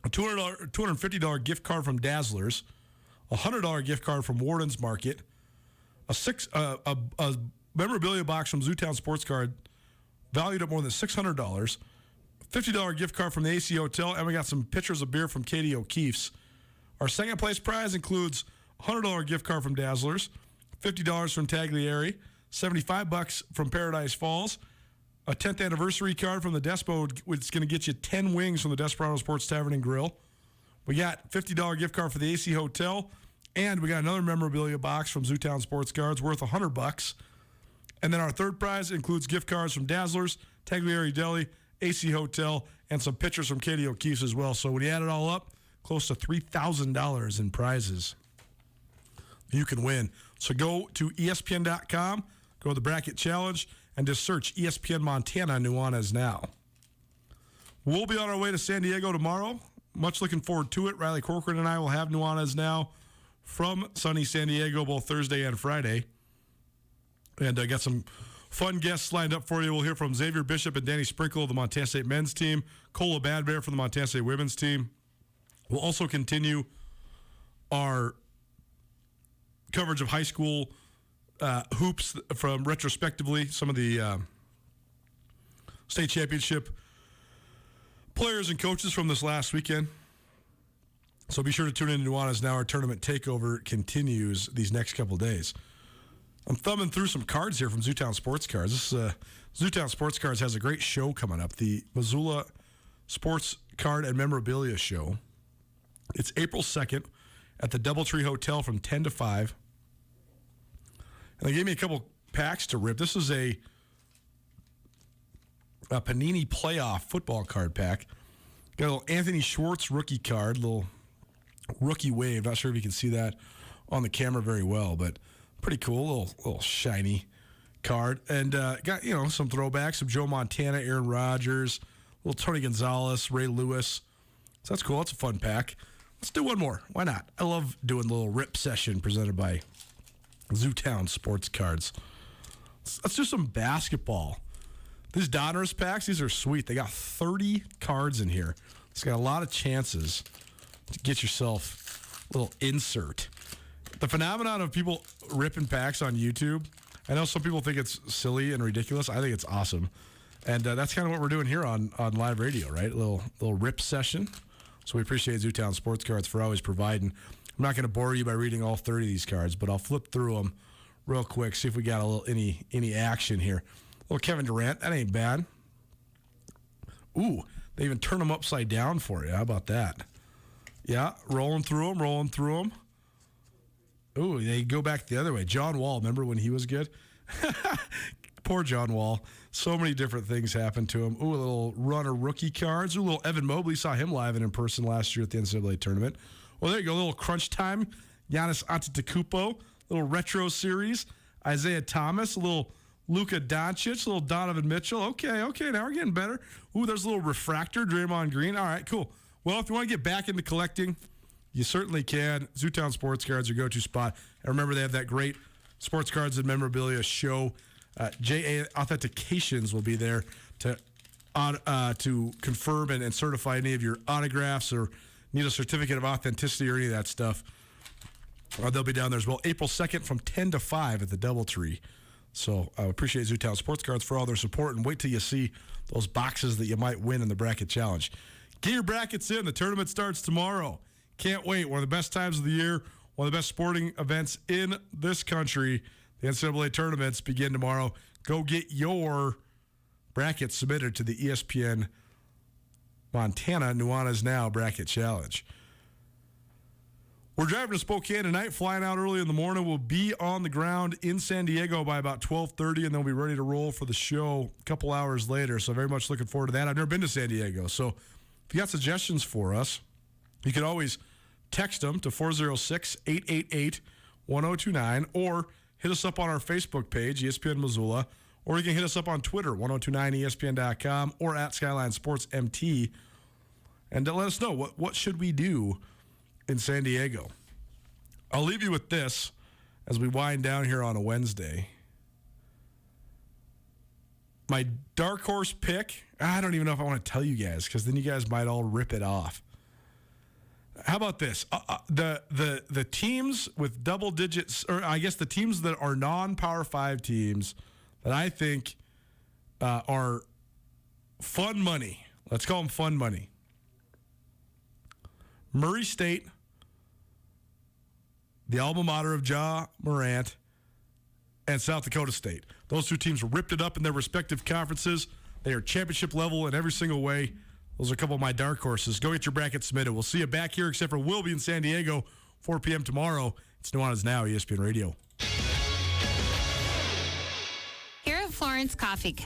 Speaker 3: a $250 gift card from Dazzlers, a $100 gift card from Warden's Market, a memorabilia box from Zootown Sports Card valued at more than $600, $50 gift card from the AC Hotel, and we got some pitchers of beer from Katie O'Keefe's. Our second place prize includes a $100 gift card from Dazzlers, $50 from Taglieri, $75 from Paradise Falls, a 10th anniversary card from the Despo, which is going to get you 10 wings from the Desperado Sports Tavern and Grill. We got $50 gift card for the AC Hotel, and we got another memorabilia box from Zootown Sports Cards worth $100. And then our third prize includes gift cards from Dazzlers, Taglieri Deli, AC Hotel, and some pictures from Katie O'Keefe's as well. So when you add it all up, close to $3,000 in prizes you can win. So go to ESPN.com, go to the bracket challenge, and just search ESPN Montana Nuanez now. We'll be on our way to San Diego tomorrow. Much looking forward to it. Riley Corcoran and I will have Nuanez now from sunny San Diego both Thursday and Friday. And I got some fun guests lined up for you. We'll hear from Xavier Bishop and Danny Sprinkle of the Montana State men's team, Cola Badbear from the Montana State women's team. We'll also continue our coverage of high school hoops from retrospectively some of the state championship players and coaches from this last weekend. So be sure to tune in to Nuanez Now. Our tournament takeover continues these next couple days. I'm thumbing through some cards here from Zootown Sports Cards. This Zootown Sports Cards has a great show coming up, the Missoula Sports Card and Memorabilia Show. It's April 2nd at the Doubletree Hotel from 10 to 5. And they gave me a couple packs to rip. This is a Panini Playoff football card pack. Got a little Anthony Schwartz rookie card, little rookie wave. Not sure if you can see that on the camera very well, but pretty cool, little shiny card. And got, some throwbacks of Joe Montana, Aaron Rodgers, little Tony Gonzalez, Ray Lewis. So that's cool. That's a fun pack. Let's do one more. Why not? I love doing a little rip session presented by Zootown Sports Cards. Let's do some basketball. These Donruss packs, these are sweet. They got 30 cards in here. It's got a lot of chances to get yourself a little insert. The phenomenon of people ripping packs on YouTube, I know some people think it's silly and ridiculous. I think it's awesome. And that's kind of what we're doing here on live radio, right? A little rip session. So we appreciate Zootown Sports Cards for always providing. I'm not going to bore you by reading all 30 of these cards, but I'll flip through them real quick, see if we got a little any action here. A little Kevin Durant, that ain't bad. Ooh, they even turn them upside down for you. How about that? Yeah, rolling through them. Ooh, they go back the other way. John Wall, remember when he was good? Poor John Wall. So many different things happened to him. Ooh, a little run of rookie cards. Ooh, a little Evan Mobley. Saw him live and in person last year at the NCAA tournament. Well, there you go. A little crunch time. Giannis Antetokounmpo. Little retro series. Isaiah Thomas. A little Luka Doncic. A little Donovan Mitchell. Okay. Now we're getting better. Ooh, there's a little refractor. Draymond Green. All right, cool. Well, if you want to get back into collecting, you certainly can. Zootown Sports Cards, your go-to spot. And remember, they have that great sports cards and memorabilia show. JA Authentications will be there to confirm and certify any of your autographs or need a certificate of authenticity or any of that stuff. They'll be down there as well. April 2nd from 10 to 5 at the DoubleTree. So I appreciate Zootown Sports Cards for all their support, and wait till you see those boxes that you might win in the Bracket Challenge. Get your brackets in. The tournament starts tomorrow. Can't wait. One of the best times of the year, one of the best sporting events in this country. The NCAA tournaments begin tomorrow. Go get your brackets submitted to the ESPN Montana Nuanez Now Bracket Challenge. We're driving to Spokane tonight, flying out early in the morning. We'll be on the ground in San Diego by about 12:30, and then we'll be ready to roll for the show a couple hours later. So very much looking forward to that. I've never been to San Diego, so if you got suggestions for us, you can always text them to 406-888-1029 or hit us up on our Facebook page, ESPN Missoula, or you can hit us up on Twitter, 1029ESPN.com, or at Skyline Sports MT, and let us know what should we do in San Diego. I'll leave you with this as we wind down here on a Wednesday. My dark horse pick, I don't even know if I want to tell you guys because then you guys might all rip it off. How about this? The teams with double digits, or I guess the teams that are non-Power 5 teams that I think are fun money. Let's call them fun money. Murray State, the alma mater of Ja Morant, and South Dakota State. Those two teams ripped it up in their respective conferences. They are championship level in every single way. Those are a couple of my dark horses. Go get your bracket submitted. We'll see you back here, except for we'll be in San Diego, 4 p.m. tomorrow. It's Nuanez Now, ESPN Radio.
Speaker 13: Here at Florence Coffee Co.,